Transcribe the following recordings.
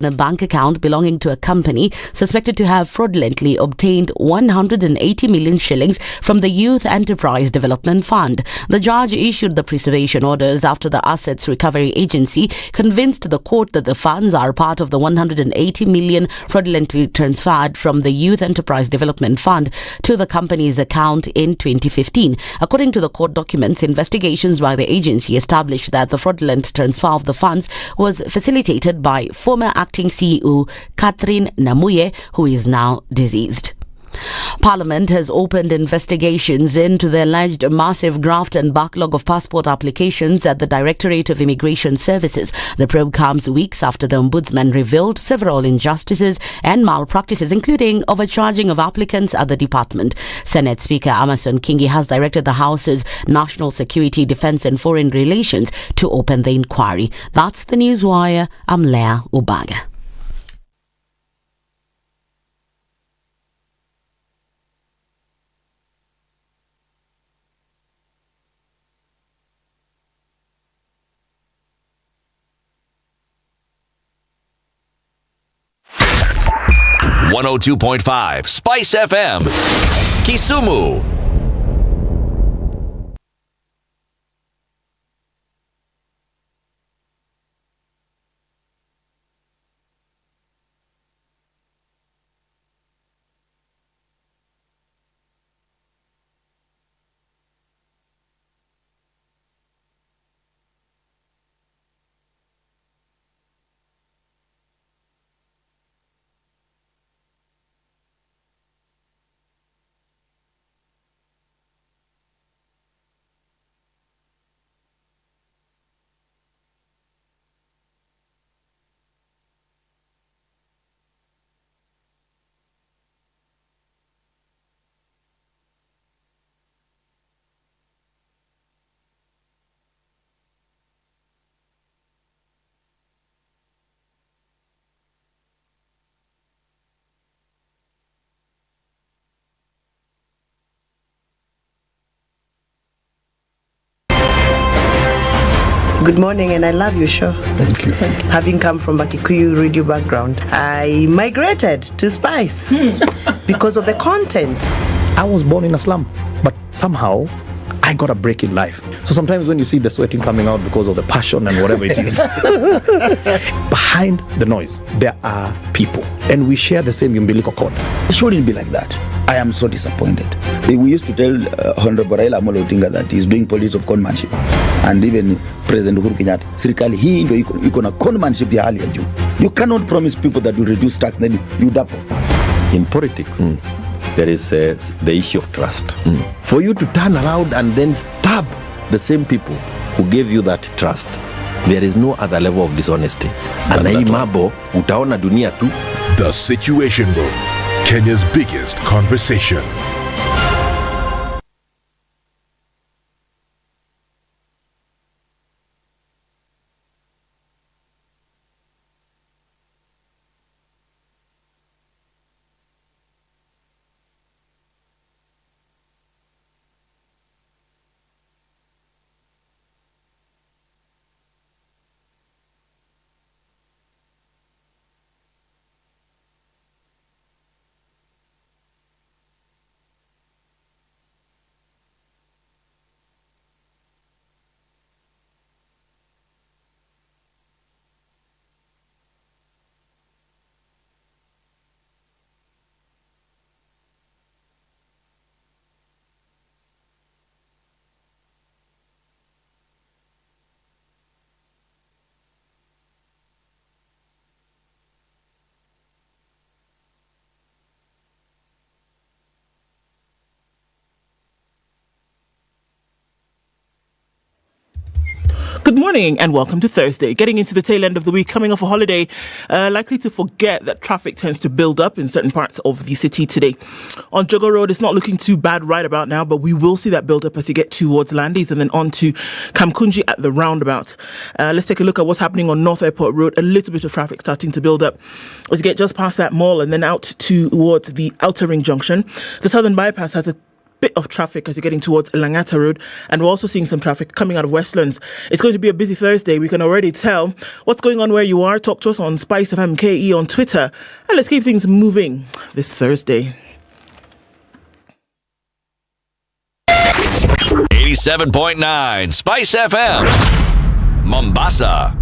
a bank account belonging to a company suspected to have fraudulently obtained 180 million shillings from the Youth Enterprise Development Fund. The judge issued the preservation orders after the Assets Recovery Agency convinced the court that the funds are part of the 180 million fraudulently transferred from the Youth Enterprise Development Fund to the company's account in 2015. According to the court documents, investigations by the agency established that the fraudulent transfer of the funds was facilitated by former acting CEO Catherine Namuye, who is now deceased. Parliament has opened investigations into the alleged massive graft and backlog of passport applications at the Directorate of Immigration Services. The probe comes weeks after the Ombudsman revealed several injustices and malpractices, including overcharging of applicants at the department. Senate Speaker Amason Kingi has directed the House's National Security, Defence and Foreign Relations to open the inquiry. That's the Newswire. I'm Leah Ubaga. .5 Spice FM, Kisumu. Good morning, and I love your show. Thank you. Having come from a Kikuyu radio background, I migrated to Spice because of the content. I was born in a slum, but somehow I got a break in life. So sometimes when you see the sweating coming out because of the passion and whatever it is, behind the noise, there are people, and we share the same umbilical cord. It shouldn't be like that. I am so disappointed. We used to tell Honorable Raila Amolo Odinga that he's doing politics of conmanship, and even President Uhuru Kenyatta, serikali hii ndio iko na conmanship ya hali ya juu. You cannot promise people that you reduce tax, then you double. In politics, there is the issue of trust. For you to turn around and then stab the same people who gave you that trust, there is no other level of dishonesty. Na hii mambo utaona dunia tu. The Situation Room, Kenya's biggest conversation. Good morning and welcome to Thursday. Getting into the tail end of the week, coming off a holiday, likely to forget that traffic tends to build up in certain parts of the city today. On Jogo Road, it's not looking too bad right about now, but we will see that build up as you get towards Landis and then on to Kamkunji at the roundabout. Let's take a look at what's happening on North Airport Road. A little bit of traffic starting to build up as you get just past that mall and then out towards the Outer Ring Junction. The Southern Bypass has a bit of traffic as you're getting towards Langata Road, and we're also seeing some traffic coming out of Westlands. It's going to be a busy Thursday. We can already tell. What's going on where you are? Talk to us on Spice FM KE on Twitter, and let's keep things moving this Thursday. 87.9 Spice FM, Mombasa.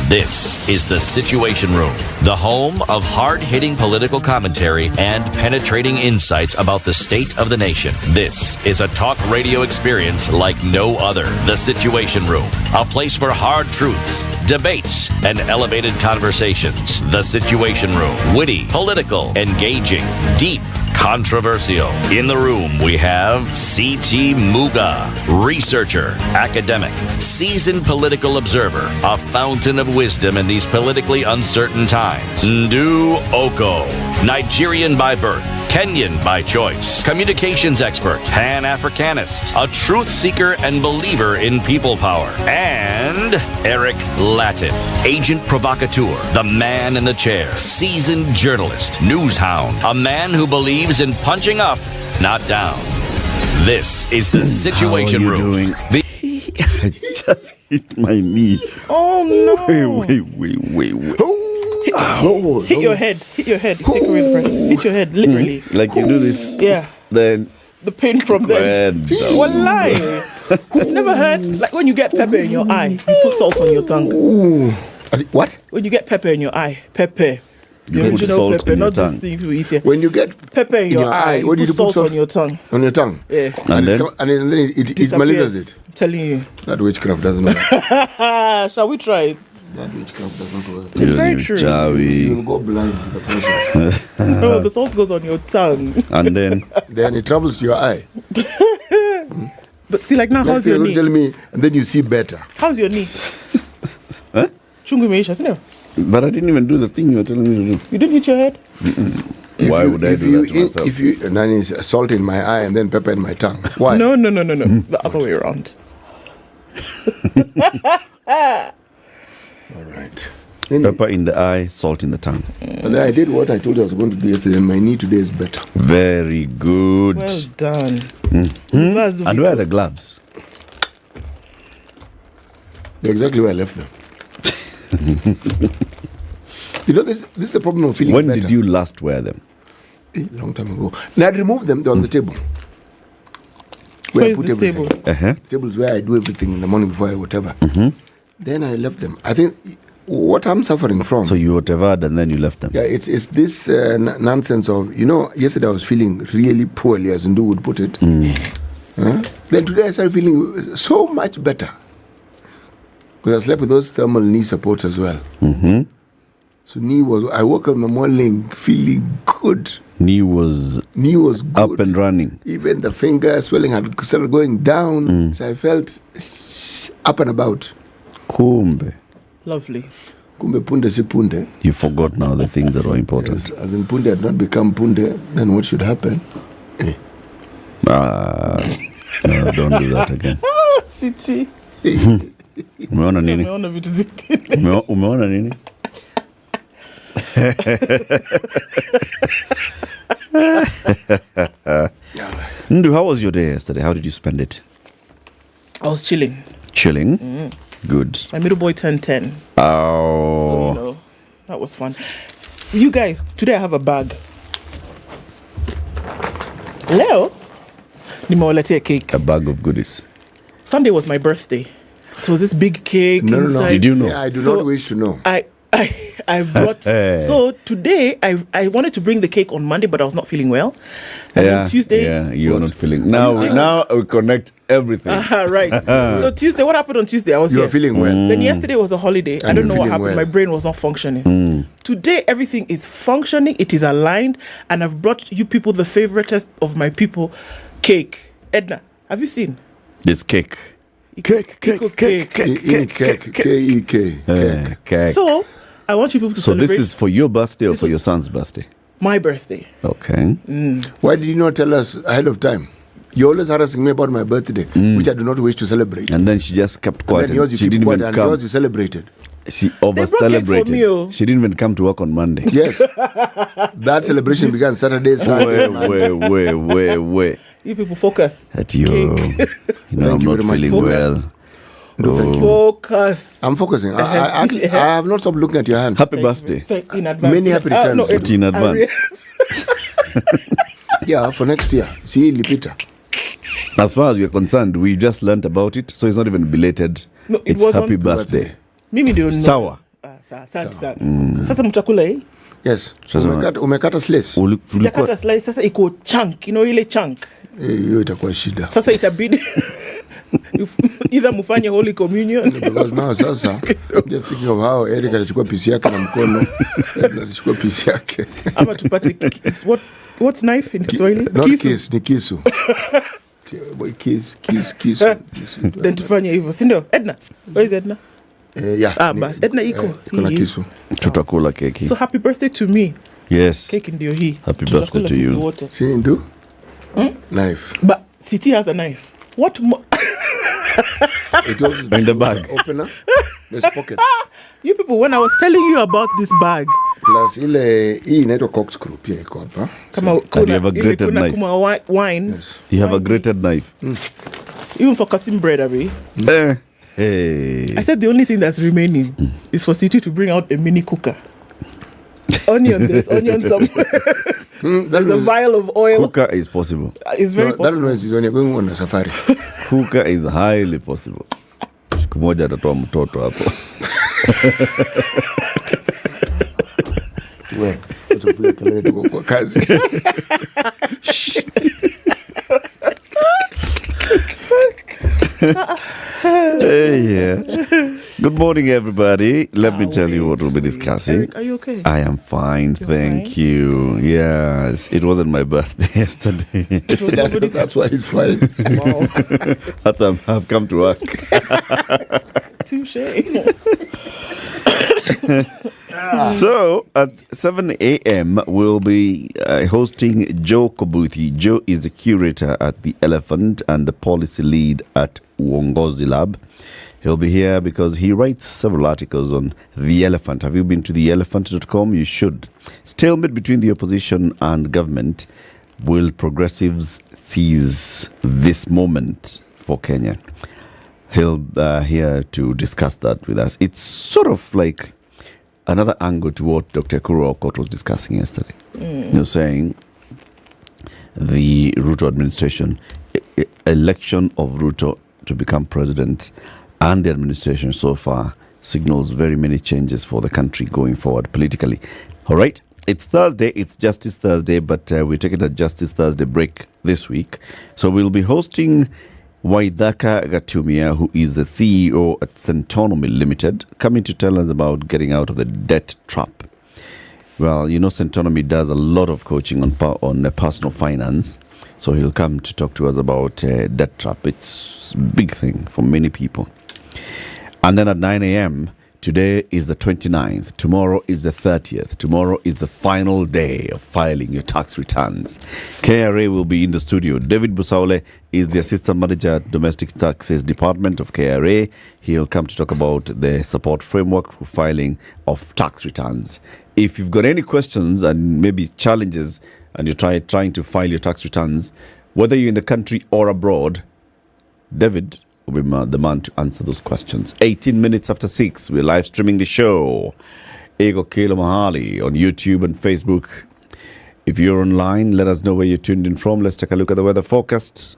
This is The Situation Room, the home of hard-hitting political commentary and penetrating insights about the state of the nation. This is a talk radio experience like no other. The Situation Room, a place for hard truths, debates, and elevated conversations. The Situation Room, witty, political, engaging, deep, controversial. In the room, we have C.T. Muga, researcher, academic, seasoned political observer, a fountain of wisdom in these politically uncertain times. Ndu Okoh, Nigerian by birth, Kenyan by choice, communications expert, Pan-Africanist, a truth seeker and believer in people power, and Eric Latiff, agent provocateur, the man in the chair, seasoned journalist, news hound, a man who believes in punching up, not down. This is The Situation How are you Room. doing? I just hit my knee. Oh no! Wait. Hit your head. Hit your head. Take away the pressure. Hit your head, literally. Like you do this. Yeah. Then The pain from there. Well, What lie? You've never heard, like when you get pepper in your eye, you put salt on your tongue. What? When you get pepper in your eye, pepper. You The put original salt pepper, in your not tongue. this thing we eat here. When you get Pepper in your eye, what do put you salt put on your tongue. on your tongue? Yeah. And then? And then it Disappears. malices it. I'm telling you. That witchcraft doesn't work. Shall we try it? That witchcraft doesn't work. It's very true. You will go blind to the pressure. Oh, the salt goes on your tongue. And then Then it travels to your eye. But see, like now, Like how's say, your you knee? tell me, and then you see better. How's your knee? Huh? Chungu meisha, isn't it? but I didn't even do the thing you were telling me to do. You didn't hit your head? Why would I do that to myself? If you, and then it's salt in my eye and then pepper in my tongue. Why? No. The other way around. All right. Pepper in the eye, salt in the tongue. And then I did what I told you I was going to do yesterday. My knee today is better. Very good. Well done. And where are the gloves? They're exactly where I left them. You know, this is the problem of feeling When better. did you last wear them? A long time ago. Now I removed them. They're on the table. Where I is put this everything. table? Uh-huh. Table is where I do everything in the morning before I whatever. Then I left them. I think what I'm suffering from. So you whatever, and then you left them. Yeah, it's this nonsense of, you know, yesterday I was feeling really poorly, as Ndu would put it. Then today I started feeling so much better. Because I slept with those thermal knee supports as well. So I woke up in the morning feeling good. Knee was Good. up and running. Even the finger swelling had started going down. So I felt up and about. Kumbe. Lovely. Kumbe punde si punde. You forgot now the things that were important. As in punde had not become punde, then what should happen? No, don't do that again. City. Umeona nini? Umeona vitu zingine. Umeona nini? Ndu, how was your day yesterday? How did you spend it? I was chilling. Chilling? Good. My middle boy turned 10. Oh. So, you know, that was fun. You guys, today I have a bag. Leo, nimewaletea cake. A bag of goodies. Sunday was my birthday. So this big cake No. inside. Did you know? Yeah, I do So- not wish to know. I brought. So today I wanted to bring the cake on Monday, but I was not feeling well. And then Tuesday. Yeah, you're not feeling. Now we connect everything. Right. So Tuesday, what happened on Tuesday? I was You here. are feeling well. Then yesterday was a holiday. I And don't know you're what feeling happened. well. My brain was not functioning. Today, everything is functioning. It is aligned. And I've brought you people the favoritest of my people, cake. Ednah, have you seen? This cake. Cake. K-E-K. Cake. So, I want you people to So celebrate this is for your birthday or This for was- your son's birthday? my birthday. Okay. Why did you not tell us ahead of time? You're always harassing me about my birthday, which I do not wish to celebrate. And then she just kept quiet. And yours you She keep didn't quiet, even and come. yours you celebrated. She over-celebrated. She didn't even come to work on Monday. Yes. That celebration began Saturday, Sunday. Wait. You people focus. At you. I'm not feeling well. Focus. I'm focusing. I have not stopped looking at your hand. Happy birthday. In advance. Many happy returns. In advance. Yeah, for next year. See, Lipita. As far as we're concerned, we just learnt about it, so it's not even belated. No, it's happy birthday. Mimi ndio know. Sawa. Asante. Sasa mtakula hii? Yes. Umekata slice? Sijakata slice, sasa iko chunk, ile chunk. Hiyo itakuwa shida. Sasa itabidi either mufanye Holy Communion. Because now sasa, I'm just thinking of how Eric atachukua pisi yake na mkono. Atachukua pisi yake. Ama tupate what's knife in Kiswahili? Not kiss, ni kisu. Boy, kiss. Then tufanye hivyo, si ndio? Ednah, where is Ednah? Yeah. Bas, Ednah iko na kisu. Tutakula keki. So happy birthday to me. Yes. Keki ndio hii. Happy birthday to you. See, do? Knife. But City has a knife. What more? It was in the bag. Opener. There's pocket. You people, when I was telling you about this bag. Plus hii inaitwa corkscrew pia iko hapa. And you have a grated knife. Wine. Yes. You have a grated knife. Even for cutting bread, Abi. Hey. I said the only thing that's remaining is for City to bring out a mini cooker. There's onion somewhere. There's a vial of oil. Cooker is possible. It's very possible. That is when you're going on a safari. Cooker is highly possible. Siku moja atatoa mtoto hapo. Wewe, utapiga kelele tuko kwa kazi. Yeah. Good morning, everybody. Let me tell you what we'll be discussing. Eric, are you okay? I am fine, thank you. Yes, it wasn't my birthday yesterday. That's why it's fine. Wow. That's why I've come to work. Touche. So at 7 a.m. we'll be hosting Joe Kobuthi. Joe is the curator at The Elephant and the policy lead at Uongozi Lab. He'll be here because he writes several articles on The Elephant. Have you been to theelephant.com? You should. Stalemate between the opposition and government. Will progressives seize this moment for Kenya? He'll here to discuss that with us. It's sort of like another angle to what Dr. Okoh was discussing yesterday. Saying the Ruto administration, election of Ruto to become president and the administration so far signals very many changes for the country going forward politically. All right. It's Thursday. It's Justice Thursday, but we're taking a Justice Thursday break this week. So we'll be hosting Waithaka Gatumia, who is the CEO at Centonomy Limited, coming to tell us about getting out of the debt trap. Well, Centonomy does a lot of coaching on personal finance, so he'll come to talk to us about debt trap. It's a big thing for many people. And then at 9 a.m., today is the 29th. Tomorrow is the 30th. Tomorrow is the final day of filing your tax returns. KRA will be in the studio. David Busaule is the Assistant Manager at Domestic Taxes Department of KRA. He'll come to talk about the support framework for filing of tax returns. If you've got any questions and maybe challenges and you're trying to file your tax returns, whether you're in the country or abroad, David will be the man to answer those questions. 18 minutes after 6, we're live streaming the show. Ego Kilo Mahali on YouTube and Facebook. If you're online, let us know where you're tuned in from. Let's take a look at the weather forecast.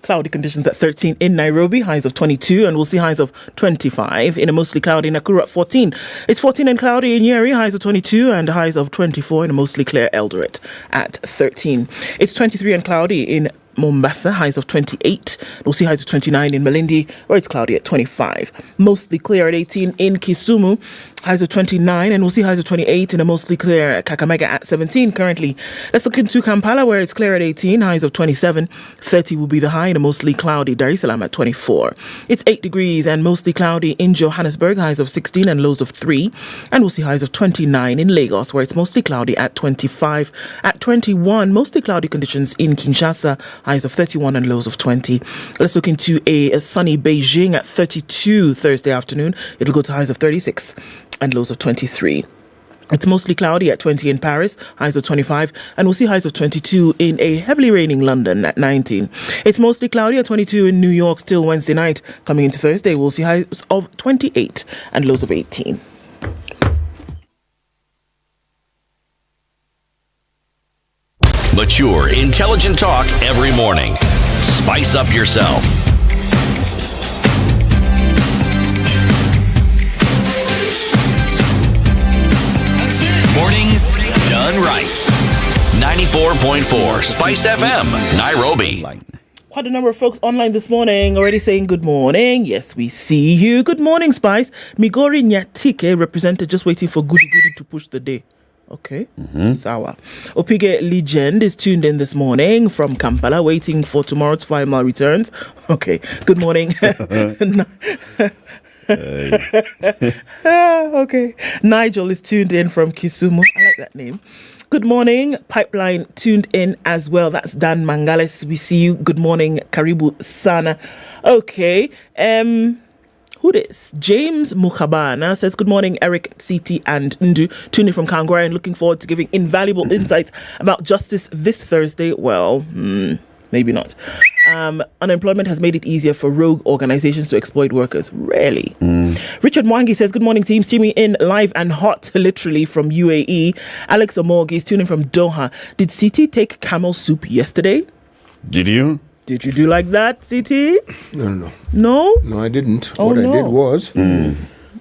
Cloudy conditions at 13 in Nairobi, highs of 22, and we'll see highs of 25 in a mostly cloudy Nakuru at 14. It's 14 and cloudy in Nyeri, highs of 22, and highs of 24 in a mostly clear Eldoret at 13. It's 23 and cloudy in Mombasa, highs of 28. We'll see highs of 29 in Malindi, where it's cloudy at 25. Mostly clear at 18 in Kisumu, highs of 29, and we'll see highs of 28 in a mostly clear Kakamega at 17 currently. Let's look into Kampala, where it's clear at 18, highs of 27. 30 will be the high in a mostly cloudy Dar es Salaam at 24. It's 8 degrees and mostly cloudy in Johannesburg, highs of 16 and lows of 3. And we'll see highs of 29 in Lagos, where it's mostly cloudy at 25. At 21, mostly cloudy conditions in Kinshasa, highs of 31 and lows of 20. Let's look into a sunny Beijing at 32 Thursday afternoon. It'll go to highs of 36 and lows of 23. It's mostly cloudy at 20 in Paris, highs of 25, and we'll see highs of 22 in a heavily raining London at 19. It's mostly cloudy at 22 in New York still Wednesday night. Coming into Thursday, we'll see highs of 28 and lows of 18. Mature, intelligent talk every morning. Spice up yourself. Mornings done right. 94.4 Spice FM, Nairobi. Quite a number of folks online this morning already saying good morning. Yes, we see you. Good morning, Spice. Migori Nyatike represented, just waiting for Goody Goody to push the day. Okay, Sawa. Opige Legend is tuned in this morning from Kampala, waiting for tomorrow's final returns. Okay, good morning. Okay, Nigel is tuned in from Kisumu. I like that name. Good morning. Pipeline tuned in as well. That's Dan Mangales. We see you. Good morning. Karibu Sana. Okay. Who this? James Mukabana says, good morning, Eric, CT, and Ndu. Tuning from Kangwara and looking forward to giving invaluable insights about justice this Thursday. Well, maybe not. Unemployment has made it easier for rogue organizations to exploit workers. Really? Richard Mwangi says, good morning, team. Streaming in live and hot, literally from UAE. Alex Omorgi is tuning from Doha. Did CT take camel soup yesterday? Did you? Did you do like that, CT? No. No? No, I didn't. Oh, What no. I did was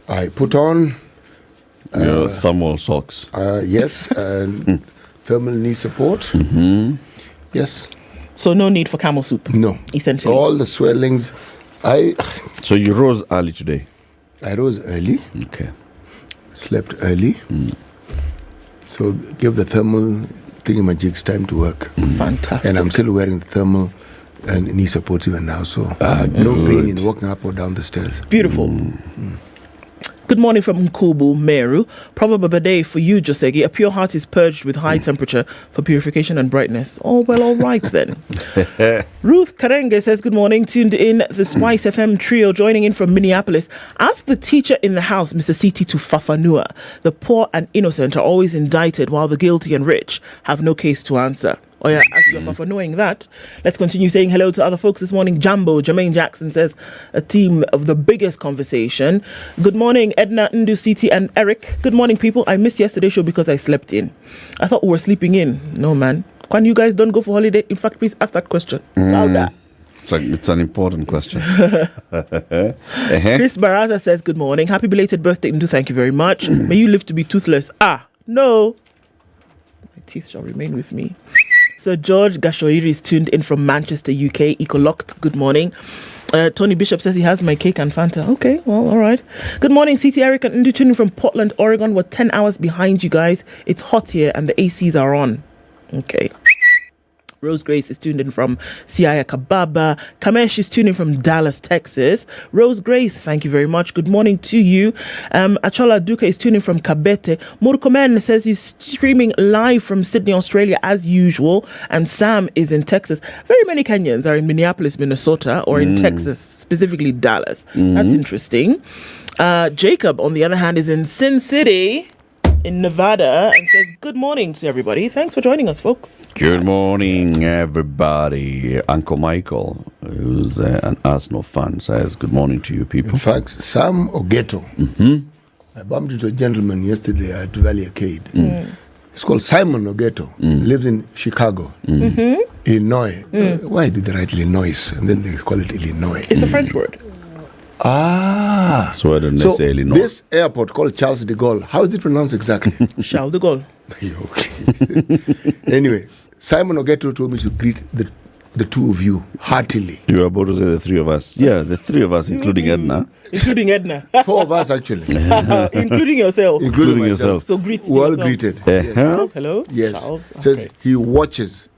I put on Your thermal socks. yes, thermal knee support. Yes. So no need for camel soup? No. Essentially. All the swellings. So you rose early today? I rose early, Okay. slept early. So give the thermal thingamajigs time to work. Fantastic. And I'm still wearing the thermal and knee supports even now. So no pain in walking up or down the stairs. Beautiful. Good morning from Nkubu, Meru. Proverb of the day for you, Josegi. A pure heart is purged with high temperature for purification and brightness. Oh, well, all right then. Ruth Karenge says, good morning. Tuned in the Spice FM trio, joining in from Minneapolis. Ask the teacher in the house, Mr. CT, to Fafanua. The poor and innocent are always indicted, while the guilty and rich have no case to answer. Oh yeah, as you're for knowing that, let's continue saying hello to other folks this morning. Jambo, Jermaine Jackson says, a team of the biggest conversation. Good morning, Ednah, Ndu, CT, and Eric. Good morning, people. I missed yesterday's show because I slept in. I thought we were sleeping in. No, man. When you guys don't go for holiday? In fact, please ask that question. Louder. It's an important question. Chris Baraza says, good morning. Happy belated birthday, Ndu. Thank you very much. May you live to be toothless. No. My teeth shall remain with me. So George Gashoiri is tuned in from Manchester, UK. Ecolocked, good morning. Tony Bishop says he has my cake and Fanta. Okay, well, all right. Good morning, CT Eric and Indy, tuning from Portland, Oregon. We're 10 hours behind you guys. It's hot here and the ACs are on. Okay. Rose Grace is tuned in from Siaya Kababa. Kamesh is tuned in from Dallas, Texas. Rose Grace, thank you very much. Good morning to you. Achola Duka is tuning from Kabete. Murkomen says he's streaming live from Sydney, Australia as usual. And Sam is in Texas. Very many Kenyans are in Minneapolis, Minnesota, or in Texas, specifically Dallas. That's interesting. Jacob, on the other hand, is in Sin City in Nevada and says good morning to everybody. Thanks for joining us, folks. Good morning, everybody. Uncle Michael, who's an Arsenal fan, says good morning to you people. In fact, Sam Ogeto. I bumped into a gentleman yesterday at Valley Arcade. It's called Simon Ogeto. Lives in Chicago, Illinois. Why did they write Illinois and then they call it Illinois? It's a French word. So I don't necessarily know. This airport called Charles de Gaulle, how is it pronounced exactly? Charles de Gaulle. Anyway, Simon Ogeto told me to greet the the two of you heartily. You were about to say the three of us. Yeah, the three of us, including Ednah. Including Ednah. 4 of us, actually. Including yourself. Including yourself. So greet We're all yourself. greeted. Yes. Charles, hello. Yes. Charles. Says he watches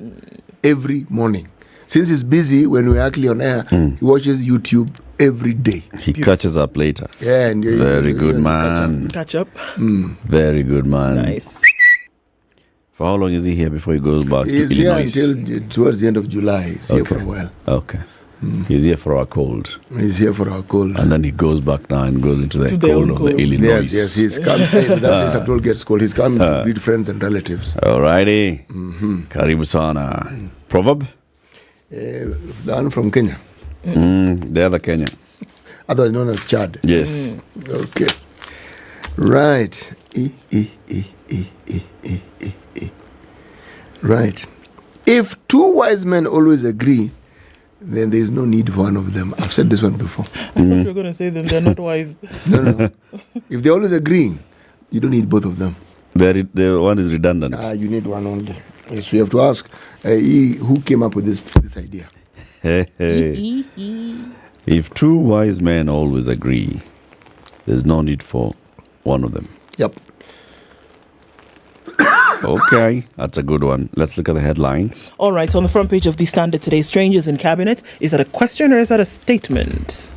every morning. Since he's busy when we're actually on air, he watches YouTube every day. He catches up later. Yeah, and Very good man. Catch up. Very good man. Nice. For how long is he here before he goes back He's to here Illinois? until towards the end of July. He's here for a while. Okay. He's here for our cold. He's here for our cold. And then he goes back now and goes into the To the cold own of cold. the Illinois. Yes, he's come. That place at all gets cold. He's coming to greet friends and relatives. Alrighty. Karibu sana. Proverb? The one from Kenya, The other Kenya. otherwise known as Chad. Yes. Okay. Right. Right. If two wise men always agree, then there is no need for one of them. I've said this one before. I thought you were going to say them. They're not wise. No. If they're always agreeing, you don't need both of them. The one is redundant. You need one only. Yes, we have to ask who came up with this idea. Hey. If two wise men always agree, there's no need for one of them. Yep. Okay, that's a good one. Let's look at the headlines. All right, on the front page of the Standard today, strangers in cabinet. Is that a question or is that a statement?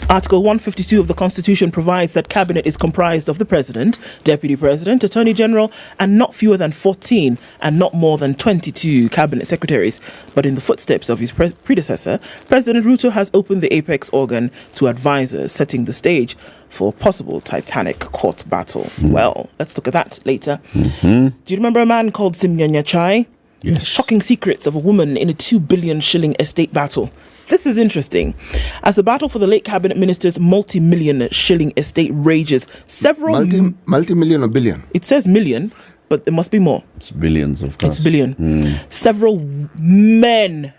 Article 152 of the Constitution provides that cabinet is comprised of the President, Deputy President, Attorney General, and not fewer than 14 and not more than 22 cabinet secretaries. But in the footsteps of his predecessor, President Ruto has opened the apex organ to advisors, setting the stage for a possible Titanic court battle. Well, let's look at that later. Do you remember a man called Simnya Nyachai? Yes. Shocking secrets of a woman in a 2 billion shilling estate battle. This is interesting. As the battle for the late cabinet minister's multi-million shilling estate rages, several... Multi-million or billion? It says million, but there must be more. It's billions, of course. It's billion. Several men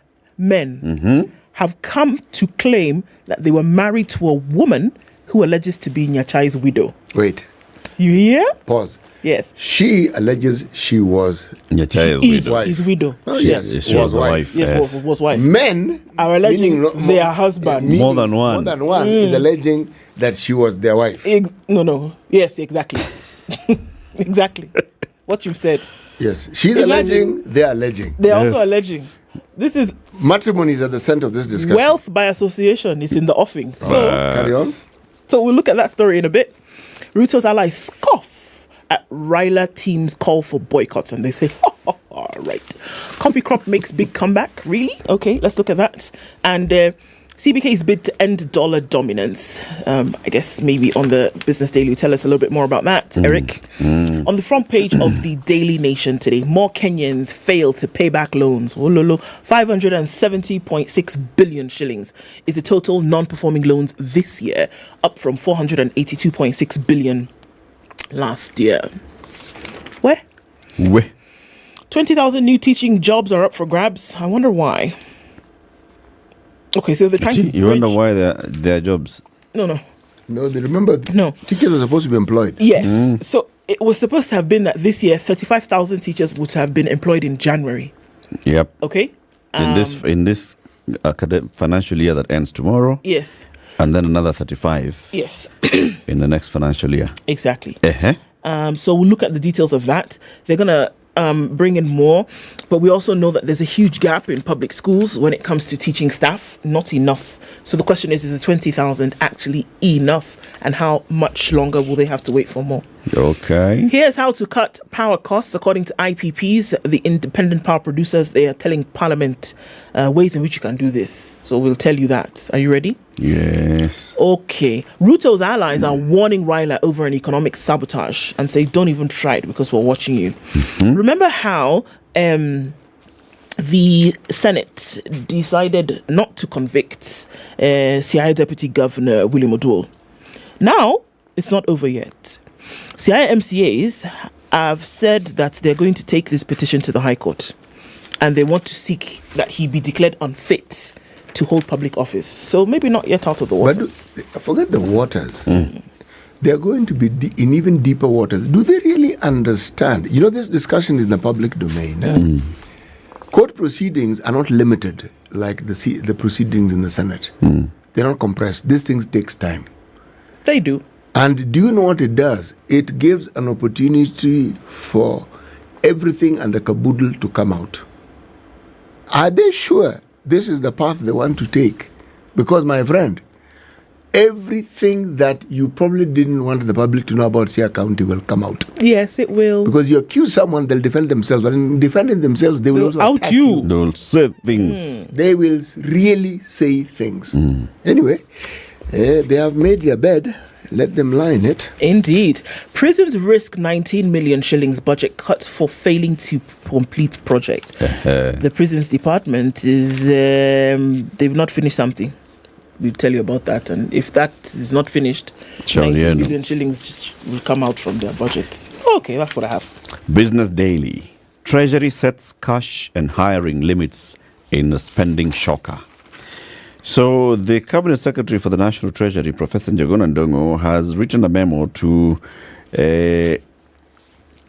have come to claim that they were married to a woman who alleges to be Nyachai's widow. Wait. You hear? Pause. Yes. She alleges she was Nyachai's widow. His widow. Oh, yes. She was wife. Yes, was wife. Men are alleging their husband. More than one. More than one is alleging that she was their wife. No. Yes, exactly. Exactly. What you've said. Yes. She's alleging, they're alleging. They're also alleging. This is matrimony is at the center of this discussion. Wealth by association is in the offing. So carry on. So we'll look at that story in a bit. Ruto's allies scoff at Raila team's call for boycotts, and they say, right. Coffee crop makes big comeback. Really? Okay, let's look at that. And CBK's bid to end dollar dominance. I guess maybe on the Business Daily, tell us a little bit more about that, Eric. On the front page of the Daily Nation today, more Kenyans fail to pay back loans. 570.6 billion shillings is the total non-performing loans this year, up from 482.6 billion last year. Where? 20,000 new teaching jobs are up for grabs. I wonder why. Okay, so they're trying to You wonder why their jobs? No, they remember. No. Teachers are supposed to be employed. Yes. So it was supposed to have been that this year, 35,000 teachers would have been employed in January. Yep. Okay. In this academic financial year that ends tomorrow. Yes. And then another 35. Yes. In the next financial year. Exactly. Uh-huh. So we'll look at the details of that. They're going to bring in more, but we also know that there's a huge gap in public schools when it comes to teaching staff. Not enough. So the question is the 20,000 actually enough, and how much longer will they have to wait for more? Okay. Here's how to cut power costs according to IPPs, the independent power producers. They are telling Parliament ways in which you can do this. So we'll tell you that. Are you ready? Yes. Okay. Ruto's allies are warning Raila over an economic sabotage and say, don't even try it because we're watching you. Remember how the Senate decided not to convict CI Deputy Governor William Oduol? Now, it's not over yet. CI MCAs have said that they're going to take this petition to the High Court, and they want to seek that he be declared unfit to hold public office. So maybe not yet out of the water. But forget the waters. They're going to be in even deeper waters. Do they really understand? You know, this discussion is in the public domain. Court proceedings are not limited like the proceedings in the Senate. They're not compressed. These things takes time. They do. And do you know what it does? It gives an opportunity for everything and the caboodle to come out. Are they sure this is the path they want to take? Because, my friend, everything that you probably didn't want the public to know about Sia County will come out. Yes, it will. Because you accuse someone, they'll defend themselves. But in defending themselves, they will also out attack you. They will say things. They will really say things. Anyway, they have made their bed. Let them lie in it. Indeed. Prisons risk 19 million shillings budget cut for failing to complete project. The prisons department is, they've not finished something. We'll tell you about that. And if that is not finished, 19 million shillings will come out from their budget. Okay, that's what I have. Business Daily. Treasury sets cash and hiring limits in a spending shocker. So the Cabinet Secretary for the National Treasury, Professor Njuguna Ndongo, has written a memo to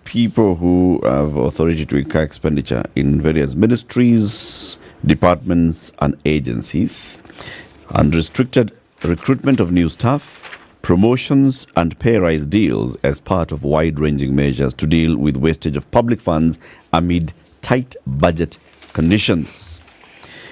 people who have authority to incur expenditure in various ministries, departments and agencies, and restricted recruitment of new staff, promotions and pay rise deals as part of wide-ranging measures to deal with wastage of public funds amid tight budget conditions.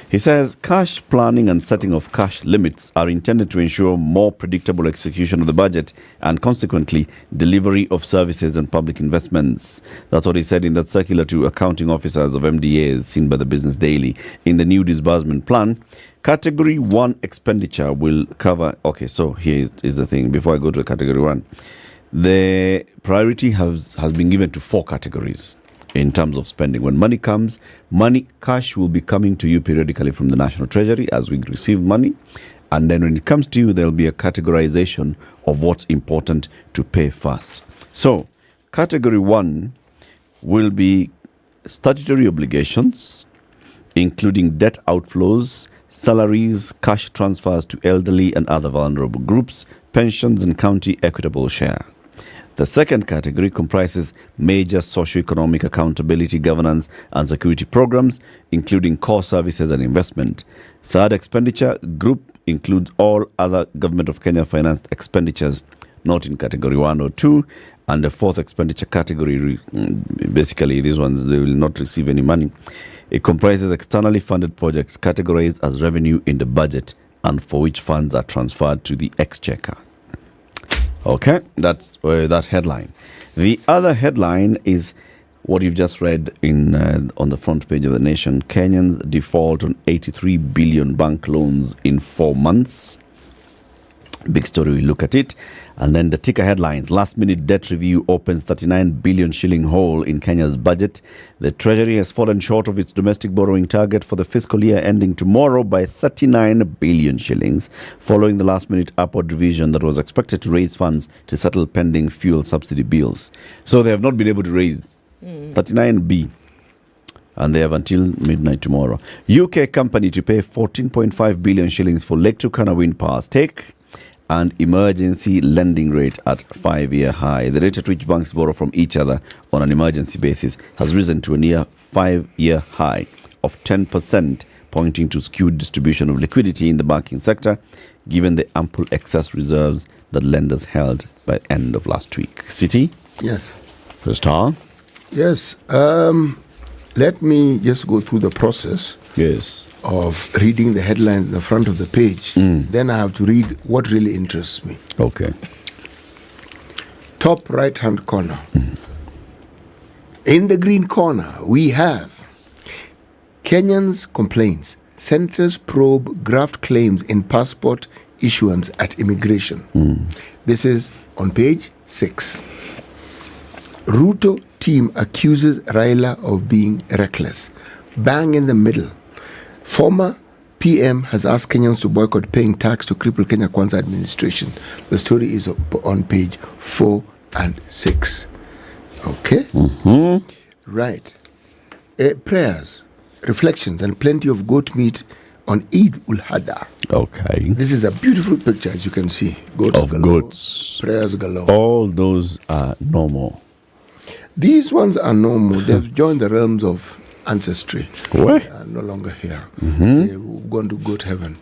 He says cash planning and setting of cash limits are intended to ensure more predictable execution of the budget and consequently delivery of services and public investments. That's what he said in that circular to accounting officers of MDAs seen by the Business Daily. In the new disbursement plan, Category 1 expenditure will cover... Okay, so here is the thing. Before I go to Category 1, the priority has been given to 4 categories. In terms of spending, when money comes, cash will be coming to you periodically from the National Treasury as we receive money. And then when it comes to you, there'll be a categorization of what's important to pay first. So, Category 1 will be statutory obligations, including debt outflows, salaries, cash transfers to elderly and other vulnerable groups, pensions and county equitable share. The second category comprises major socio-economic accountability, governance and security programs, including core services and investment. Third expenditure group includes all other Government of Kenya financed expenditures not in Category 1 or 2. And the fourth expenditure category, basically these ones, they will not receive any money. It comprises externally funded projects categorized as revenue in the budget and for which funds are transferred to the exchequer. Okay, that's that headline. The other headline is what you've just read in on the front page of The Nation. Kenyans default on 83 billion bank loans in 4 months. Big story, we look at it. And then the ticker headlines. Last minute debt review opens 39 billion shilling hole in Kenya's budget. The Treasury has fallen short of its domestic borrowing target for the fiscal year ending tomorrow by 39 billion shillings, following the last minute upward revision that was expected to raise funds to settle pending fuel subsidy bills. So they have not been able to raise 39B. And they have until midnight tomorrow. UK company to pay 14.5 billion shillings for Lake Turkana wind power stake. And emergency lending rate at 5-year high. The rate at which banks borrow from each other on an emergency basis has risen to a near 5-year high of 10%, pointing to skewed distribution of liquidity in the banking sector, given the ample excess reserves that lenders held by end of last week. City? Yes. Star? Yes. Let me just go through the process. Yes. Of reading the headline at the front of the page. Then I have to read what really interests me. Okay. Top right-hand corner. In the green corner, we have Kenyans complaints. Senators probe graft claims in passport issuance at immigration. This is on page 6. Ruto team accuses Raila of being reckless. Bang in the middle. Former PM has asked Kenyans to boycott paying tax to cripple Kenya Kwanza administration. The story is on page 4 and 6. Okay? Right. Prayers, reflections, and plenty of goat meat on Eid ul-Adha. Okay. This is a beautiful picture, as you can see. Goats of galore, goats. prayers galore. All those are normal. These ones are normal. They've joined the realms of ancestry. Where? They are no longer here. They've gone to goat heaven.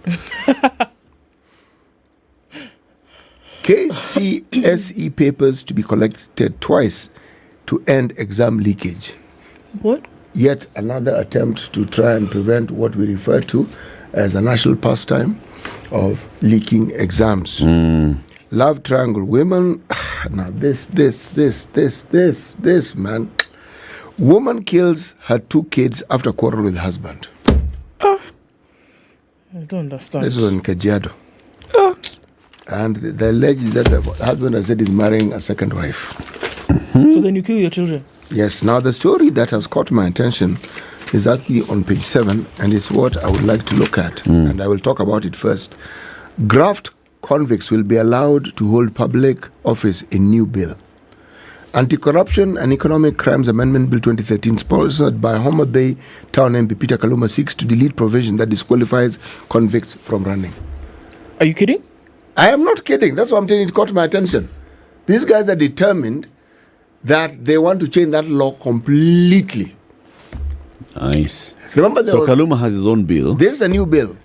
KCSE papers to be collected twice to end exam leakage. What? Yet another attempt to try and prevent what we refer to as a national pastime of leaking exams. Love triangle women. Now this, man. Woman kills her 2 kids after quarrel with husband. I don't understand. This was in Kajiado. And the alleged is that the husband has said he's marrying a second wife. So then you kill your children? Yes. Now the story that has caught my attention is actually on page 7, and it's what I would like to look at. And I will talk about it first. Graft convicts will be allowed to hold public office in new bill. Anti-Corruption and Economic Crimes Amendment Bill 2013, sponsored by Homa Bay Town MP Peter Kaluma, seeks to delete provision that disqualifies convicts from running. Are you kidding? I am not kidding. That's what I'm telling you. It caught my attention. These guys are determined that they want to change that law completely. Nice. Remember, So Kaluma has his own bill. This is a new bill.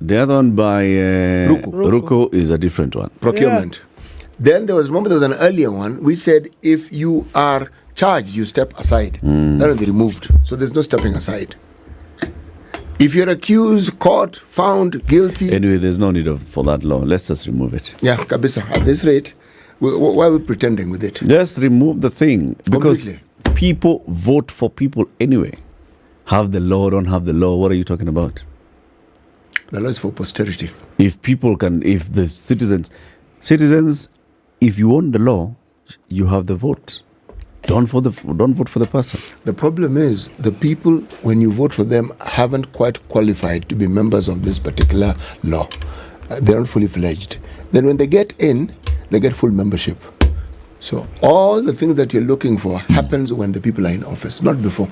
The other one by Ruko is a different one. Procurement. Then there was an earlier one. We said if you are charged, you step aside. That will be removed. So there's no stepping aside. If you're accused, caught, found guilty. Anyway, there's no need for that law. Let's just remove it. Yeah, Kabisa. At this rate, why are we pretending with it? Just remove the thing. Because Completely. people vote for people anyway. Have the law, don't have the law. What are you talking about? The law is for posterity. If the citizens, if you want the law, you have the vote. Don't vote for the person. The problem is the people, when you vote for them, haven't quite qualified to be members of this particular law. They're not fully fledged. Then when they get in, they get full membership. So all the things that you're looking for happens when the people are in office, not before.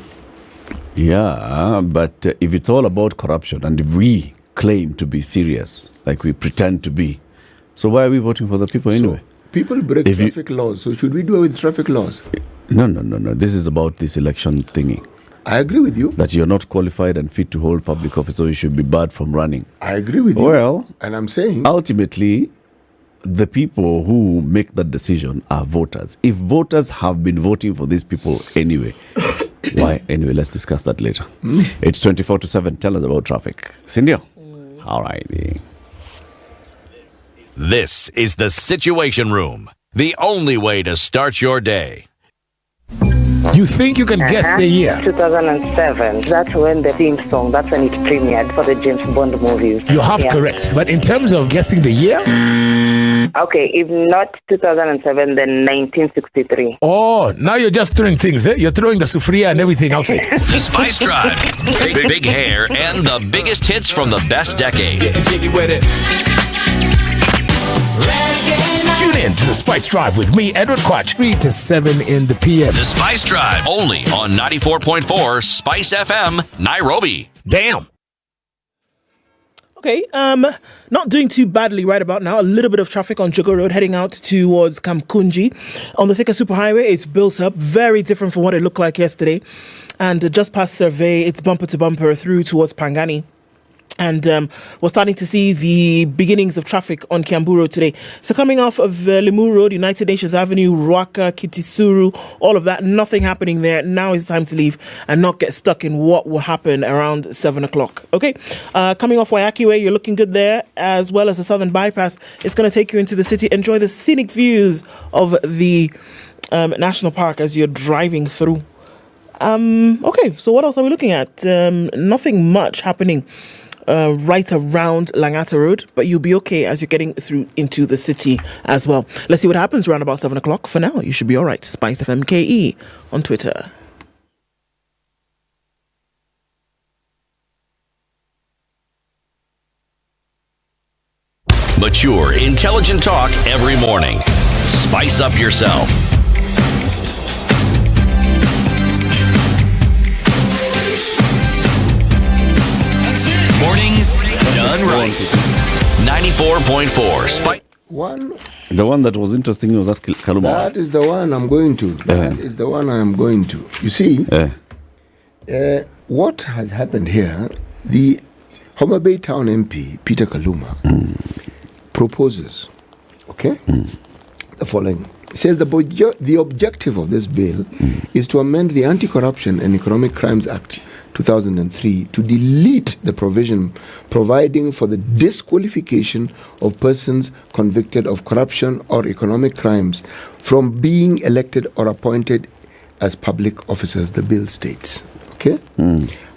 Yeah, but if it's all about corruption and if we claim to be serious, like we pretend to be, so why are we voting for the people anyway? People break traffic laws, so should we do it with traffic laws? No. This is about this election thingy. I agree with you. That you're not qualified and fit to hold public office, so you should be barred from running. I agree with you. Well, and I'm saying ultimately, the people who make that decision are voters. If voters have been voting for these people anyway, why? Anyway, let's discuss that later. It's 24/7. Tell us about traffic. Cindy? All right. This is the Situation Room, the only way to start your day. You think you can guess the year? 2007. That's when the theme song, that's when it premiered for the James Bond movies. You're half correct. But in terms of guessing the year? Okay, if not 2007, then 1963. Oh, now you're just throwing things, eh? You're throwing the sufria and everything outside. The Spice Drive. Big hair and the biggest hits from the best decade. Tune in to the Spice Drive with me, Edward Quatch, 3 to 7 in the PM. The Spice Drive, only on 94.4 Spice FM, Nairobi. Damn. Okay, not doing too badly right about now. A little bit of traffic on Jogo Road heading out towards Kamkunji. On the Thika Superhighway, it's built up, very different from what it looked like yesterday. And just past Survey, it's bumper to bumper through towards Pangani. And we're starting to see the beginnings of traffic on Kiambu Road today. So coming off of Limuru Road, United Nations Avenue, Ruaka, Kitisuru, all of that, nothing happening there. Now is time to leave and not get stuck in what will happen around 7 o'clock. Okay, coming off Waiaki Way, you're looking good there, as well as the Southern Bypass. It's going to take you into the city. Enjoy the scenic views of the National Park as you're driving through. Okay, so what else are we looking at? Nothing much happening right around Langata Road, but you'll be okay as you're getting through into the city as well. Let's see what happens around about 7 o'clock. For now, you should be all right. Spice FM KE on Twitter. Mature, intelligent talk every morning. Spice up yourself. Mornings done right. 94.4 Spice. The one that was interesting was that Kaluma. That is the one I'm going to. That is the one I am going to. You see, what has happened here, the Homa Bay Town MP, Peter Kaluma, proposes, the following. It says the objective of this bill is to amend the Anti-Corruption and Economic Crimes Act 2003 to delete the provision providing for the disqualification of persons convicted of corruption or economic crimes from being elected or appointed as public officers, the bill states.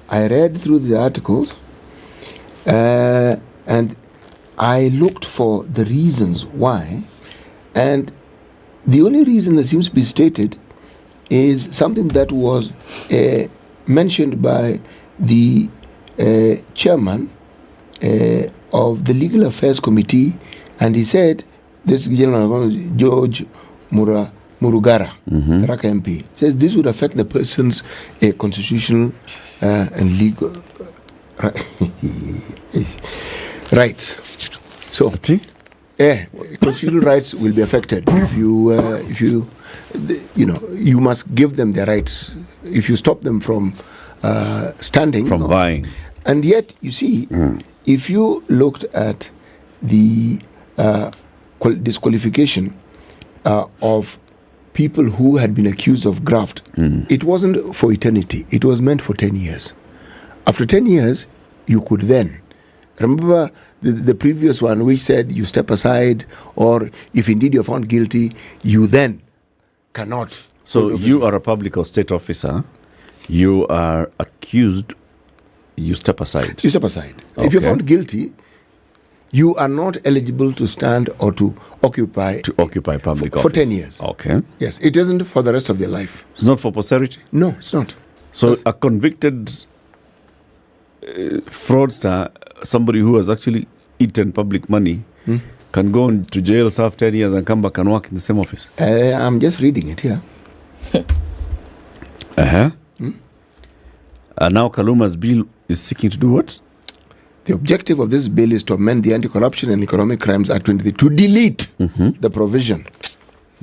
I read through the articles and I looked for the reasons why, and the only reason that seems to be stated is something that was mentioned by the chairman of the Legal Affairs Committee, and he said, this general, George Murugara, Karaka MP, says this would affect the person's constitutional and legal rights. So, constitutional rights will be affected if you you must give them their rights. If you stop them from standing, from buying, and yet you see, if you looked at the disqualification of people who had been accused of graft, it wasn't for eternity. It was meant for 10 years. After 10 years, you could then remember the previous one, which said you step aside, or if indeed you're found guilty, you then cannot. So you are a public or state officer, you are accused, you step aside. You step aside. If you're found guilty, you are not eligible to stand or to occupy public office for 10 years. Okay. Yes, it isn't for the rest of your life. It's not for posterity? No, it's not. So a convicted fraudster, somebody who has actually eaten public money, can go into jail, serve 10 years and come back and work in the same office? I'm just reading it here. And now Kaluma's bill is seeking to do what? The objective of this bill is to amend the Anti-Corruption and Economic Crimes Act 23 to delete the provision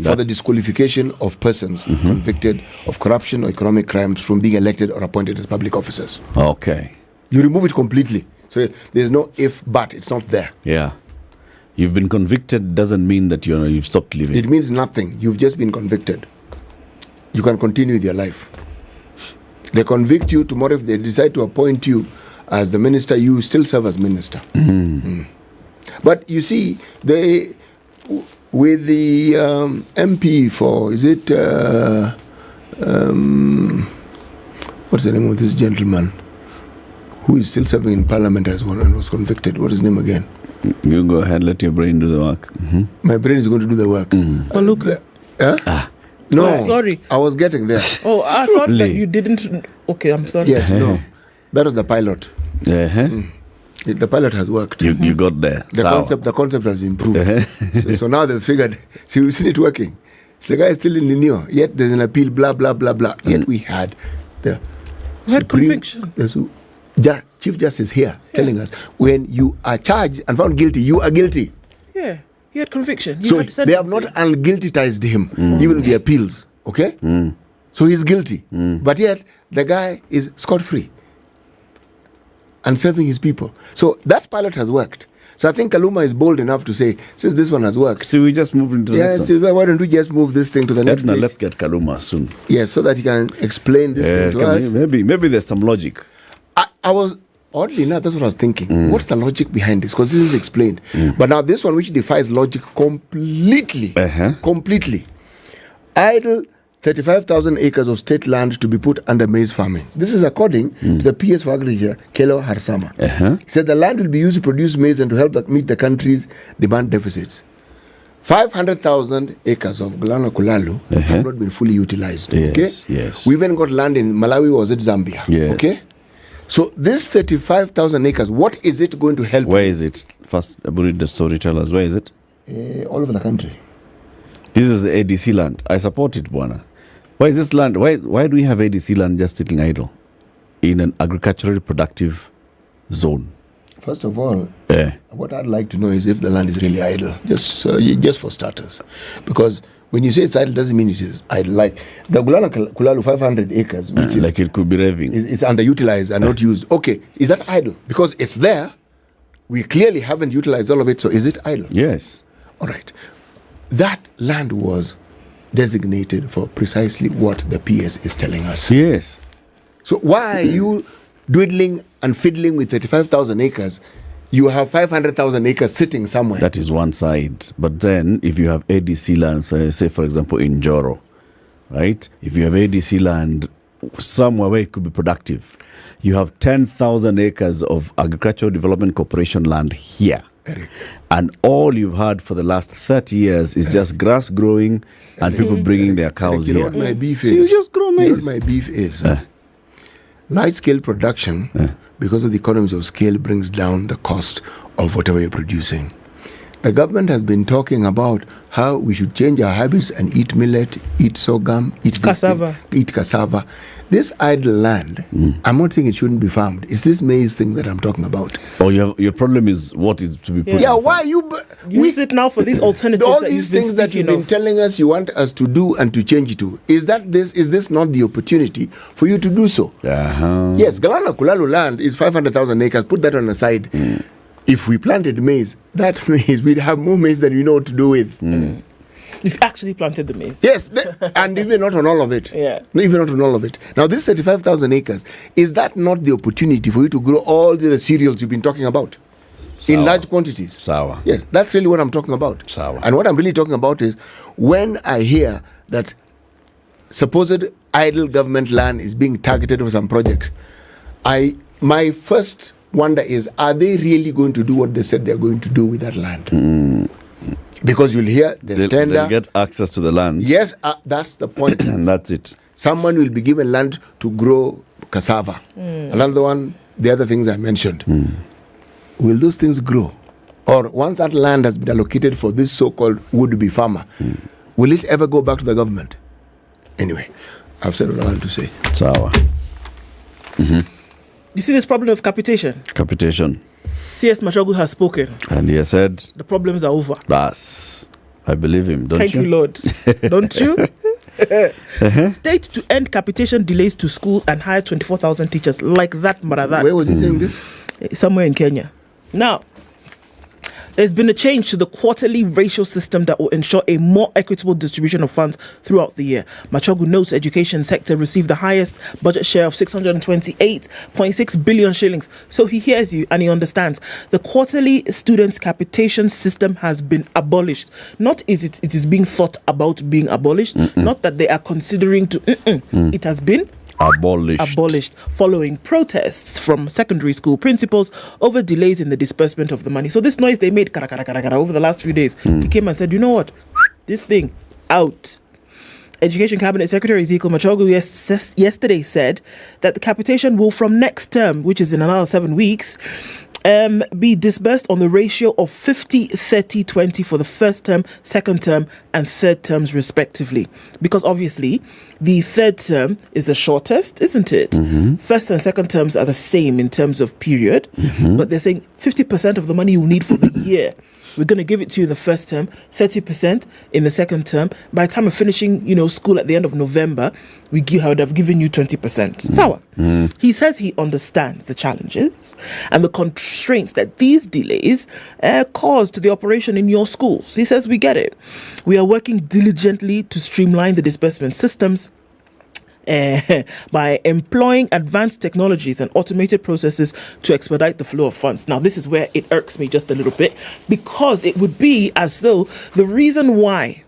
for the disqualification of persons convicted of corruption or economic crimes from being elected or appointed as public officers. Okay. You remove it completely. So there's no if, but. It's not there. Yeah. You've been convicted doesn't mean that you've stopped living. It means nothing. You've just been convicted. You can continue with your life. They convict you tomorrow. If they decide to appoint you as the minister, you still serve as minister. But you see, with the MP for, is it, what's the name of this gentleman who is still serving in parliament as one and was convicted? What is his name again? You go ahead, let your brain do the work. My brain is going to do the work. Well, look. No, sorry. I was getting there. Oh, I thought that you didn't. Okay, I'm sorry. Yes, no. That was the pilot. The pilot has worked. You got there. The concept has been improved. So now they've figured, see, we've seen it working. So the guy is still in the new, yet there's an appeal, blah, blah, blah, blah. Yet we had the conviction. Chief Justice here telling us, when you are charged and found guilty, you are guilty. Yeah, he had conviction. So they have not unguiltitized him, even with the appeals, okay? So he's guilty. But yet, the guy is scot-free and serving his people. So that pilot has worked. So I think Kaluma is bold enough to say, since this one has worked. So we just move into the next one. Why don't we just move this thing to the next stage? Let's get Kaluma soon. Yes, so that he can explain this thing to us. Maybe there's some logic. I was, oddly enough, that's what I was thinking. What's the logic behind this? Because this is explained. But now this one, which defies logic completely, completely. Idle 35,000 acres of state land to be put under maize farming. This is according to the PS for Agriculture, Kelo Harsama. He said the land will be used to produce maize and to help meet the country's demand deficits. 500,000 acres of Glana Kulalu have not been fully utilized. Yes. We even got land in Malawi, or was it Zambia? Yes. Okay. So this 35,000 acres, what is it going to help? Where is it? First, read the story, tell us. Where is it? All over the country. This is ADC land. I support it, Bwana. Why is this land? Why do we have ADC land just sitting idle in an agriculturally productive zone? First of all, what I'd like to know is if the land is really idle, just for starters. Because When you say it's idle, doesn't mean it is idle. Like the Gulana Kulalu 500 acres, which is, like it could be raving. It's underutilized and not used. Okay, is that idle? Because it's there. We clearly haven't utilized all of it, so is it idle? Yes. All right. That land was designated for precisely what the PS is telling us. Yes. So why are you dwindling and fiddling with 35,000 acres? You have 500,000 acres sitting somewhere. That is one side. But then, if you have ADC land, say for example in Joro, right? If you have ADC land somewhere where it could be productive, you have 10,000 acres of Agricultural Development Corporation land here. Eric. And all you've had for the last 30 years is just grass growing and people bringing their cows Eric, you here. know what my beef So is? you just grow maize. You know what my beef is? Large-scale production, because of the economies of scale, brings down the cost of whatever you're producing. The government has been talking about how we should change our habits and eat millet, eat sorghum, eat cassava. Eat cassava. This idle land, I'm not saying it shouldn't be farmed. It's this maize thing that I'm talking about. Oh, your problem is what is to be put. Yeah, why you use it now for these alternatives? All these things that you've been telling us you want us to do and to change to. Is this not the opportunity for you to do so? Uh-huh. Yes, Galana Kulalu land is 500,000 acres. Put that on the side. If we planted maize, that maize, we'd have more maize than we know what to do with. You've actually planted the maize. Yes, and even not on all of it. Yeah. Even not on all of it. Now, this 35,000 acres, is that not the opportunity for you to grow all the cereals you've been talking about? Sour. In large quantities? Sour. Yes, that's really what I'm talking about. Sour. And what I'm really talking about is when I hear that supposed idle government land is being targeted for some projects, my first wonder is, are they really going to do what they said they're going to do with that land? Because you'll hear there's tender. They'll get access to the land. Yes, that's the point. And that's it. Someone will be given land to grow cassava. Another one, the other things I mentioned. Will those things grow? Or once that land has been allocated for this so-called would-be farmer, will it ever go back to the government? Anyway, I've said what I want to say. Sour. You see this problem of capitation? Capitation. CS Machogu has spoken. And he has said, the problems are over. That's, I believe him, don't Thank you, Lord. Don't you? State to end capitation delays to schools and hire 24,000 teachers like that, Maradat. Where was he saying this? Somewhere in Kenya. Now, there's been a change to the quarterly ratio system that will ensure a more equitable distribution of funds throughout the year. Machogu notes education sector received the highest budget share of 628.6 billion shillings. So he hears you and he understands. The quarterly students' capitation system has been abolished. Not is it is being thought about being abolished. Not that they are considering to. It has been abolished following protests from secondary school principals over delays in the disbursement of the money. So this noise they made over the last few days, they came and said, you know what, this thing out. Education Cabinet Secretary Ezekiel Machogu yesterday said that the capitation will from next term, which is in another 7 weeks, be disbursed on the ratio of 50-30-20 for the first term, second term, and third terms respectively. Because obviously, the third term is the shortest, isn't it? First and second terms are the same in terms of period, but they're saying 50% of the money you need for the year. We're going to give it to you in the first term, 30% in the second term. By the time of finishing, school at the end of November, I would have given you 20%. Sour. He says he understands the challenges and the constraints that these delays cause to the operation in your schools. He says we get it. We are working diligently to streamline the disbursement systems by employing advanced technologies and automated processes to expedite the flow of funds. Now, this is where it irks me just a little bit, because it would be as though the reason why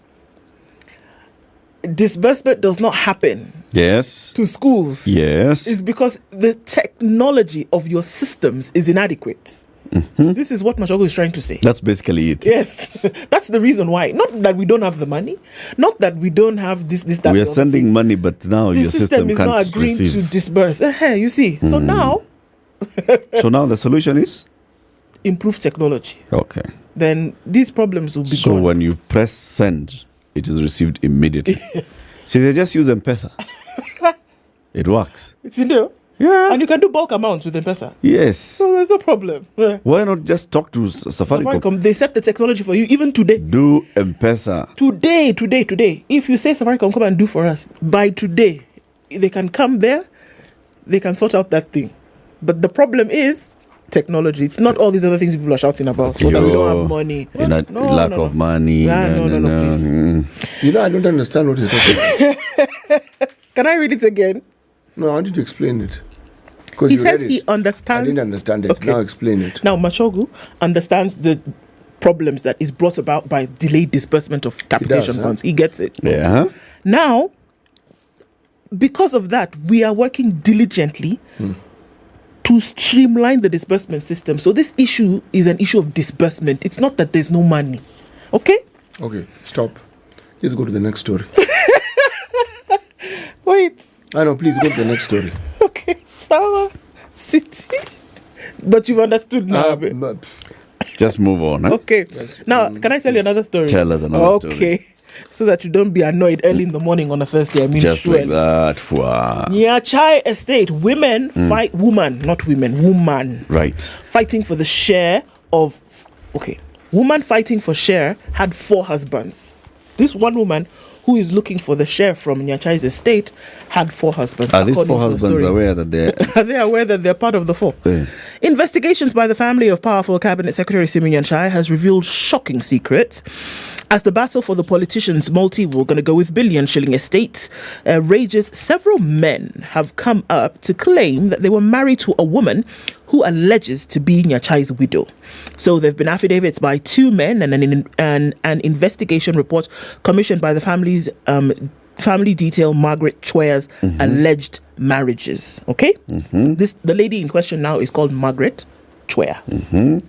disbursement does not happen to schools is because the technology of your systems is inadequate. This is what Machogu is trying to say. That's basically it. Yes, that's the reason why. Not that we don't have the money, not that we don't have this, that. We are sending money, but now your system is can't not agreeing receive. to disburse. You see, so now. So now the solution is improve technology. Okay. Then these problems will be so gone. When you press send, it is received immediately. See, they just use M-Pesa. It works. It's in there. Yeah. And you can do bulk amounts with M-Pesa. Yes. So there's no problem. Why not just talk to Safaricom? They set the technology for you even today. Do M-Pesa. Today. If you say Safaricom, come and do for us, by today, they can come there, they can sort out that thing. But the problem is technology. It's not all these other things people are shouting about. So that we don't have money. Lack of money. No, please. You know, I don't understand what you're talking about. Can I read it again? No, I want you to explain it. He says he understands. I didn't understand it. Okay. Now explain it. Now, Machogu understands the problems that is brought about by delayed disbursement of capitation funds. He gets it. Yeah. Now, because of that, we are working diligently to streamline the disbursement system. So this issue is an issue of disbursement. It's not that there's no money. Okay? Okay, stop. Let's go to the next story. Wait. I know, please go to the next story. Okay, Sawa City. But you've understood now. Just move on. Huh? Okay. Now, can I tell you another story? Tell us another story. Okay. So that you don't be annoyed early in the morning on a Thursday. I mean, just surely. like that. Wow. Nyachai Estate. Women fight. Woman, not women. Woman. Right. Fighting for the share of. Okay. Woman fighting for share had 4 husbands. This one woman who is looking for the share from Nyachai's estate had 4 husbands. Are these 4 husbands aware that they're... Are they aware that they're part of the 4? Yeah. Investigations by the family of powerful Cabinet Secretary Simi Nyachai has revealed shocking secrets. As the battle for the politician's we're going to go with billion-shilling estate, rages, several men have come up to claim that they were married to a woman who alleges to be Nyachai's widow. So there have been affidavits by 2 men and an investigation report commissioned by the family's family detail Margaret Chwea's alleged marriages. Okay? The lady in question now is called Margaret Chwea.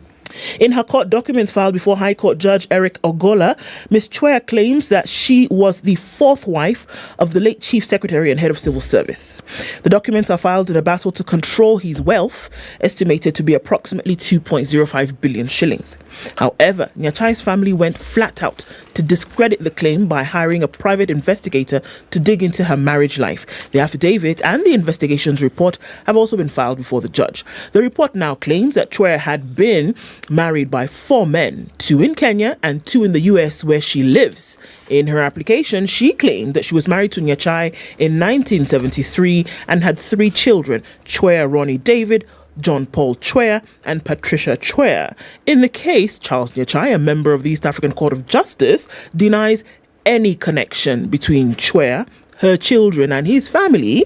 In her court documents filed before High Court Judge Eric Ogola, Ms. Chwea claims that she was the 4th wife of the late Chief Secretary and Head of Civil Service. The documents are filed in a battle to control his wealth, estimated to be approximately 2.05 billion shillings. However, Nyachai's family went flat out to discredit the claim by hiring a private investigator to dig into her marriage life. The affidavit and the investigations report have also been filed before the judge. The report now claims that Chwea had been married by 4 men, 2 in Kenya and 2 in the US where she lives. In her application, she claimed that she was married to Nyachai in 1973 and had 3 children, Chwea Ronnie David, John Paul Chwea and Patricia Chwea. In the case, Charles Nyachai, a member of the East African Court of Justice, denies any connection between Chwea, her children and his family,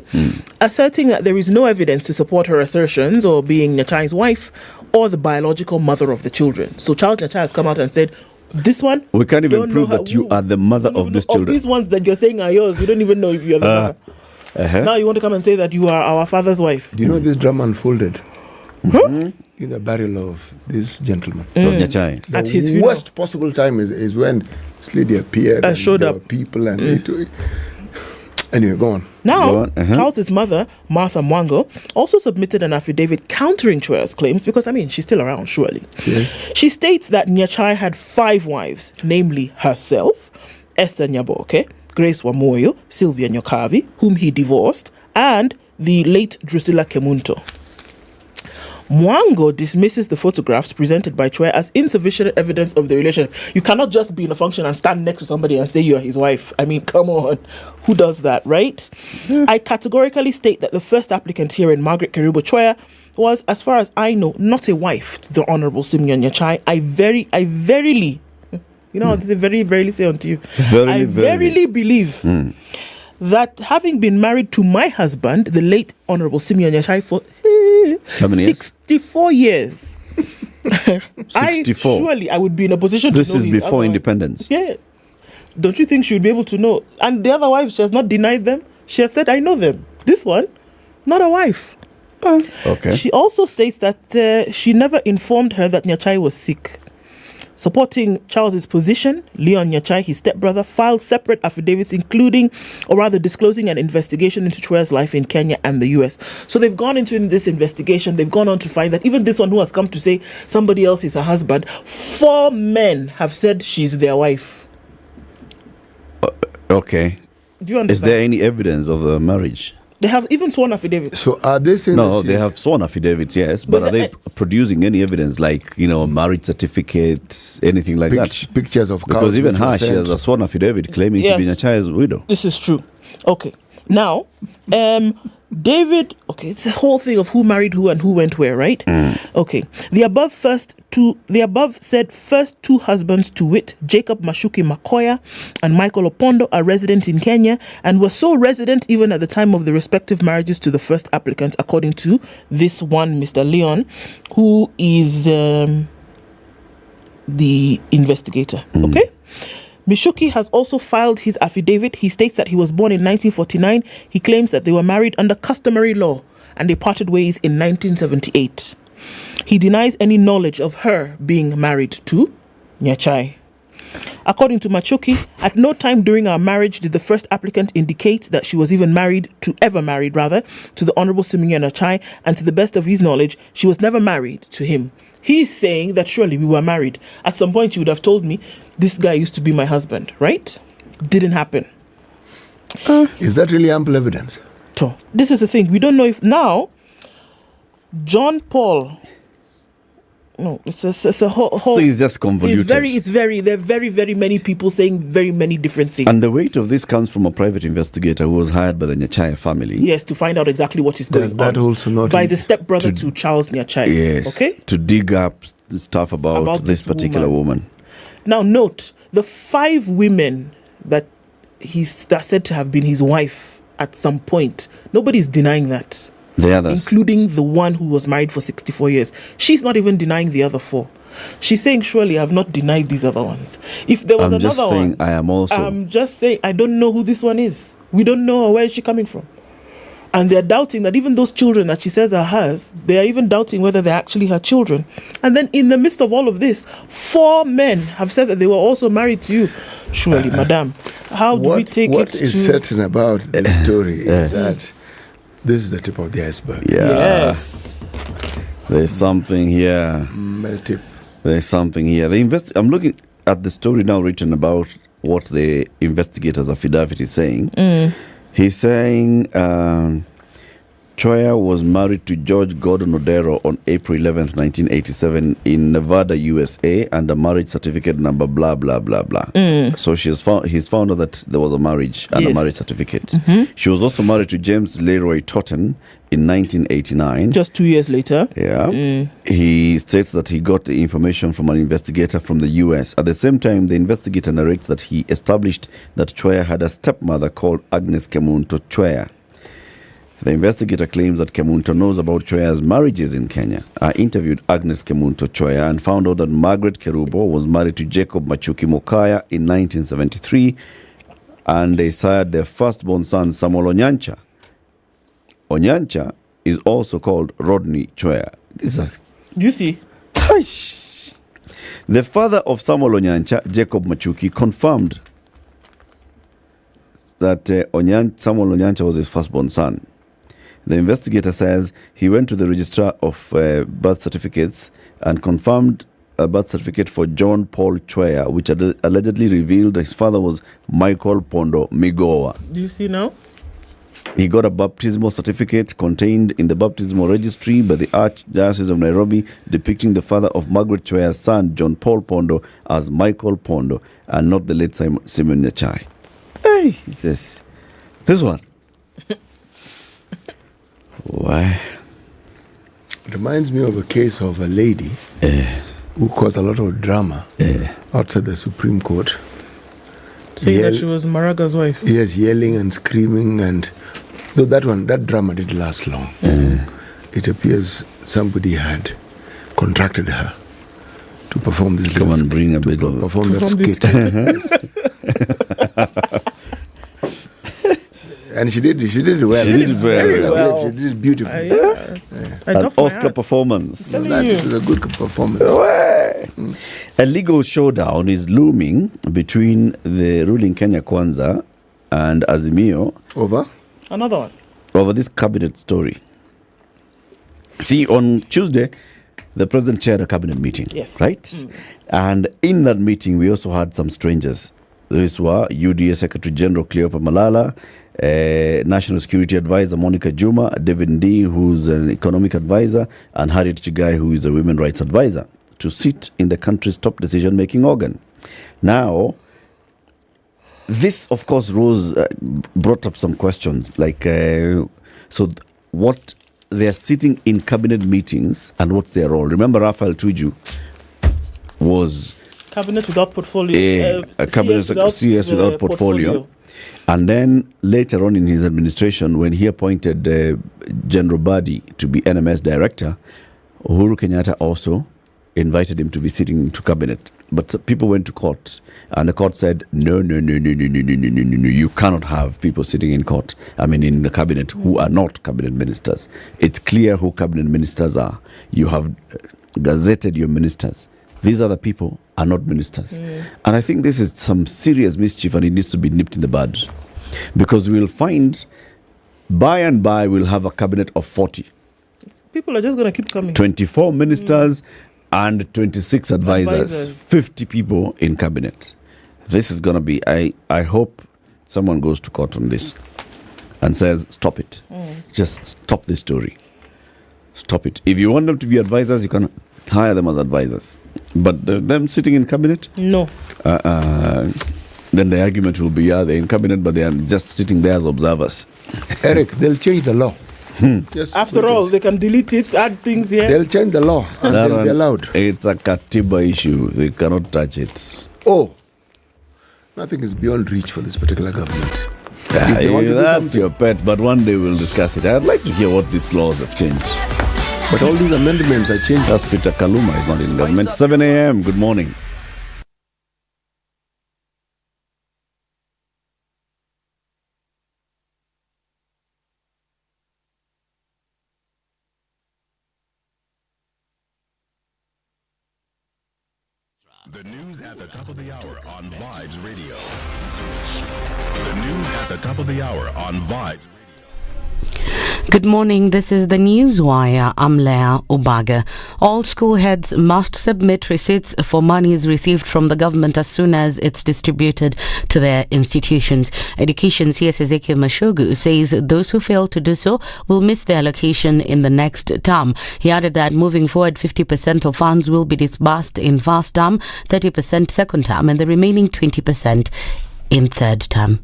asserting that there is no evidence to support her assertions or being Nyachai's wife or the biological mother of the children. So Charles Nyachai has come out and said, this one, we can't even prove that you are the mother of these children. These ones that you're saying are yours, we don't even know if you're the mother. Now you want to come and say that you are our father's wife. Do you know this drama unfolded? In the burial of this gentleman. Nyachai. At his The funeral. worst possible time is when this lady appeared and showed there up. were people and anyway, go on. Now, Charles's mother, Martha Mwango, also submitted an affidavit countering Chwea's claims because, I mean, she's still around, surely. Yes. She states that Nyachai had 5 wives, namely herself, Esther Nyaboke, Grace Wamoyo, Sylvia Nyokavi, whom he divorced, and the late Drusilla Kemunto. Mwango dismisses the photographs presented by Chwea as insufficient evidence of the relationship. You cannot just be in a function and stand next to somebody and say you're his wife. I mean, come on. Who does that, right? I categorically state that the first applicant here in Margaret Kerubo Chwea was, as far as I know, not a wife to the Honorable Simeon Nyachai. I verily, you know how they very verily say unto you, I verily believe that having been married to my husband, the late Honorable Simeon Nyachai, for 64 years. 64. Surely I would be in a position this to know is his before other independence. Yeah. Don't you think she would be able to know? And the other wife, she has not denied them. She has said, I know them. This one, not a wife. Okay. She also states that she never informed her that Nyachai was sick. Supporting Charles's position, Leon Nyachai, his stepbrother, filed separate affidavits including, or rather disclosing an investigation into Chwea's life in Kenya and the US. So they've gone into this investigation, they've gone on to find that even this one who has come to say somebody else is her husband, 4 men have said she's their wife. Okay. Do you understand? Is there any evidence of the marriage? They have even sworn affidavits. So are they saying No, they have sworn affidavits, yes, but are they producing any evidence like, marriage certificates, anything like that? Pictures of cows. Because even her, she sent. has a sworn affidavit claiming to be Nyachae's widow. This is true. Okay. Now, David, it's a whole thing of who married who and who went where, right? Okay. The above said first two husbands, to wit, Jacob Mashuki Makoya and Michael Opondo, are resident in Kenya and were so resident even at the time of the respective marriages to the first applicant, according to this one, Mr. Leon, who is the investigator. Okay? Mishuki has also filed his affidavit. He states that he was born in 1949. He claims that they were married under customary law and they parted ways in 1978. He denies any knowledge of her being married to Nyachae. According to Machuki, at no time during our marriage did the first applicant indicate that she was even married to the Honorable Simunya Nyachae, and to the best of his knowledge, she was never married to him. He's saying that surely we were married. At some point, you would have told me, this guy used to be my husband, right? Didn't happen. Is that really ample evidence? So, this is the thing. We don't know if now, John Paul... No, it's a whole... It's just convoluted. There are very, very many people saying very many different things. And the weight of this comes from a private investigator who was hired by the Nyachae family. Yes, to find out exactly what is going on. That also not by the stepbrother to Charles Nyachae. Yes, okay? To dig up stuff about this particular woman. Now note, the 5 women that that's said to have been his wife at some point, nobody's denying that. The others. Including the one who was married for 64 years. She's not even denying the other 4. She's saying, surely I have not denied these other ones. If there was another one... I'm just saying, I don't know who this one is. We don't know where is she coming from. And they're doubting that even those children that she says are hers, they are even doubting whether they're actually her children. And then in the midst of all of this, 4 men have said that they were also married to you. Surely, madam, how do we take What is certain about the story is that this is the tip of the iceberg. Yes. There's something here. There's something here. I'm looking at the story now written about what the investigator's affidavit is saying. He's saying Choya was married to George Gordon Odero on April 11th, 1987 in Nevada, USA, and a marriage certificate number blah, blah, blah, blah. So he's found out that there was a marriage and a marriage certificate. She was also married to James Leroy Totten in 1989. Just 2 years later. Yeah. He states that he got the information from an investigator from the US. At the same time, the investigator narrates that he established that Choya had a stepmother called Agnes Kemunto Choya. The investigator claims that Kemunto knows about Choya's marriages in Kenya. I interviewed Agnes Kemunto Choya and found out that Margaret Kerubo was married to Jacob Machuki Mokaya in 1973, and they sired their firstborn son Samuel Onyancha. Onyancha is also called Rodney Choya. You see? The father of Samuel Onyancha, Jacob Machuki, confirmed that Samuel Onyancha was his firstborn son. The investigator says he went to the registrar of birth certificates and confirmed a birth certificate for John Paul Choya, which allegedly revealed his father was Michael Pondo Migoa. Do you see now? He got a baptismal certificate contained in the baptismal registry by the Archdiocese of Nairobi, depicting the father of Margaret Choya's son, John Paul Pondo, as Michael Pondo, and not the late Simon Nyachae. Hey, he says, this one. Why? It reminds me of a case of a lady who caused a lot of drama outside the Supreme Court. Saying that she was Maraga's wife. Yes, yelling and screaming, and though that drama didn't last long. It appears somebody had contracted her to perform this. Come and bring a bit of perform that skit. And she did it well. She did it very well. She did it beautifully. An Oscar performance. It was a good performance. A legal showdown is looming between the ruling Kenya Kwanza and Azimio over another one. Over this cabinet story. See, on Tuesday, the president chaired a cabinet meeting. Yes. Right? And in that meeting, we also had some strangers. These were UDA Secretary General Cleopa Malala, National Security Advisor Monica Juma, David Ndii, who's an economic advisor, and Harriet Chigai, who is a women rights advisor, to sit in the country's top decision-making organ. Now, this, of course, brought up some questions, like, what they're sitting in cabinet meetings and what's their role. Remember, Raphael Tuju was cabinet without portfolio, a cabinet CS without portfolio. And then later on in his administration, when he appointed General Badi to be NMS director, Uhuru Kenyatta also invited him to be sitting to cabinet. But people went to court, and the court said, no, you cannot have people sitting in court, in the cabinet, who are not cabinet ministers. It's clear who cabinet ministers are. You have gazetted your ministers. These other people are not ministers. And I think this is some serious mischief, and it needs to be nipped in the bud. Because we'll find, by and by, we'll have a cabinet of 40. People are just going to keep coming. 24 ministers and 26 advisors. 50 people in cabinet. This is going to be, I hope someone goes to court on this and says, stop it. Just stop this story. Stop it. If you want them to be advisors, you can hire them as advisors. But them sitting in cabinet? No. Then the argument will be, they're in cabinet, but they are just sitting there as observers. Eric, they'll change the law. After all, they can delete it, add things here. They'll change the law and they'll be allowed. It's a Katiba issue. They cannot touch it. Oh, nothing is beyond reach for this particular government. That's your pet, but one day we'll discuss it. I'd like to hear what these laws have changed. But all these amendments are changed. That's Peter Kaluma is not in government. 7 a.m. Good morning. The news at the top of the hour on Vibes Radio. The news at the top of the hour on Vibes. Good morning, this is the Newswire. I'm Leah Ubaga. All school heads must submit receipts for monies received from the government as soon as it's distributed to their institutions. Education CS Ezekiel Mashogu says those who fail to do so will miss their allocation in the next term. He added that moving forward, 50% of funds will be disbursed in first term, 30% second term, and the remaining 20% in third term.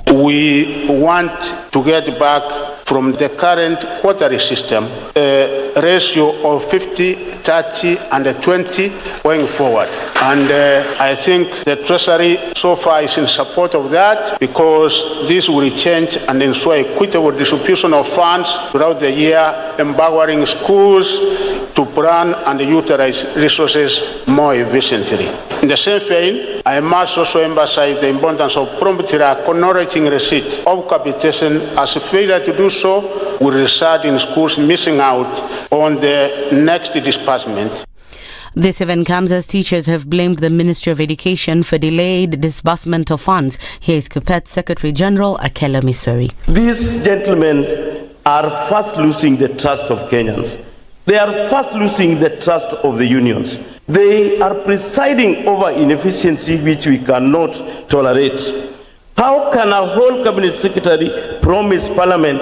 We want to get back from the current quarterly system, a ratio of 50, 30, and 20 going forward. And I think the Treasury so far is in support of that, because this will change and ensure equitable distribution of funds throughout the year, empowering schools to plan and utilize resources more efficiently. In the same vein, I must also emphasize the importance of promptly acknowledging receipt of capitation, as failure to do so will result in schools missing out on the next disbursement. This event comes as teachers have blamed the Ministry of Education for delayed disbursement of funds. Here is Kupet Secretary General Akela Misori. These gentlemen are fast losing the trust of Kenyans. They are fast losing the trust of the unions. They are presiding over inefficiency which we cannot tolerate. How can a whole cabinet secretary promise Parliament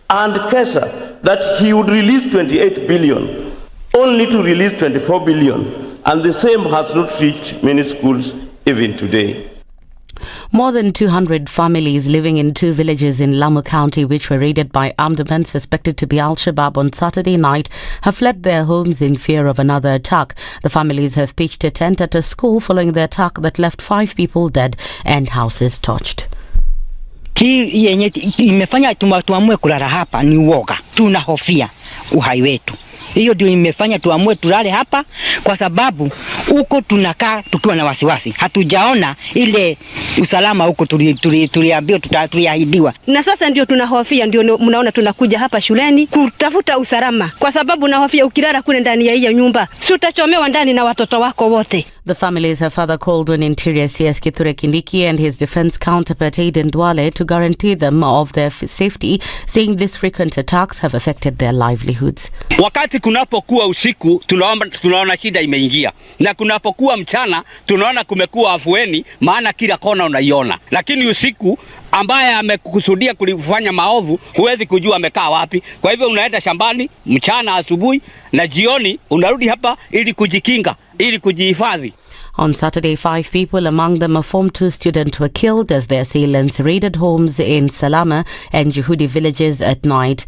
and Kesha that he would release 28 billion, only to release 24 billion, and the same has not reached many schools even today? More than 200 families living in 2 villages in Lamu County, which were raided by armed men suspected to be Al-Shabaab on Saturday night, have fled their homes in fear of another attack. The families have pitched a tent at a school following the attack that left 5 people dead and houses torched. Yenye imefanya tuamue kulala hapa ni uoga. Tunahofia uhai wetu. Hiyo ndio imefanya tuamue tulale hapa, kwa sababu huko tunakaa tukiwa na wasiwasi. Hatujaona ile usalama huko tuliambiwa tuliahidiwa. Na sasa ndio tunahofia, ndio mnaona tunakuja hapa shuleni kutafuta usalama, kwa sababu nahofia ukilala kule ndani ya hiyo nyumba, si utachomewa ndani na watoto wako wote. The families have further called on Interior CS Kithure Kindiki and his defense counterpart Aden Duale to guarantee them of their safety, saying these frequent attacks have affected their livelihoods. Wakati kunapokuwa usiku tunaona shida imeingia, na kunapokuwa mchana tunaona kumekuwa afueni, maana kila kona unaiona. Lakini usiku ambaye amekusudia kulifanya maovu huwezi kujua amekaa wapi. Kwa hivyo unaenda shambani mchana, asubuhi na jioni unarudi hapa ili kujikinga, ili kujihifadhi. On Saturday, 5 people, among them a Form 2 student, were killed as the assailants raided homes in Salama and Juhudi villages at night.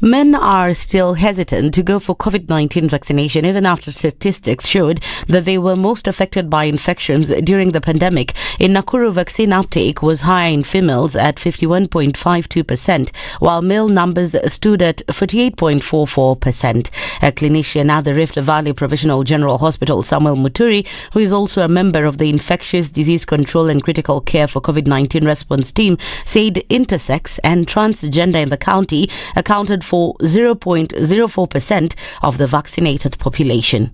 Men are still hesitant to go for COVID-19 vaccination even after statistics showed that they were most affected by infections during the pandemic. In Nakuru, vaccine uptake was higher in females at 51.52%, while male numbers stood at 48.44%. A clinician at the Rift Valley Provisional General Hospital, Samuel Muturi, who is also a member of the Infectious Disease Control and Critical Care for COVID-19 response team, said intersex and transgender in the county accounted for 0.04% of the vaccinated population.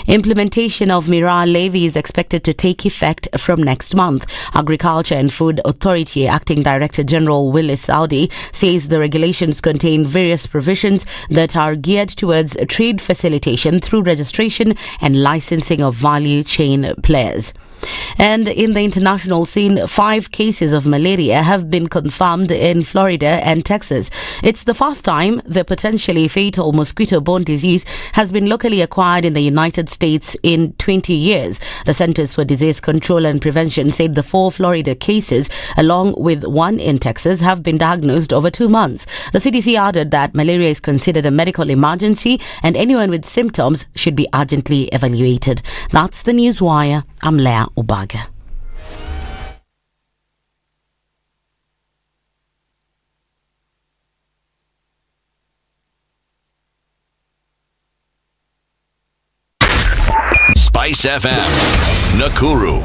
Implementation of Miraa levy is expected to take effect from next month. Agriculture and Food Authority Acting Director General Willis Saudi says the regulations contain various provisions that are geared towards trade facilitation through registration and licensing of value chain players. And in the international scene, 5 cases of malaria have been confirmed in Florida and Texas. It's the first time the potentially fatal mosquito-borne disease has been locally acquired in the United States in 20 years. The Centers for Disease Control and Prevention said the 4 Florida cases, along with 1 in Texas, have been diagnosed over 2 months. The CDC added that malaria is considered a medical emergency and anyone with symptoms should be urgently evaluated. That's the Newswire. I'm Leah Ubaga. Spice FM, Nakuru.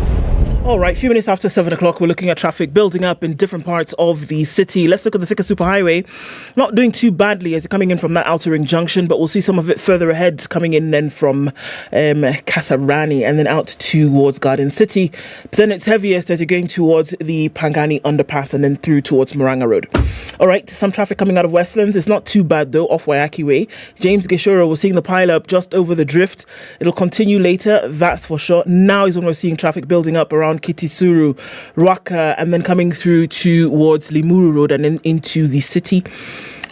All right, a few minutes after 7 o'clock, we're looking at traffic building up in different parts of the city. Let's look at the Thika Superhighway. Not doing too badly as you're coming in from that outer ring junction, but we'll see some of it further ahead coming in then from Kasarani and then out towards Garden City. But then it's heaviest as you're going towards the Pangani underpass and then through towards Moranga Road. All right, some traffic coming out of Westlands. It's not too bad though, off Waiaki Way. James Geshoro, we're seeing the pile up just over the drift. It'll continue later, that's for sure. Now is when we're seeing traffic building up around Kitisuru, Ruaka, and then coming through towards Limuru Road and then into the city.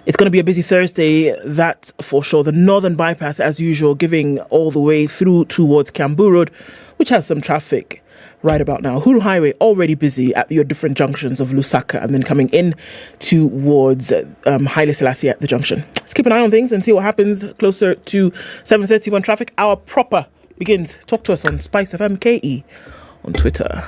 It's going to be a busy Thursday, that's for sure. The northern bypass, as usual, giving all the way through towards Kiambu Road, which has some traffic right about now. Huru Highway already busy at your different junctions of Lusaka and then coming in towards Haile Selassie at the junction. Let's keep an eye on things and see what happens closer to 7:30 when traffic hour proper begins. Talk to us on Spice FM KE on Twitter.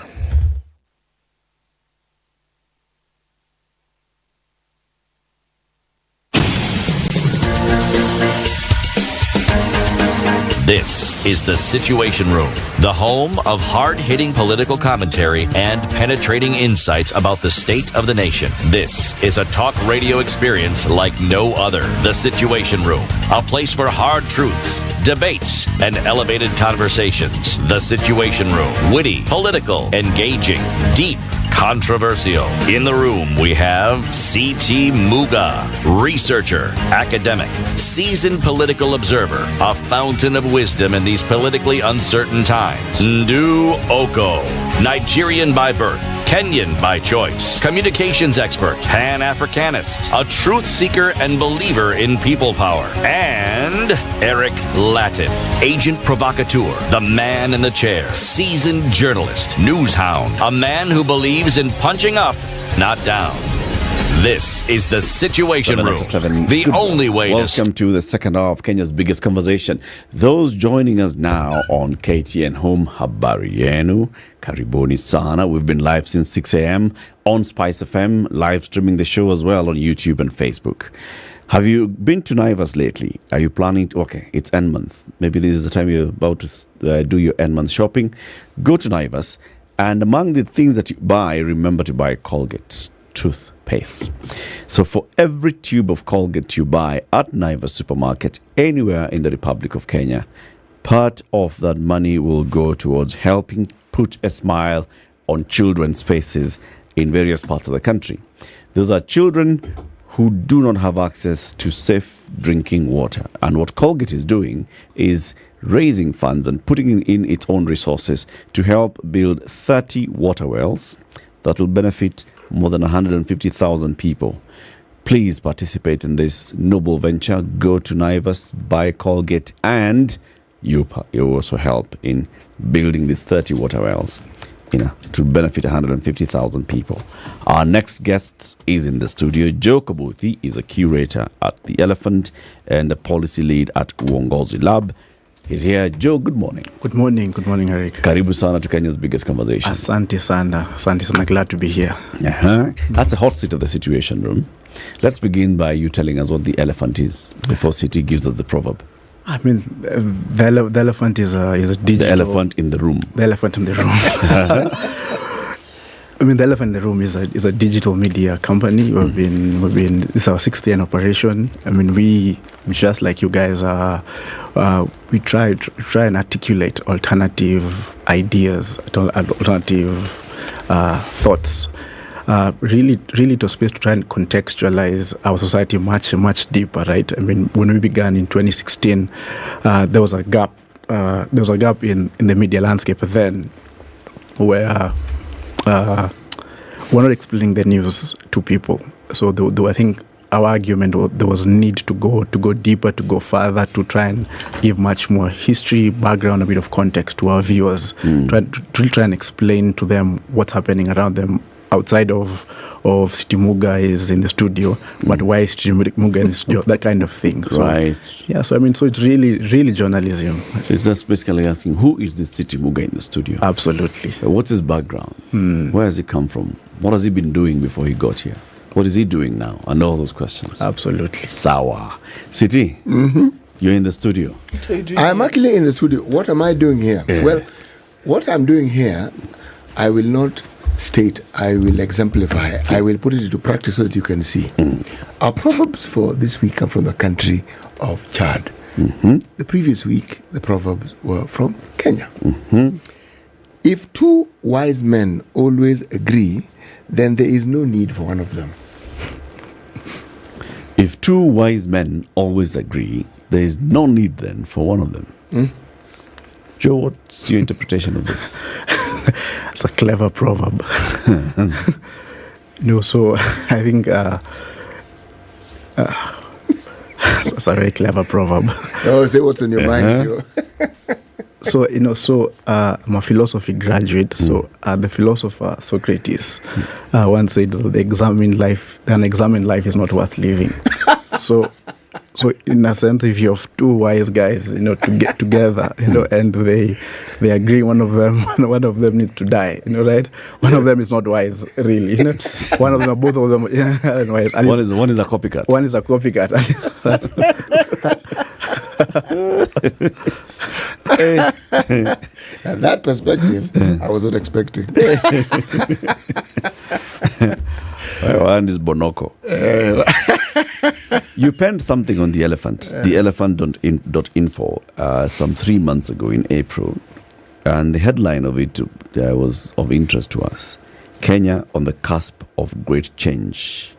This is The Situation Room, the home of hard-hitting political commentary and penetrating insights about the state of the nation. This is a talk radio experience like no other. The Situation Room, a place for hard truths, debates, and elevated conversations. The Situation Room, witty, political, engaging, deep, controversial. In the room, we have C.T. Muga, researcher, academic, seasoned political observer, a fountain of wisdom in these politically uncertain times. Ndu Okoh, Nigerian by birth, Kenyan by choice, communications expert, Pan-Africanist, a truth seeker and believer in people power, and Eric Latiff, agent provocateur, the man in the chair, seasoned journalist, news hound, a man who believes in punching up, not down. This is The Situation Room, the only way Welcome to the second hour of Kenya's biggest conversation. Those joining us now on KTN Home, habari yenu, karibuni sana. We've been live since 6 a.m. on Spice FM, live streaming the show as well on YouTube and Facebook. Have you been to Naivas lately? Are you planning to? Okay, it's end month. Maybe this is the time you're about to do your end month shopping. Go to Naivas, and among the things that you buy, remember to buy Colgate toothpaste. So for every tube of Colgate you buy at Naivas supermarket anywhere in the Republic of Kenya, Part of that money will go towards helping put a smile on children's faces in various parts of the country. Those are children who do not have access to safe drinking water. And what Colgate is doing is raising funds and putting in its own resources to help build 30 water wells that will benefit more than 150,000 people. Please participate in this noble venture. Go to Naivas, buy Colgate, and you also help in building these 30 water wells, to benefit 150,000 people. Our next guest is in the studio. Joe Kabuthi is a curator at The Elephant and a policy lead at Uongozi Lab. He's here. Joe, good morning. Good morning, Eric. Karibu sana to Kenya's biggest conversation. Asante sana. Glad to be here. That's a hot seat of the Situation Room. Let's begin by you telling us what The Elephant is before City gives us the proverb. I mean, the elephant is a digital... The elephant in the room. The elephant in the room. I mean, the Elephant in the Room is a digital media company. We've been. This is our 6th year in operation. I mean, we just like you guys we try and articulate alternative ideas, alternative thoughts. Really to space to try and contextualize our society much deeper, right? I mean, when we began in 2016, there was a gap. There was a gap in the media landscape then, where we're not explaining the news to people. So I think our argument was there was need to go deeper, to go further, to try and give much more history, background, a bit of context to our viewers, to try and explain to them what's happening around them. Outside of City Muga is in the studio, but why is City Muga in the studio? That kind of thing. So, right. Yeah. So I mean, so it's really journalism. So it's just basically asking, who is this City Muga in the studio? Absolutely. What's his background? Where has he come from? What has he been doing before he got here? What is he doing now? And all those questions. Absolutely. Sawa. City. You're in the studio. I'm actually in the studio. What am I doing here? Yeah. Well, what I'm doing here, I will not state, I will exemplify, I will put it into practice so that you can see. Our proverbs for this week come from the country of Chad. The previous week, the proverbs were from Kenya. If two wise men always agree, then there is no need for one of them. If two wise men always agree, there is no need then for one of them. Joe, what's your interpretation of this? It's a clever proverb. So I think it's a very clever proverb. Oh, say what's on your mind, Joe. I'm a philosophy graduate. So the philosopher Socrates once said that the unexamined life is not worth living. So in a sense, if you have two wise guys, to get together, and they agree, one of them needs to die, right? One of them is not wise, really. One of them, both of them, wise. One is a copycat. One is a copycat. And that perspective, I was not expecting. One is Bonoko. You penned something on The Elephant, theelephant.info, some 3 months ago in April. And the headline of it was of interest to us. Kenya on the cusp of great change.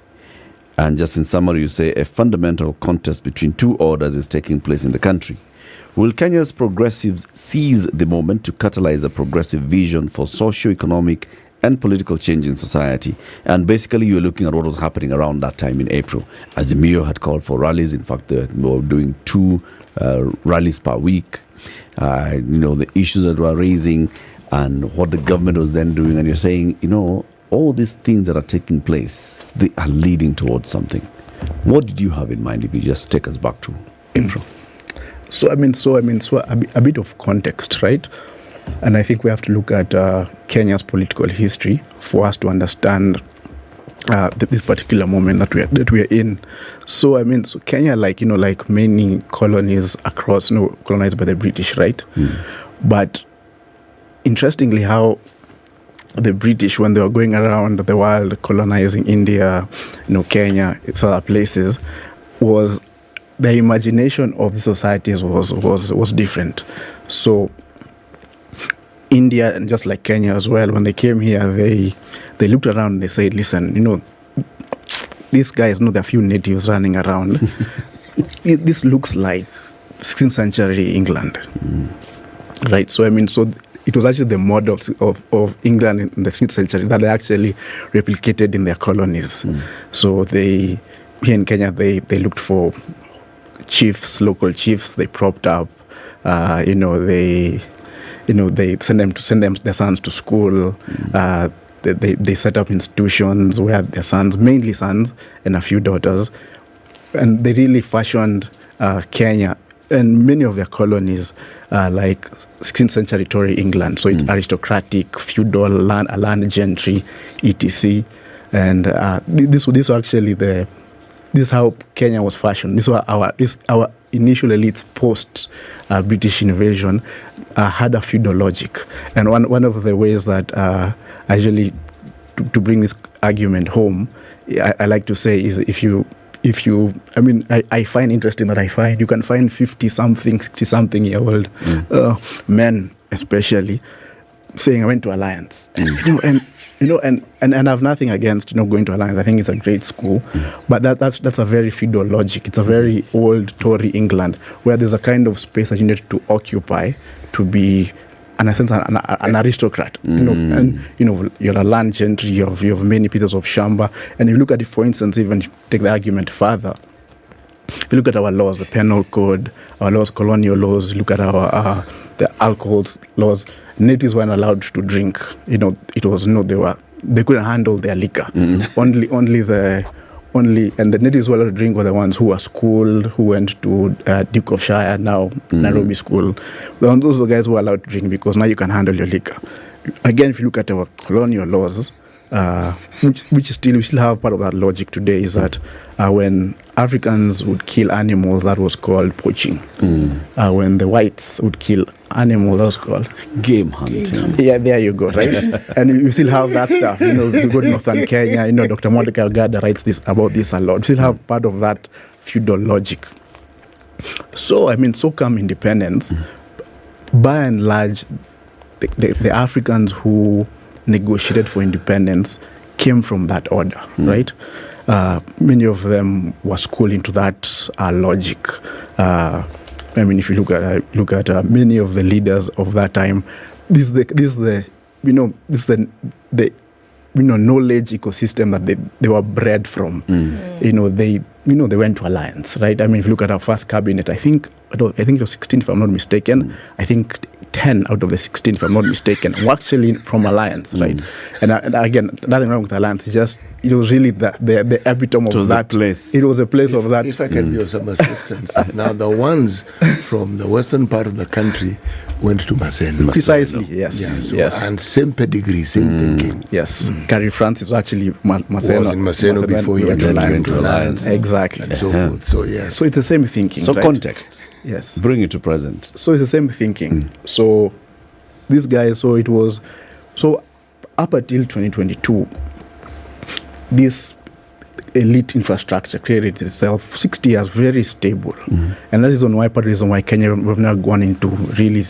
And just in summary, you say a fundamental contest between two orders is taking place in the country. Will Kenya's progressives seize the moment to catalyze a progressive vision for socio-economic and political change in society? And basically, you're looking at what was happening around that time in April. Azimio had called for rallies. In fact, they were doing 2 rallies per week. The issues that were raising and what the government was then doing. And you're saying, all these things that are taking place, they are leading towards something. What did you have in mind if you just take us back to April? So a bit of context, right? And I think we have to look at Kenya's political history for us to understand this particular moment that we are in. So Kenya, like many colonies across, colonized by the British, right? But interestingly, how the British, when they were going around the world colonizing India, Kenya, other places, was the imagination of the societies was different. So India, and just like Kenya as well, when they came here, they looked around and they said, listen, these guys know there are a few natives running around. This looks like 16th century England. Right? So, so it was actually the model of England in the 16th century that they actually replicated in their colonies. So here in Kenya, they looked for chiefs, local chiefs. They propped up, they send their sons to school. They set up institutions where their sons, mainly sons, and a few daughters, and they really fashioned Kenya and many of their colonies like 16th century Tory England. So it's aristocratic, feudal, land gentry, etc. And this was actually this is how Kenya was fashioned. This was our initial elites post British invasion had a feudal logic. And one of the ways that actually to bring this argument home, I like to say is if you I find interesting that you can find 50-something, 60-something year old men especially saying I went to Alliance. And I have nothing against going to Alliance. I think it's a great school, but that's a very feudal logic. It's a very old Tory England where there's a kind of space that you need to occupy to be, in a sense, an aristocrat. And you're a land gentry. You have many pieces of shamba. And if you look at it, for instance, even if you take the argument further, if you look at our laws, the penal code, our laws, colonial laws, look at our the alcohol laws, natives weren't allowed to drink. It was they couldn't handle their liquor. And the natives who were allowed to drink were the ones who were schooled, who went to Duke of Shire, now Nairobi school. Those are the guys who were allowed to drink because now you can handle your liquor. Again, if you look at our colonial laws, we still have part of that logic today, is that when Africans would kill animals, that was called poaching. When the whites would kill animals, that was called game hunting. Yeah, there you go, right? And you still have that stuff. You go to northern Kenya, Dr. Mordecai Algada writes about this a lot. We still have part of that feudal logic. So, so come independence. By and large, the Africans who negotiated for independence came from that order, right? Many of them were schooled into that logic. If you look at many of the leaders of that time, this is the knowledge ecosystem that they were bred from. They went to Alliance, right? If you look at our first cabinet, I think it was 16, if I'm not mistaken. I think 10 out of the 16, if I'm not mistaken, were actually from Alliance, right? And again, nothing wrong with Alliance. It's just it was really the epitome of that place. It was a place of that. If I can be of some assistance, now the ones from the western part of the country went to Maseno. Precisely, yes. Yes. And same pedigree, same thinking. Yes. Gary Francis actually Maseno. Was in Maseno before he went to Alliance. Exactly. And so forth. So yes. So it's the same thinking. So right? context. Yes. Bring it to present. So it's the same thinking. So these guys, so up until 2022, this elite infrastructure created itself 60 years very stable. And that is part of the reason why Kenya we've now gone into really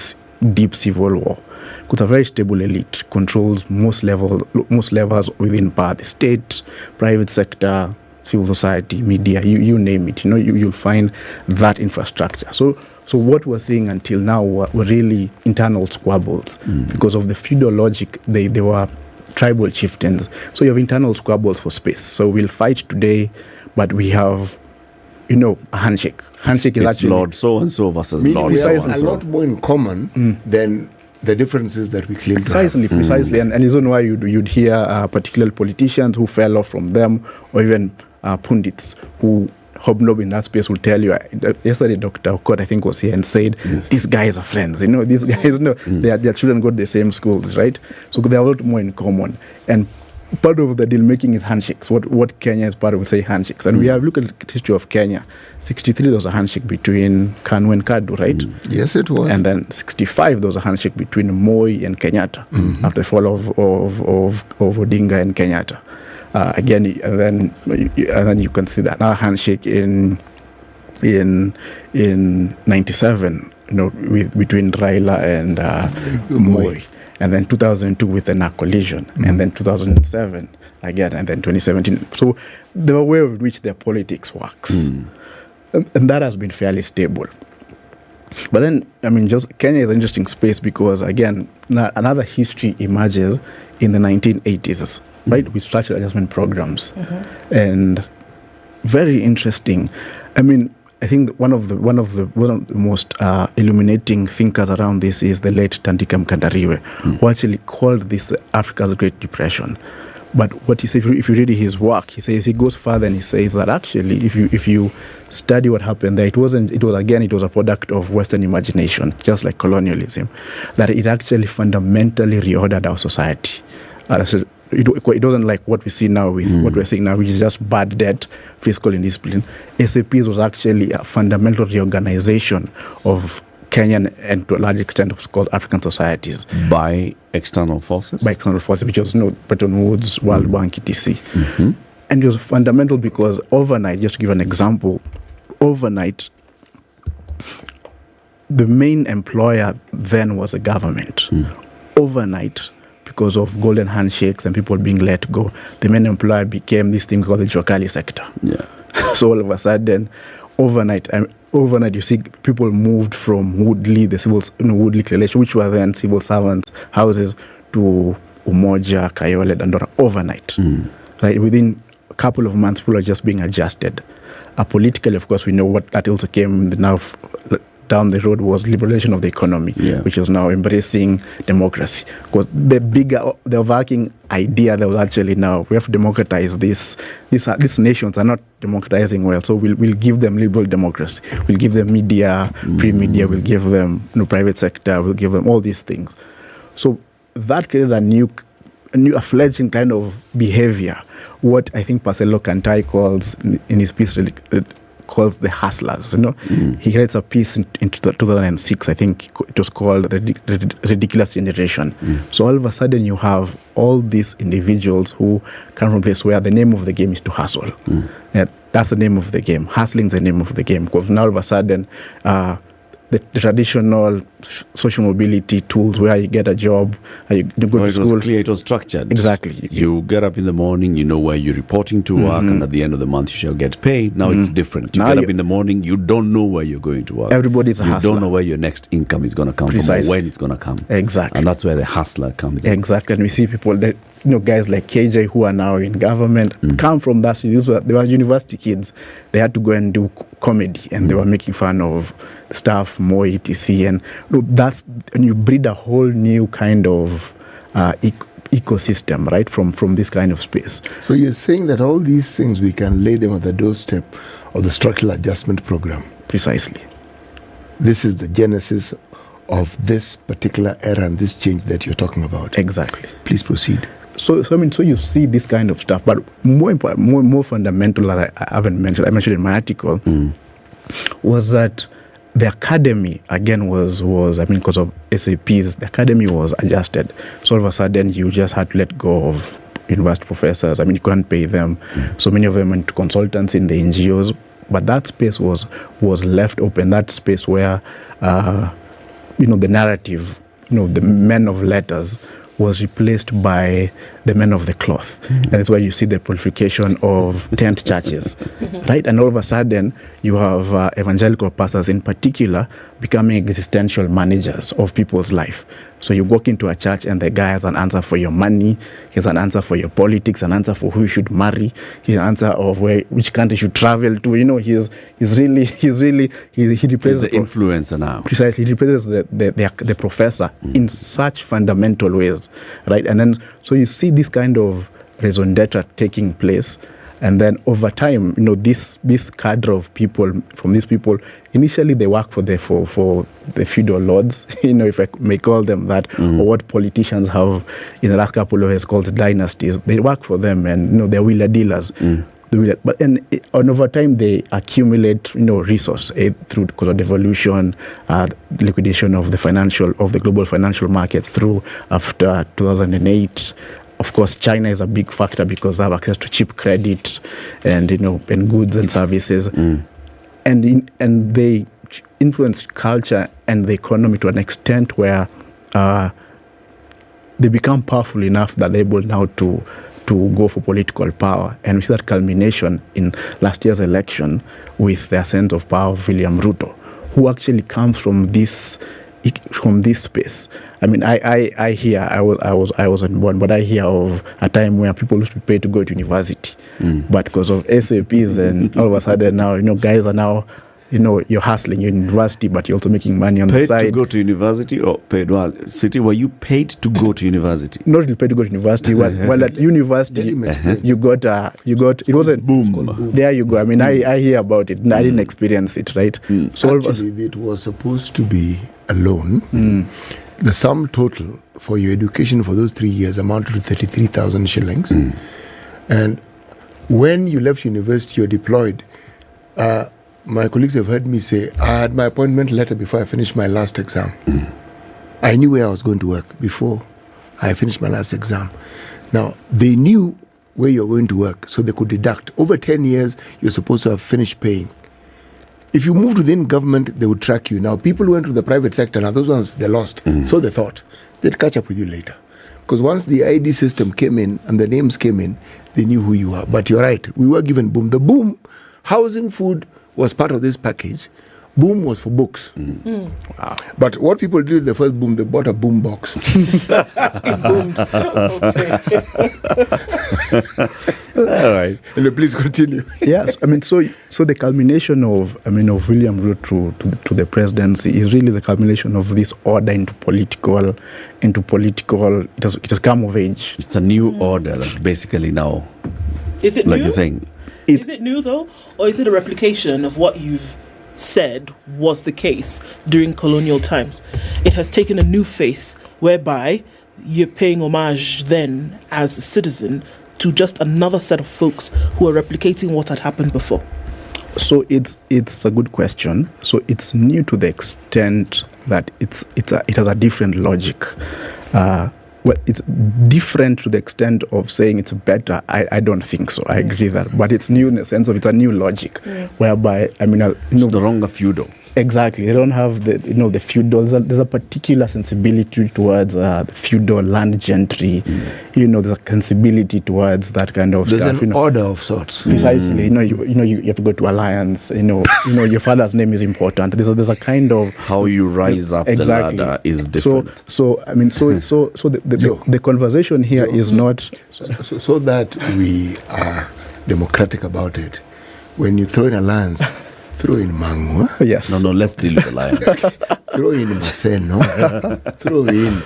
deep civil war. Because a very stable elite controls most levels within power, the state, private sector, civil society, media, you name it. You'll find that infrastructure. So what we're seeing until now were really internal squabbles because of the feudal logic. They were tribal chieftains. So you have internal squabbles for space. So we'll fight today, but we have, a handshake. Handshake is actually Lord so and so versus Lord we so have and a so. lot more in common than the differences that we claim precisely. And the reason why you'd hear particular politicians who fell off from them, or even pundits who hobnob in that space will tell you. Yesterday, Dr. Okoh, I think, was here and said, these guys are friends. These guys, their children go to the same schools, right? So they have a lot more in common. And part of the deal making is handshakes. What Kenya is part of, we say handshakes. And we have looked at the history of Kenya. 63, there was a handshake between Kanu and Kadu, right? Yes, it was. And then 65, there was a handshake between Moi and Kenyatta after the fall of Odinga and Kenyatta. Again, and then you can see that another handshake in in 97, between Raila and Moi, and then 2002 with the NAC coalition, and then 2007 again, and then 2017. So the way with which their politics works, and that has been fairly stable. But then, Kenya is an interesting space because, again, another history emerges in the 1980s, right, with structural adjustment programs, and very interesting. I think one of the most illuminating thinkers around this is the late Tandika Mkandariwe, who actually called this Africa's Great Depression. But what he says, if you read his work, he goes further and he says that actually, if you study what happened there, it was a product of Western imagination, just like colonialism, that it actually fundamentally reordered our society. It wasn't like what we see now with what we're seeing now, which is just bad debt, fiscal indiscipline. SAPs was actually a fundamental reorganization of Kenyan and to a large extent of called African societies. By external forces? By external forces, which was Bretton Woods, World Bank, etc. And it was fundamental because overnight, just to give an example, overnight, the main employer then was the government. Overnight, because of golden handshakes and people being let go, the main employer became this thing called the Jokali sector. So all of a sudden, overnight, you see people moved from Woodley, Woodley Relation, which were then civil servants' houses, to Umoja, Kayole, Dandora, overnight. Right? Within a couple of months, people are just being adjusted. Politically, of course, we know what that also came now down the road was liberalization of the economy, which is now embracing democracy. Because the overarching idea that was actually now we have to democratize this. These nations are not democratizing well, so we'll give them liberal democracy. We'll give them media, free media. We'll give them private sector. We'll give them all these things. So that created a fledgling kind of behavior. What I think Marcelo Kantai calls in his piece calls the hustlers. He writes a piece in 2006, I think it was called the Ridiculous Generation. So all of a sudden you have all these individuals who come from a place where the name of the game is to hustle. That's the name of the game. Hustling is the name of the game, because now all of a sudden the traditional social mobility tools where you get a job, you go to school. It was clear, it was structured. Exactly. You get up in the morning, you know where you're reporting to work, and at the end of the month you shall get paid. Now it's different. You get up in the morning, you don't know where you're going to work. Everybody's a hustler. You don't know where your next income is going to come from or when it's going to come. Exactly. And that's where the hustler comes in. Exactly. And we see people that, guys like KJ who are now in government come from that. They were university kids. They had to go and do comedy, and they were making fun of stuff, more etc. And and you breed a whole new kind of ecosystem, right, from this kind of space. So you're saying that all these things, we can lay them at the doorstep of the structural adjustment program. Precisely. This is the genesis of this particular era and this change that you're talking about. Exactly. Please proceed. So you see this kind of stuff, but more important, more fundamental that I haven't mentioned, I mentioned in my article, was that the academy, again, was because of SAPs, the academy was adjusted. So all of a sudden, you just had to let go of university professors. You couldn't pay them. So many of them went to consultants in the NGOs. But that space was left open, that space where, the narrative, the men of letters was replaced by the men of the cloth. And that's why you see the proliferation of tent churches, right? And all of a sudden, you have evangelical pastors in particular becoming existential managers of people's life. So you walk into a church and the guy has an answer for your money, he has an answer for your politics, an answer for who you should marry, he has an answer of which country you should travel to. He replaces the influencer now. Precisely, he replaces the professor in such fundamental ways, right? And then so you see this kind of raison d'etre taking place. And then over time, this cadre of people, from these people, initially they work for the feudal lords, if I may call them that, or what politicians have in the last couple of years called dynasties. They work for them, and they're wheeler dealers. But and over time they accumulate, resource through because of devolution, liquidation of the global financial markets through after 2008. Of course, China is a big factor because they have access to cheap credit and and goods and services. and they influence culture and the economy to an extent where they become powerful enough that they're able now to go for political power. And we see that culmination in last year's election with the ascent of power of William Ruto, who actually comes from this space. I mean, I hear, I wasn't born, but I hear of a time where people used to be paid to go to university. But because of SAPs and all of a sudden now, guys are now, you're hustling, you're in university, but you're also making money on the side. Paid to go to university or paid? Well, City, were you paid to go to university? Not really paid to go to university. Well, at university, you got, it wasn't boom. There you go. I mean, I hear about it. I didn't experience it, right? So actually, it was supposed to be a loan. The sum total for your education for those 3 years amounted to 33,000 shillings. And when you left university, you're deployed. My colleagues have heard me say, I had my appointment letter before I finished my last exam. I knew where I was going to work before I finished my last exam. Now, they knew where you're going to work, so they could deduct. Over 10 years, you're supposed to have finished paying. If you moved within government, they would track you. Now, people who went to the private sector, now those ones, they lost. So they thought they'd catch up with you later. Because once the ID system came in and the names came in, they knew who you are. But you're right, we were given boom. The boom, housing, food, was part of this package. Boom was for books. Wow. But what people did with the first boom, they bought a boom box. It boomed. All right. Please continue. Yes, I mean, so the culmination of William Ruto to the presidency is really the culmination of this order into political. It has come of age. It's a new order, basically now. Is it like new? You're saying? Is it new though, or is it a replication of what you've said was the case during colonial times? It has taken a new face whereby you're paying homage then as a citizen to just another set of folks who are replicating what had happened before. So it's a good question. So it's new to the extent that it has a different logic. Well, it's different to the extent of saying it's better. I don't think so. I agree that, but it's new in the sense of it's a new logic, whereby it's no longer feudal. Exactly, they don't have the feudal. There's a particular sensibility towards the feudal land gentry. There's a sensibility towards that kind of there's stuff. An order of sorts. Precisely. You have to go to alliance. Your father's name is important. There's a kind of how you rise up the ladder is different. So the conversation here is not so that we are democratic about it. When you throw in alliance, throw in Mangu. Yes. No, let's deal with the lion. Throw in Maseno. Throw in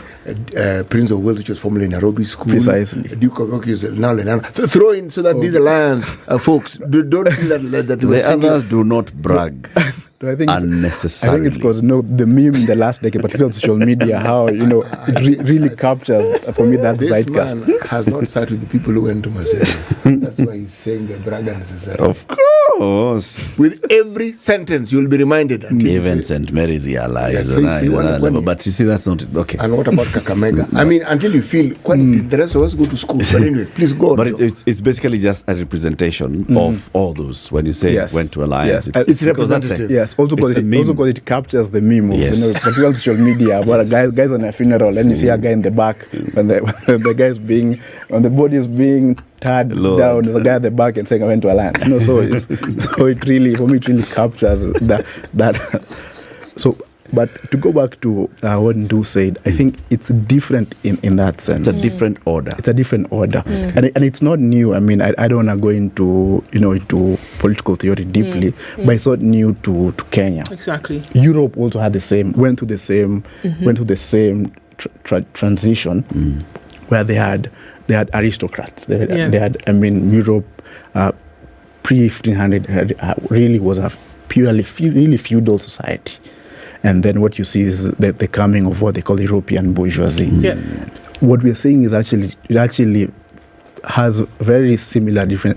Prince of Wales, which was formerly Nairobi School. Precisely. Duke of Okoh is now Lenana. Throw in so that these alliance folks don't feel that the others do not brag. I think unnecessarily. I think it's because the meme in the last decade, particularly on social media, how it really captures for me that this zeitgeist. Man has not sat with the people who went to Maseno. That's why he's saying they brag unnecessarily. Of course. With every sentence, you'll be reminded. Even St. Mary's allies. But you see, that's not it. Okay. And what about Kakamega? I mean, until you feel the rest of us go to school. But anyway, please go. But it's basically just a representation of all those. When you say went to alliance, it's representative. Yes. Also because it captures the meme of particularly social media about a guys on a funeral and you see a guy in the back when the guy's being when the body is being tied down, the guy at the back and saying I went to alliance. So it really captures that. So but to go back to what Ndu said, I think it's different in that sense. It's a different order. It's a different order, and it's not new. I mean, I don't want to go into into political theory deeply, but it's not new to Kenya. Exactly. Europe also had went through the same transition, where they had aristocrats. They had. I mean, Europe pre 1500 really was a purely really feudal society. And then what you see is the coming of what they call European bourgeoisie. What we're saying is actually has very similarities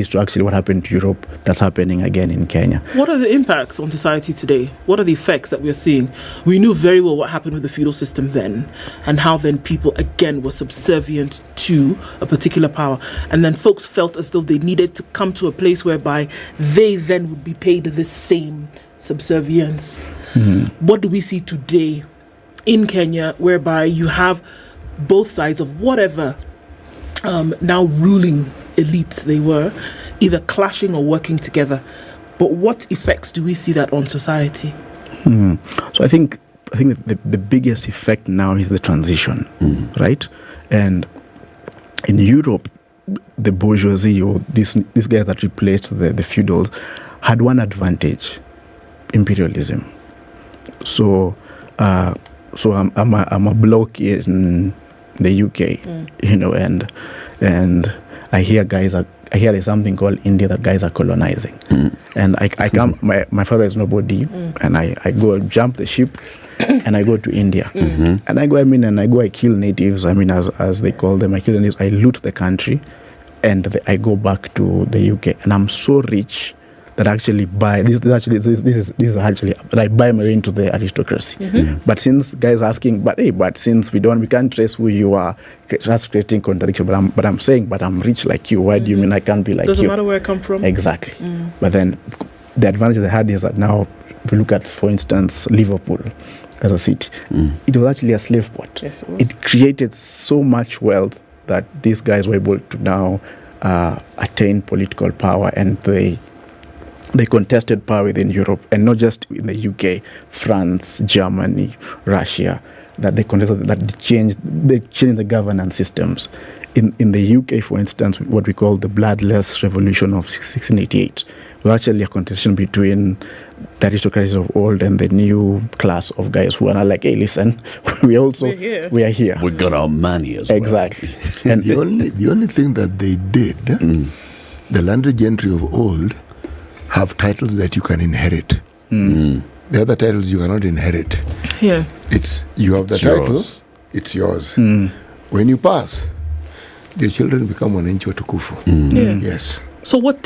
to actually what happened to Europe that's happening again in Kenya. What are the impacts on society today? What are the effects that we're seeing? We knew very well what happened with the feudal system then, and how then people again were subservient to a particular power, and then folks felt as though they needed to come to a place whereby they then would be paid the same subservience. What do we see today in Kenya, whereby you have both sides of whatever now ruling elite they were, either clashing or working together? But what effects do we see that on society? So I think the biggest effect now is the transition, right? And in Europe, the bourgeoisie, or these guys that replaced the feudals, had one advantage: imperialism. So I'm a bloke in the UK, and I hear there's something called India that guys are colonizing, and I come. My father is nobody, and I go jump the ship, and I go to India, and I kill natives. As they call them, I kill the natives. I loot the country, and I go back to the UK, and I'm so rich that I actually buy this is actually I buy my way into the aristocracy. But since guys asking, but since we can't trace who you are, just creating contradiction. But I'm saying, but I'm rich like you. Why do you mean I can't be like you? Doesn't matter where I come from. Exactly. But then the advantage they had is that now, if you look at, for instance, Liverpool as a city, it was actually a slave port. Yes, it created so much wealth that these guys were able to now attain political power, and they contested power within Europe, and not just in the UK, France, Germany, Russia, that they contested, that they changed the governance systems. In the UK, for instance, what we call the bloodless revolution of 1688 was actually a contestation between the aristocracies of old and the new class of guys who are not like, hey, listen, we are here. We got our money as exactly. well. And the only thing that they did, the landed gentry of old have titles that you can inherit. The other titles you cannot inherit. Yeah. You have the titles, it's yours. When you pass, your children become wananchi watukufu. Yes. So what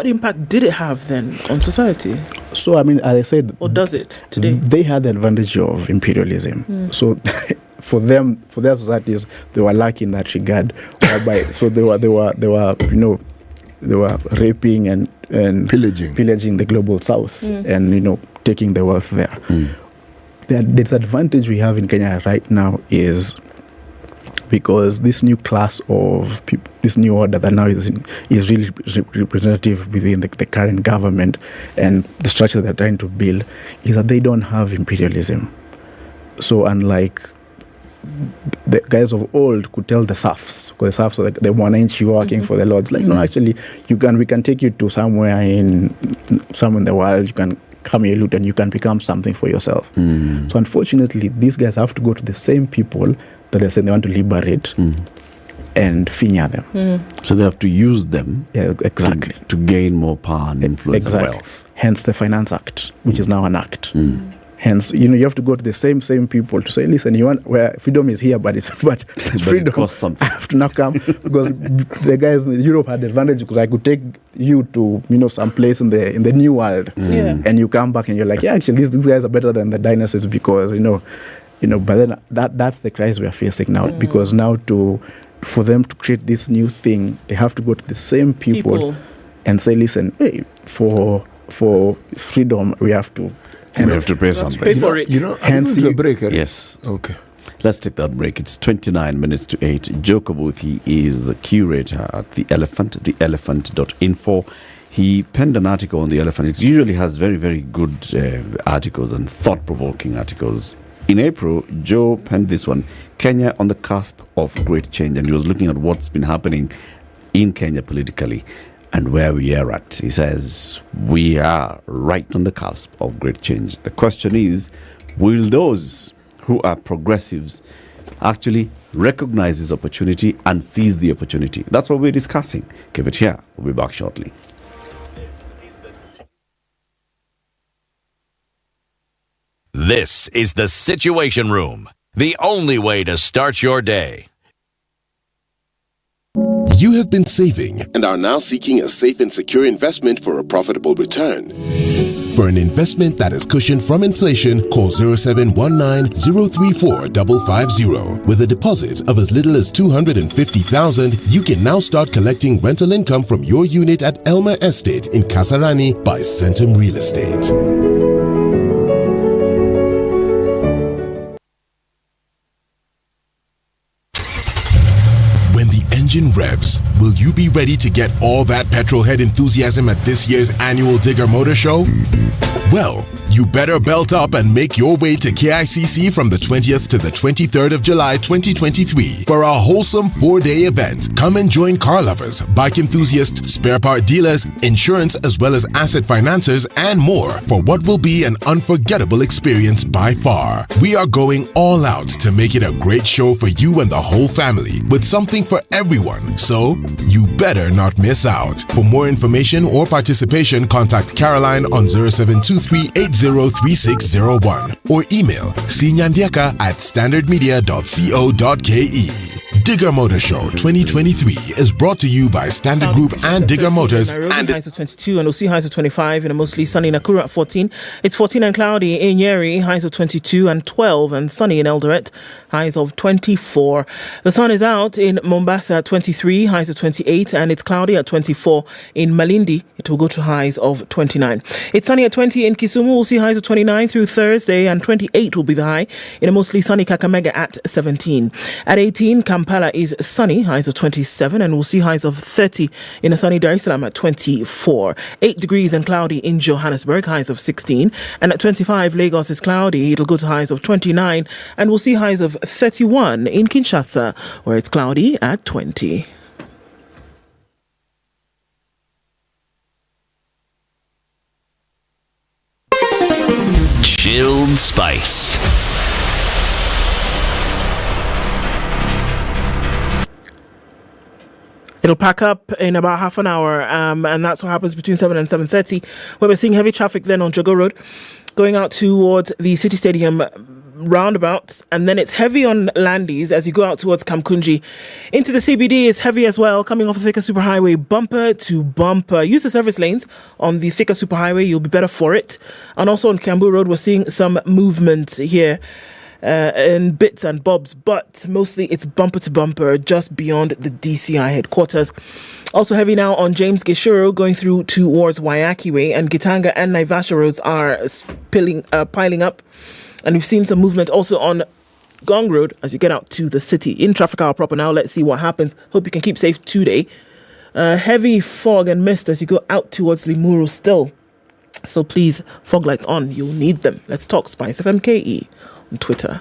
impact did it have then on society? So as I said, or does it today? They had the advantage of imperialism. So for their societies, they were lucky in that regard. So they were raping and pillaging the global south, and taking the wealth there. The disadvantage we have in Kenya right now is because this new class of people, this new order that now is really representative within the current government and the structure they're trying to build, is that they don't have imperialism. So unlike the guys of old could tell the serfs, because the serfs are the wananchi working for the lords, like, no, actually, we can take you to somewhere in the world, you can come here, loot, and you can become something for yourself. So unfortunately, these guys have to go to the same people that they say they want to liberate and finya them. So they have to use them exactly to gain more power and influence and wealth. Hence the Finance Act, which is now an act. Hence, you have to go to the same people to say, listen, where freedom is here, but freedom it costs something. I have to now come, because the guys in Europe had the advantage, because I could take you to some place in the new world, and you come back and you're like, yeah, actually these guys are better than the dinosaurs, because but then that's the crisis we are facing now, because now for them to create this new thing, they have to go to the same people and say, listen, hey, for freedom we have to pay something. Pay for it. Hence the break. Yes. Okay. Let's take that break. It's 29 minutes to 8. Joe Kabuthi is the curator at The Elephant, theelephant.info. He penned an article on The Elephant. It usually has very, very good articles and thought-provoking articles. In April, Joe penned this one, Kenya on the cusp of great change. And he was looking at what's been happening in Kenya politically and where we are at. He says, we are right on the cusp of great change. The question is, will those who are progressives actually recognize this opportunity and seize the opportunity? That's what we're discussing. Keep it here. We'll be back shortly. This is the Situation Room, the only way to start your day. You have been saving and are now seeking a safe and secure investment for a profitable return. For an investment that is cushioned from inflation, call 0719-034-550. With a deposit of as little as 250,000, you can now start collecting rental income from your unit at Elmer Estate in Kasarani by Centum Real Estate. When the engine revs, will you be ready to get all that petrol head enthusiasm at this year's annual Digger Motor Show? Well, you better belt up and make your way to KICC from the 20th to the 23rd of July 2023 for a wholesome 4-day event. Come and join car lovers, bike enthusiasts, spare part dealers, insurance as well as asset financiers, and more for what will be an unforgettable experience by far. We are going all out to make it a great show for you and the whole family with something for everyone, so you better not miss out. For more information or participation, contact Caroline on 0723-803601 or email cnyandiaka@standardmedia.co.ke. Digger Motor Show 2023 is brought to you by Standard Group and Digger Motors. Nairobi highs of 22 and we'll see highs of 25 in a mostly sunny Nakuru at 14. It's 14 and cloudy in Nyeri, highs of 22 and 12, and sunny in Eldoret, highs of 24. The sun is out in Mombasa at 23, highs of 28, and it's cloudy at 24. In Malindi, it will go to highs of 29. It's sunny at 20 in Kisumu. We'll see highs of 29 through Thursday, and 28 will be the high in a mostly sunny Kakamega at 17. At 18, Kampala is sunny, highs of 27, and we'll see highs of 30 in a sunny Dar es Salaam at 24. 8 degrees and cloudy in Johannesburg, highs of 16, and at 25, Lagos is cloudy. It'll go to highs of 29, and we'll see highs of 31 in Kinshasa, where it's cloudy at 20. Chilled Spice. It'll pack up in about half an hour, and that's what happens between 7 and 7:30, where we're seeing heavy traffic then on Jogo Road, going out towards the City Stadium roundabout, and then it's heavy on Landis as you go out towards Kamkunji. Into the CBD is heavy as well, coming off the Thika Superhighway, bumper to bumper. Use the service lanes on the Thika Superhighway, you'll be better for it. And also on Kiambu Road, we're seeing some movement here. In bits and bobs, but mostly it's bumper to bumper just beyond the DCI headquarters. Also heavy now on James Gishuru going through towards Wayaki Way, and Gitanga and Naivasha roads are piling up. And we've seen some movement also on Gong Road as you get out to the city. In traffic hour proper now, let's see what happens. Hope you can keep safe today. Heavy fog and mist as you go out towards Limuru still. So please, fog lights on, you'll need them. Let's talk Spice FMKE on Twitter.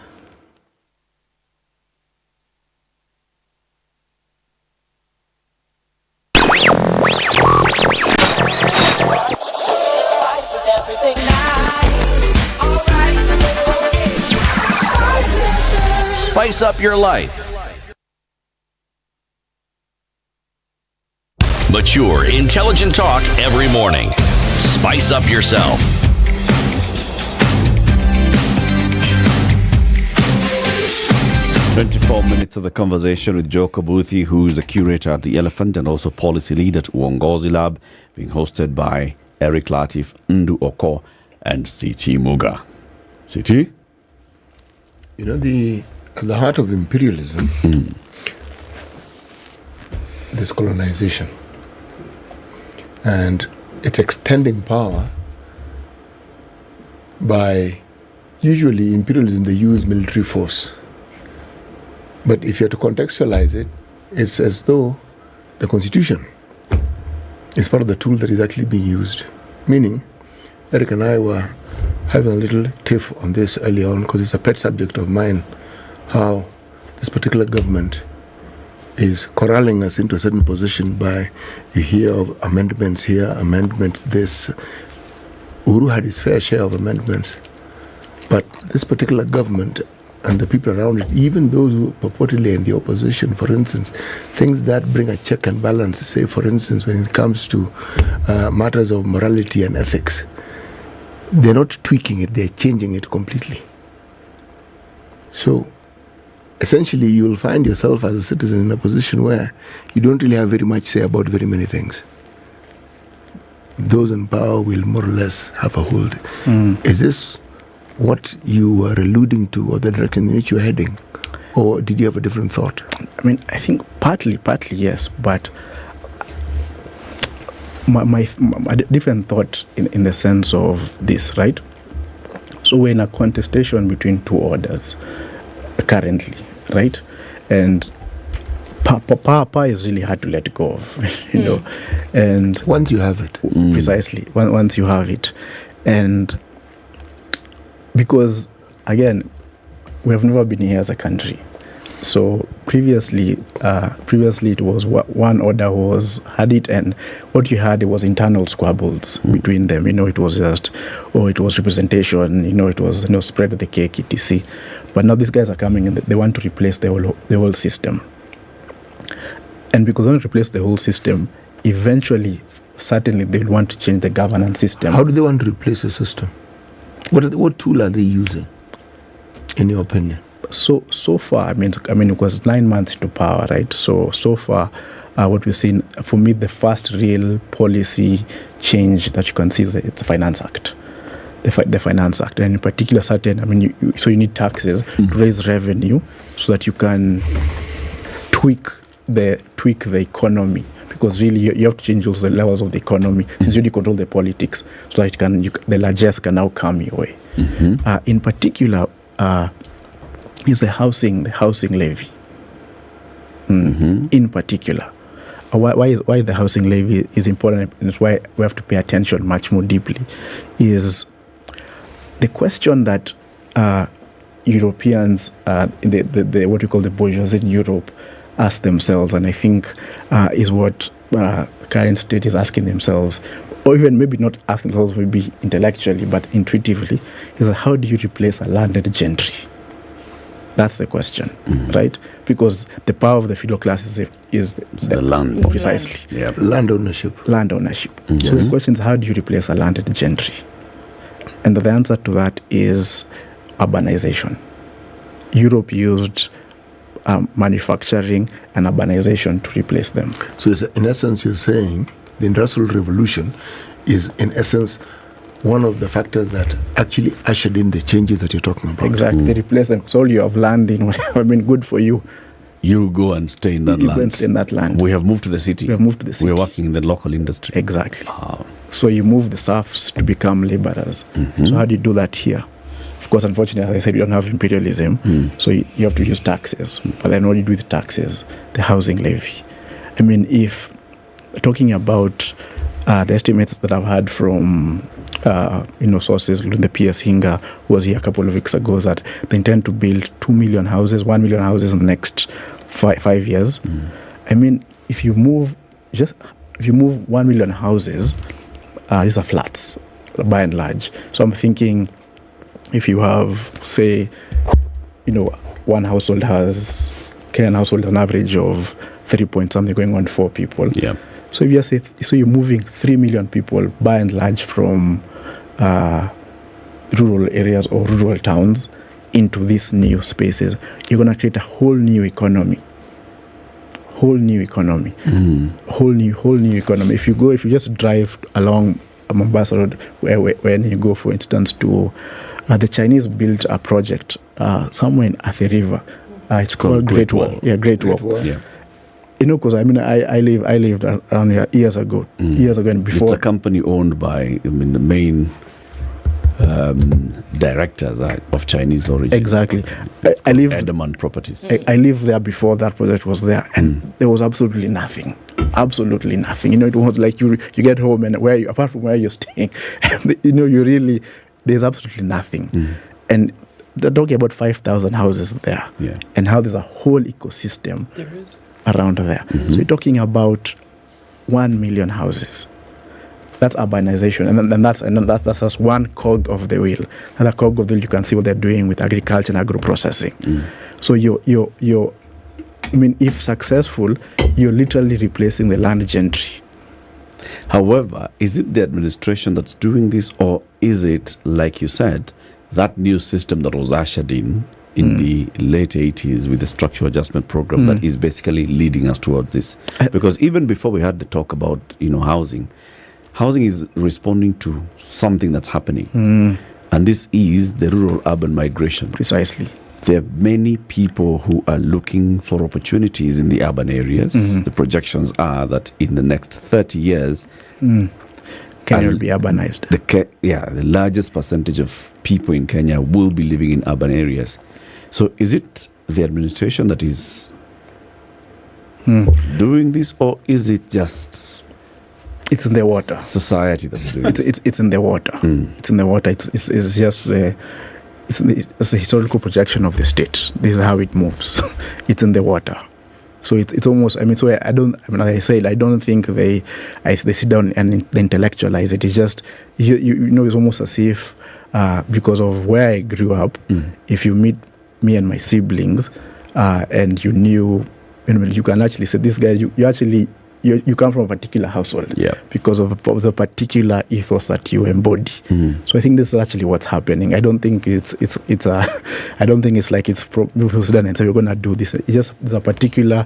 Spice up your life. Mature, intelligent talk every morning. Spice up yourself. Minutes of the conversation with Joe Kabuthi, who is a curator at the Elephant and also policy lead at Uongozi Lab, being hosted by Eric Latiff, Ndu Okoh, and CT Muga. CT? You know, at the heart of imperialism, there's colonization. And it's extending power by, usually imperialism, they use military force. But if you have to contextualize it, it's as though the constitution is part of the tool that is actually being used. Meaning, Eric and I were having a little tiff on this early on because it's a pet subject of mine, how this particular government is corralling us into a certain position by, you hear of amendments here, amendments this. Uhuru had his fair share of amendments. But this particular government and the people around it, even those who purportedly in the opposition, for instance, things that bring a check and balance, say for instance when it comes to matters of morality and ethics, they're not tweaking it, they're changing it completely. So essentially you'll find yourself as a citizen in a position where you don't really have very much say about very many things. Those in power will more or less have a hold. Is this what you were alluding to, or the direction in which you're heading? Or did you have a different thought? I mean, I think partly yes, but my different thought in the sense of this, right? So we're in a contestation between two orders currently, right? And power is really hard to let go of, you know. And once you have it, precisely, once you have it, and because again, we have never been here as a country. So previously it was one order had it, and what you had, it was internal squabbles between them. You know, it was just, it was representation. You know, it was, you know, spread the cake, etc. But now these guys are coming and they want to replace the whole system. And because they want to replace the whole system, eventually, certainly, they will want to change the governance system. How do they want to replace the system? What tool are they using, in your opinion? So far, I mean, it was 9 months into power, right? So far, what we've seen, for me, the first real policy change that you can see is the Finance Act. The Finance Act, and in particular, you need taxes to raise revenue so that you can tweak the economy, because really you have to change also the levels of the economy, since you control the politics, so that the largesse can now come your way. In particular, is the housing levy. In particular, why the housing levy is important, and why we have to pay attention much more deeply, is the question that Europeans, the what we call the bourgeoisie in Europe, ask themselves, and I think is what current state is asking themselves, or even maybe not asking themselves, maybe intellectually, but intuitively, is how do you replace a landed gentry? That's the question, right? Because the power of the feudal class is the land. Precisely. Yeah. Land ownership. So the question is, how do you replace a landed gentry? And the answer to that is urbanization. Europe used manufacturing and urbanization to replace them. So in essence, you're saying the Industrial Revolution is, in essence, one of the factors that actually ushered in the changes that you're talking about. Exactly. They replace them. So all you have land in whatever, good for you. You go and stay in that land. Stay in that land. We have moved to the city. We're working in the local industry. Exactly. So you move the serfs to become laborers. So how do you do that here? Of course, unfortunately, as I said, we don't have imperialism, so you have to use taxes. But then what do you do with the taxes? The housing levy. I mean, if talking about the estimates that I've had from sources, the PS Hinga was here a couple of weeks ago, that they intend to build 2 million houses, 1 million houses in the next 5 years. I mean, if you move 1 million houses, these are flats, by and large. So I'm thinking, if you have, say, one household has, Kenyan household an average of 3 point something, going on 4 people. Yeah. So if you say, so you're moving 3 million people, by and large, from rural areas or rural towns into these new spaces, you're going to create a whole new economy. Whole new economy. If you just drive along Mombasa Road, when you go, for instance, to the Chinese built a project somewhere in Athi River. It's called Great Wall. Yeah, Great Wall. Yeah. Because I lived around here years ago. And before. It's a company owned by the main directors of Chinese origin. Exactly. I lived Ednah Properties. I lived there before that project was there, and there was absolutely nothing. Absolutely nothing. It was like you get home, and apart from where you're staying, there's absolutely nothing. And they're talking about 5,000 houses there, and how there's a whole ecosystem around there. So you're talking about 1 million houses. That's urbanization, and that's just one cog of the wheel. Another cog of the wheel, you can see what they're doing with agriculture and agro-processing. So if successful, you're literally replacing the land gentry. However, is it the administration that's doing this, or is it, like you said, that new system that was ushered in in the late 80s with the structural adjustment program that is basically leading us towards this. Because even before we had the talk about, housing is responding to something that's happening. And this is the rural-urban migration. Precisely. There are many people who are looking for opportunities in the urban areas. The projections are that in the next 30 years, Kenya will be urbanized. The largest percentage of people in Kenya will be living in urban areas. So is it the administration that is doing this, or is it just... It's in the water. Society that's doing it. It's in the water. It's in the water. It's just it's a historical projection of the state. This is how it moves. It's in the water. So it's almost. So I don't. Like I said, I don't think they sit down and they intellectualize it. It's just it's almost as if because of where I grew up, if you meet me and my siblings, and you knew, you can actually say this guy. You come from a particular household because of the particular ethos that you embody. So I think this is actually what's happening. I don't think it's I don't think it's like people sit down and say we're going to do this. It's just there's a particular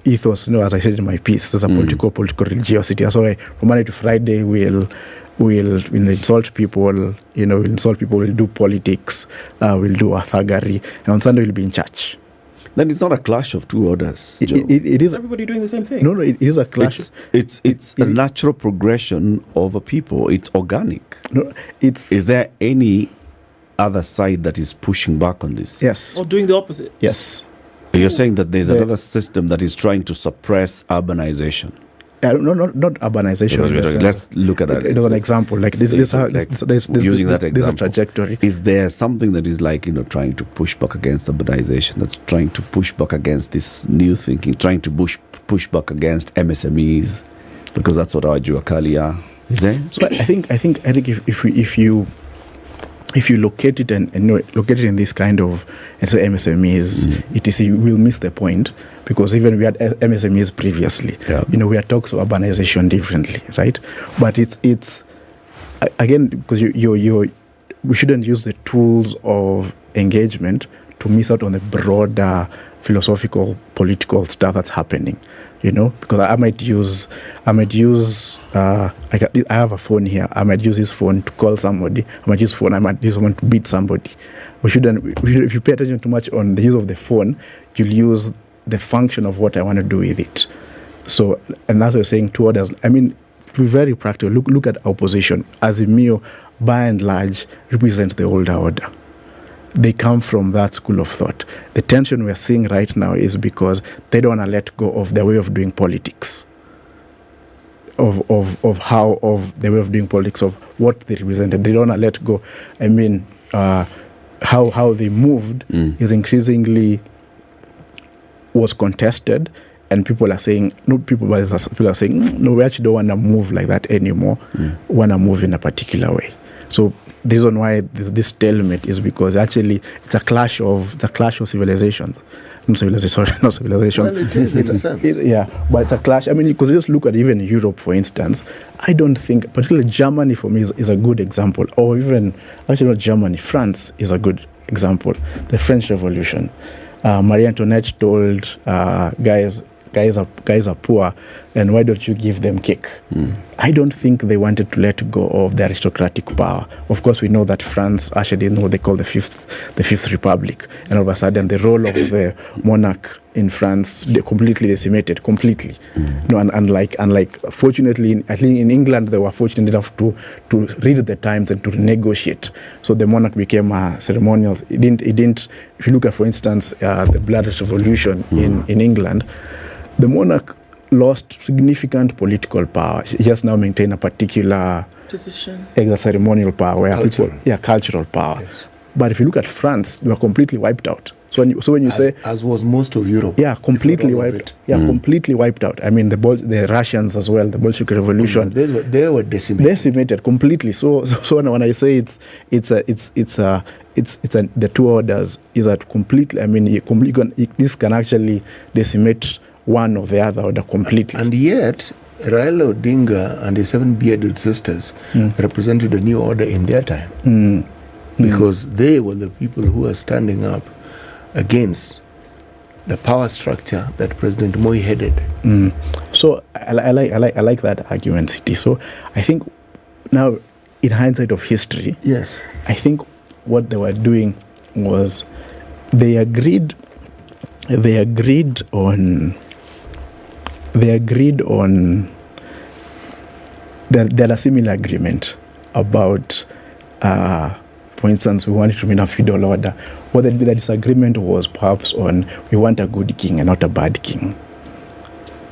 ethos. As I said in my piece, there's a political religiosity. That's why from Monday to Friday we'll insult people. We'll insult people. We'll do politics. We'll do a thuggery, and on Sunday we'll be in church. Then it's not a clash of two orders. It is everybody doing the same thing. No, it is a clash. It's a natural progression of a people. It's organic. No, is there any other side that is pushing back on this? Yes. Or doing the opposite? Yes. You're saying that there's another system that is trying to suppress urbanization. No, not urbanization. Let's look at that. It was an example. Like this using that example. This is a trajectory. Is there something that is like trying to push back against urbanization? That's trying to push back against this new thinking, trying to push back against MSMEs, because that's what our Juakali are. Is there? So I think if you locate it and locate it in this kind of MSMEs, you will miss the point, because even we had MSMEs previously. We had talks of urbanization differently, right? But it's again, because we shouldn't use the tools of engagement to miss out on the broader philosophical, political stuff that's happening. Because I might use I have a phone here. I might use this phone to call somebody. I might use someone to beat somebody. We shouldn't. If you pay attention too much on the use of the phone, you'll use the function of what I want to do with it. So, and that's what I'm saying. Two orders. To be very practical. Look at opposition. Azimio, by and large, represent the older order. They come from that school of thought. The tension we're seeing right now is because they don't want to let go of their way of doing politics, of the way of doing politics, of what they represented. They don't want to let go. How they moved is increasingly was contested, and people are saying, people are saying, no, we actually don't want to move like that anymore. We want to move in a particular way. So the reason why this stalemate is because actually it's a clash of civilizations. Not civilization. Well, it is in a sense. But it's a clash. Because you just look at even Europe, for instance. I don't think, particularly Germany for me is a good example. Or even, actually not Germany, France is a good example. The French Revolution. Marie Antoinette told guys are poor, and why don't you give them cake? I don't think they wanted to let go of the aristocratic power. Of course, we know that France ushered in what they call the Fifth Republic, and all of a sudden the role of the monarch in France completely decimated. Unlike fortunately, I think in England they were fortunate enough to read the times and to negotiate. So the monarch became a ceremonial. It didn't. If you look at, for instance, the Blood Revolution in England, the monarch lost significant political power. He just now maintained a particular position, ceremonial power, where cultural power. Yes. But if you look at France, they were completely wiped out. So when you say, as was most of Europe, completely wiped. Completely wiped out. The Russians as well. The Bolshevik Revolution. They were decimated completely. So when I say it's the two orders is that completely. This can actually decimate one or the other order completely. And yet, Raila Odinga and his 7 bearded sisters represented a new order in their time. because they were the people who were standing up against the power structure that President Moi headed. So I like that argument, City. So I think now, in hindsight of history, yes, I think what they were doing was they agreed on there a similar agreement about for instance, we wanted to remain a feudal order. What the disagreement was perhaps on we want a good king and not a bad king.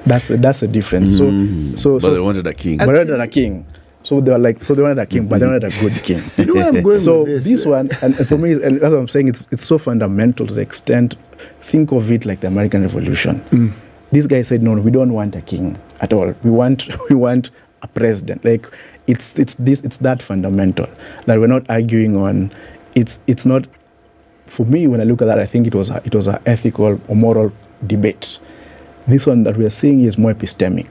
That's a difference. So they wanted a king. But they wanted a king. So they wanted a king, but they wanted a good king. You know where I'm going so with this one, and for me, and that's what I'm saying, it's so fundamental to the extent, think of it like the American Revolution. This guy said, no, we don't want a king at all. We want a president. Like it's that fundamental that we're not arguing on. It's not, for me, when I look at that, I think it was an ethical or moral debate. This one that we are seeing is more epistemic,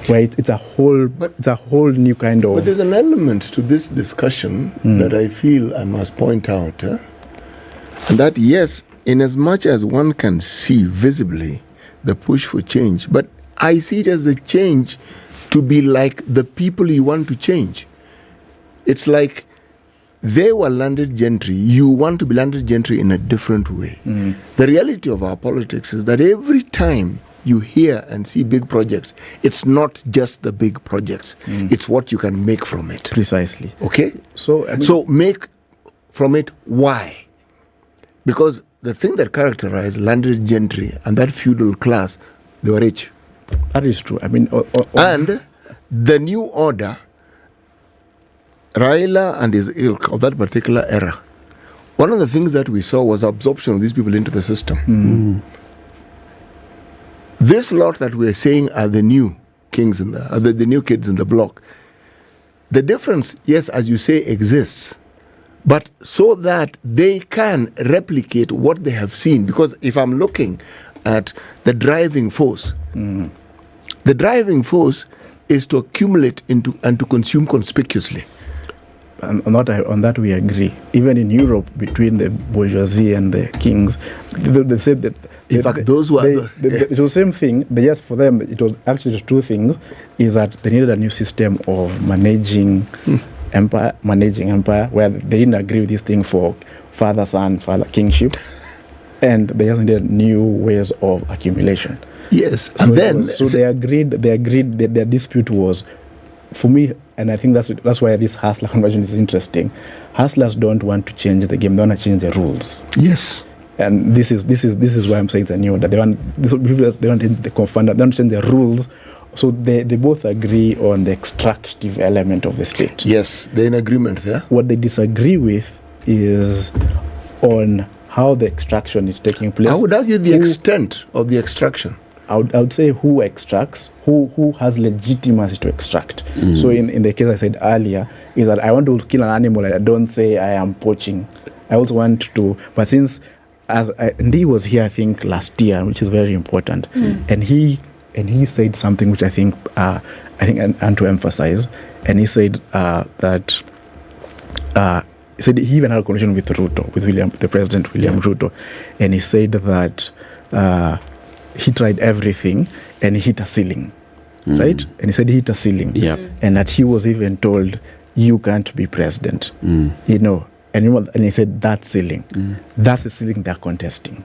where it's a whole new kind of. But there's an element to this discussion that I feel I must point out, and that yes, in as much as one can see visibly the push for change, but I see it as a change to be like the people you want to change. It's like they were landed gentry. You want to be landed gentry in a different way. The reality of our politics is that every time you hear and see big projects, it's not just the big projects. It's what you can make from it. Precisely. Okay? So make from it why? Because the thing that characterized landed gentry and that feudal class, they were rich. That is true. I mean, and the new order, Raila and his ilk of that particular era, one of the things that we saw was absorption of these people into the system. This lot that we're saying are the new kings in the new kids in the block. The difference, yes, as you say, exists, but so that they can replicate what they have seen. Because if I'm looking at the driving force, the driving force is to accumulate into and to consume conspicuously. On that we agree. Even in Europe, between the bourgeoisie and the kings, they said that. In fact, those who it was the same thing. Just for them, it was actually two things: is that they needed a new system of managing empire, where they didn't agree with this thing for father kingship, and they just needed new ways of accumulation. Yes, So and then they agreed that their dispute was, for me, and I think that's why this hustler conversion is interesting. Hustlers don't want to change the game; they want to change the rules. Yes, and this is why I'm saying it's a new order. They want change the confounder, they don't change the rules. So they both agree on the extractive element of the state. Yes, they're in agreement there. What they disagree with is on how the extraction is taking place. I would argue the extent of the extraction. I would say who extracts, who has legitimacy to extract. So in the case I said earlier, is that I want to kill an animal and I don't say I am poaching. I also want to, but since and he was here I think last year, which is very important, and he said something which I think and to emphasize, and he said that he said he even had a conversation with Ruto, with the President William Ruto, and he said that he tried everything and he hit a ceiling, right? And he said he hit a ceiling, and that he was even told, you can't be president, and he said that ceiling, that's the ceiling they're contesting,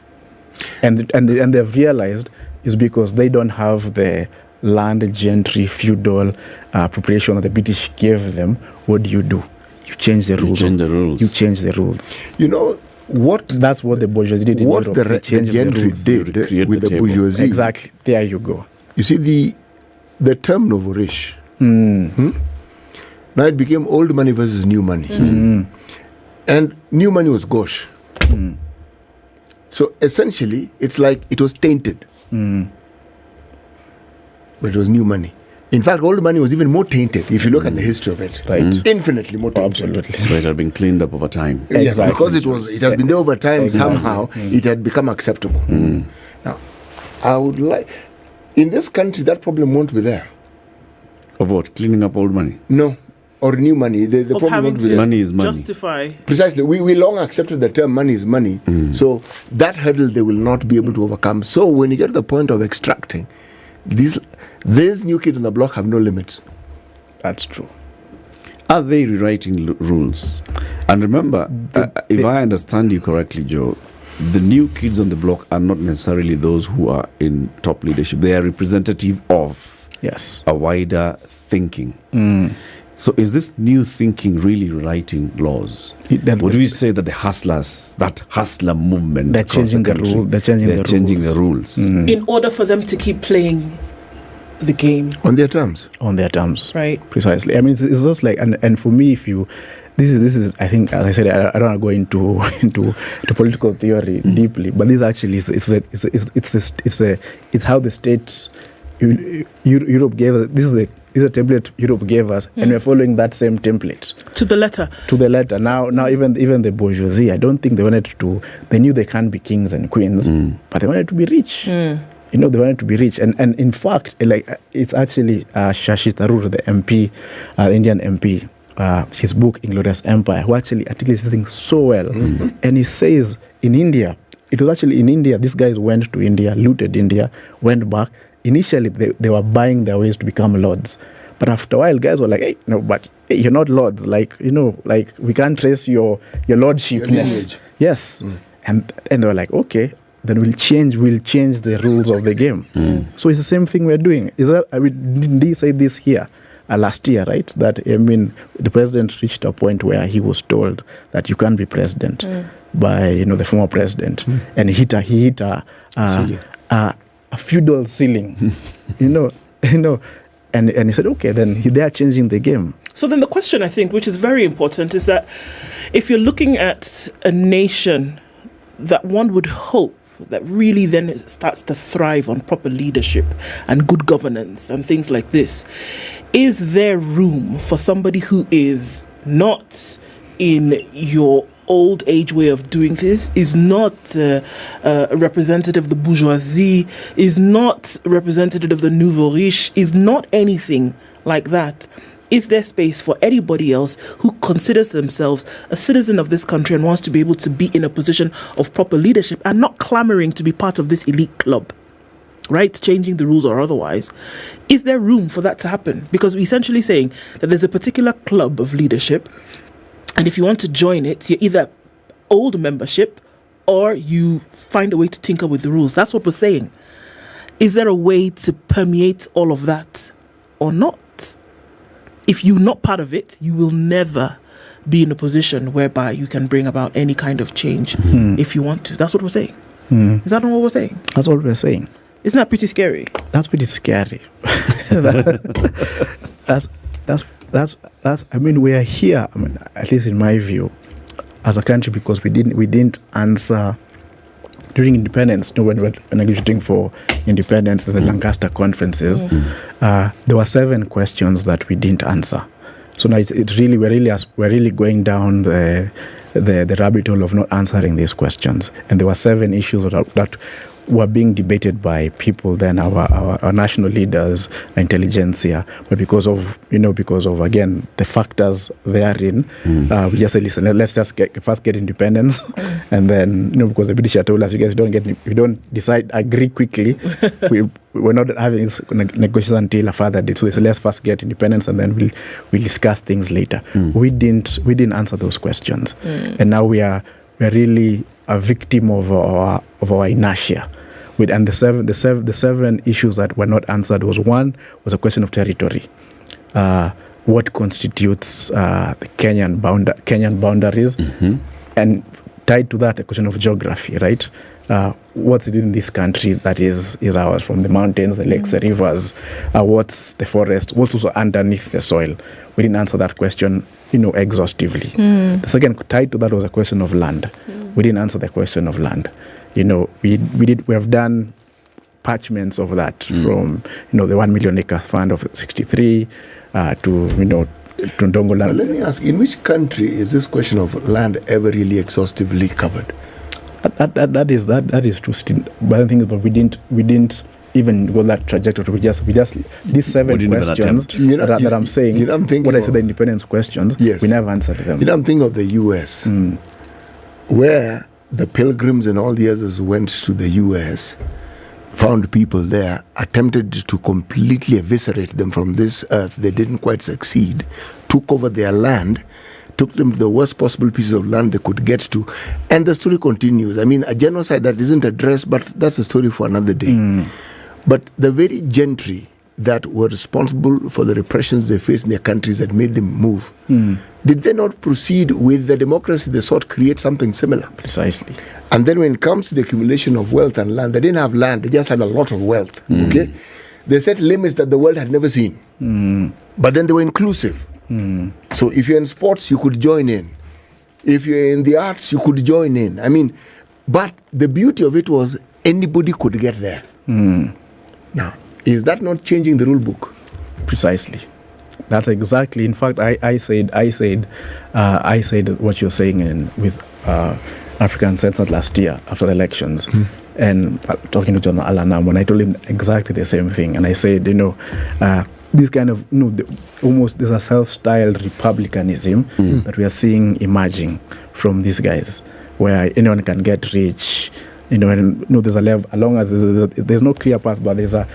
and they've realized is because they don't have the land gentry feudal appropriation that the British gave them. What do? You change the rules. You change the rules. You know what? That's what the bourgeoisie did in what Europe. The gentry did with the bourgeoisie. Exactly. There you go. You see the term novorish. Now it became old money versus new money, and new money was gauche. So essentially, it's like it was tainted. But it was new money. In fact, old money was even more tainted if you look at the history of it. Right. Infinitely more tainted. Absolutely. But it had been cleaned up over time. Yes, because it had been there over time, somehow it had become acceptable. Now, I would like, in this country, that problem won't be there. Of what? Cleaning up old money? No. or new money. The of problem having not with to money is money. justify. Precisely. We long accepted the term money is money. So that hurdle they will not be able to overcome. So when you get to the point of extracting, these new kids on the block have no limits. That's true. Are they rewriting rules? And remember, if I understand you correctly, Joe, the new kids on the block are not necessarily those who are in top leadership. They are representative of a wider thinking. So is this new thinking really rewriting laws? Would we say that the hustlers, that hustler movement, they're changing the rules? They're changing the rules. In order for them to keep playing the game on their terms. Right. Precisely. I mean, it's just like, and for me, if you, this is I think, as I said, I don't want to go into political theory deeply, but this actually it's how the states Europe gave us. This is a template Europe gave us, and we're following that same template to the letter. Now even the bourgeoisie, I don't think they wanted to. They knew they can't be kings and queens, but they wanted to be rich. They wanted to be rich, and in fact, like, it's actually Shashi Tharoor, the MP, Indian MP, his book Inglorious Empire, who actually articulates this thing so well. And he says in India, it was actually in India, these guys went to India, looted India, went back. Initially, they were buying their ways to become lords. But after a while, guys were like, hey, no, but you're not lords. Like, like, we can't trace your lordshipness. Yes. And they were like, okay, then we'll change the rules of the game. So it's the same thing we're doing. Didn't he say this here last year, right? That, I mean, the president reached a point where he was told that you can't be president by, the former president. And he hit a feudal ceiling, and he said, okay, then they are changing the game. So then the question, I think, which is very important, is that if you're looking at a nation that one would hope that really then it starts to thrive on proper leadership and good governance and things like this, is there room for somebody who is not in your old age way of doing this, is not a representative of the bourgeoisie, is not representative of the nouveau riche, is not anything like that? Is there space for anybody else who considers themselves a citizen of this country and wants to be able to be in a position of proper leadership and not clamoring to be part of this elite club, right? Changing the rules or otherwise. Is there room for that to happen? Because we're essentially saying that there's a particular club of leadership, and if you want to join it, you're either old membership or you find a way to tinker with the rules. That's what we're saying. Is there a way to permeate all of that or not? If you're not part of it, you will never be in a position whereby you can bring about any kind of change if you want to. That's what we're saying. Is that not what we're saying? That's what we're saying. Isn't that pretty scary? That's pretty scary. That's. I mean, we are here. I mean, at least in my view, as a country, because we didn't answer during independence. When we were negotiating for independence at the Lancaster conferences, there were 7 questions that we didn't answer. So now we're really going down the rabbit hole of not answering these questions. And there were 7 issues that were being debated by people then, our national leaders, intelligentsia, but because of again the factors therein, we just said, listen, let's just first get independence, and then because the British told us, you guys don't agree quickly, we're not having this negotiation until a further date. So they said, let's first get independence, and then we'll discuss things later. We didn't answer those questions, and now we're really a victim of our inertia. And the seven issues that were not answered was a question of territory. What constitutes the Kenyan boundaries, and tied to that, a question of geography, right? What's in this country that is ours, from the mountains, the lakes, the rivers? What's the forest? What's also underneath the soil? We didn't answer that question, exhaustively. The second tied to that was a question of land. We didn't answer the question of land. We have done parchments of that from the 1 million acre fund of 63 to Ndongo land. Let me ask, in which country is this question of land ever really exhaustively covered? That is true. But I think that we didn't even go that trajectory. We just these 7 questions that I'm saying. What I said, the independence questions. Yes. We never answered them. I'm thinking of the U.S. Where the pilgrims and all the others went to the U.S., found people there, attempted to completely eviscerate them from this earth. They didn't quite succeed. Took over their land, took them to the worst possible pieces of land they could get to, and the story continues. I mean, a genocide that isn't addressed, but that's a story for another day. But the very gentry that were responsible for the repressions they faced in their countries that made them move, did they not proceed with the democracy they sought create something similar? Precisely. And then when it comes to the accumulation of wealth and land, they didn't have land, they just had a lot of wealth. Okay? They set limits that the world had never seen. But then they were inclusive. So if you're in sports, you could join in. If you're in the arts, you could join in. I mean, but the beauty of it was anybody could get there. Now, is that not changing the rule book? Precisely. That's exactly. In fact, I said what you're saying with African Census last year after the elections, and talking to John Alanam, and I told him exactly the same thing. And I said, this kind of almost there's a self-styled republicanism that we are seeing emerging from these guys, where anyone can get rich. There's a level, as long as there's no clear path, but there's a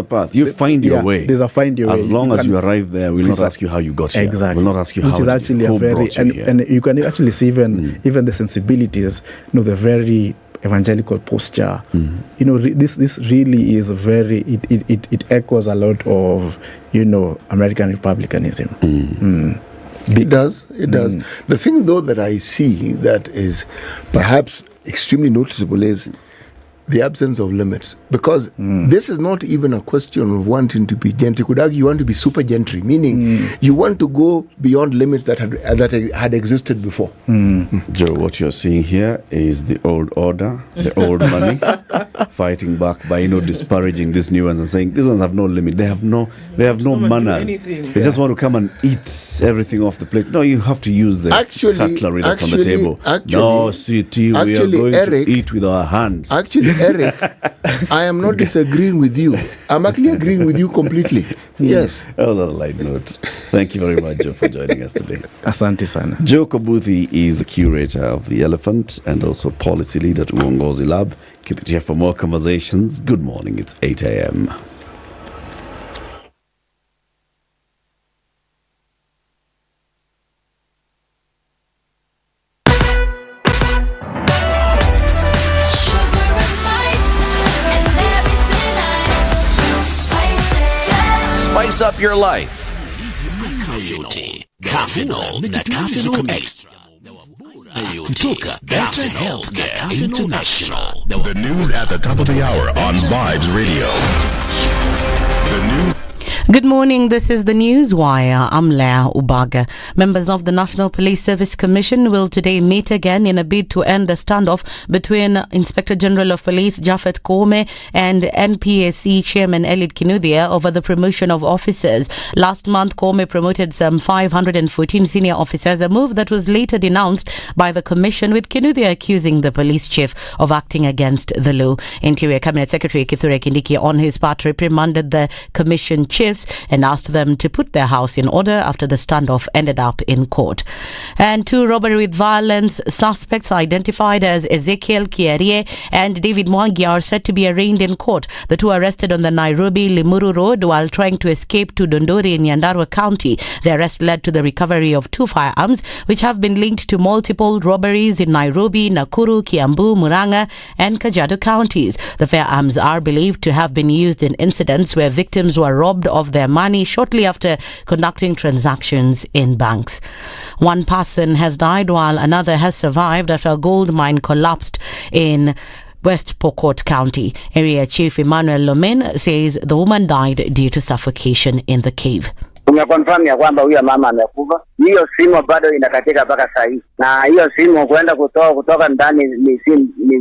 path. You find your way. There's a find your way. As long as you arrive there, we'll not ask you how you got here. Exactly. We'll not ask you how. Which is actually a very and you can actually see even the sensibilities. The very evangelical posture. This really is very. It echoes a lot of American republicanism. It does. The thing, though, that I see that is perhaps extremely noticeable is the absence of limits, because this is not even a question of wanting to be gentry. You could argue you want to be super gentry, meaning you want to go beyond limits that had existed before. Joe, what you're seeing here is the old order, the old money, fighting back by disparaging these new ones and saying these ones have no limit. They have no manners. They just want to come and eat everything off the plate. No, you have to use the cutlery that's on the table. No, CT, we are going to eat with our hands. Actually, Eric, I am not disagreeing with you. I'm actually agreeing with you completely. Yes. That was on a light note. Thank you very much, Joe, for joining us today. Asante sana. Joe Kobuthi is the curator of The Elephant and also policy lead at Uongozi Lab. Keep it here for more conversations. Good morning. It's 8 a.m. Spice up your life. Caffeinol na Caffeinol Extra. Kutoka Better Healthcare International. The news at the top of the hour on Vibes Radio. The news. Good morning, this is the News Wire. I'm Leah Ubaga. Members of the National Police Service Commission will today meet again in a bid to end the standoff between Inspector General of Police Japhet Koome and NPSC Chairman Eliud Kinuthia over the promotion of officers. Last month, Koome promoted some 514 senior officers, a move that was later denounced by the Commission, with Kinuthia accusing the police chief of acting against the law. Interior Cabinet Secretary Kithure Kindiki, on his part, reprimanded the Commission chiefs and asked them to put their house in order after the standoff ended up in court. And 2 robbery with violence suspects identified as Ezekiel Kierie and David Mwangi are said to be arraigned in court. The 2 arrested on the Nairobi-Limuru Road while trying to escape to Dondori in Nyandarua County. The arrest led to the recovery of 2 firearms which have been linked to multiple robberies in Nairobi, Nakuru, Kiambu, Murang'a and Kajiado counties. The firearms are believed to have been used in incidents where victims were robbed of their money shortly after conducting transactions in banks. 1 person has died while another has survived after a gold mine collapsed in West Pokot County. Area Chief Emmanuel Lomen says the woman died due to suffocation in the cave. Tumeconfirm ya kwamba huyo mama amekufa. Hiyo simu bado inakatika mpaka saa hii. Na hiyo simu kwenda kutoka ndani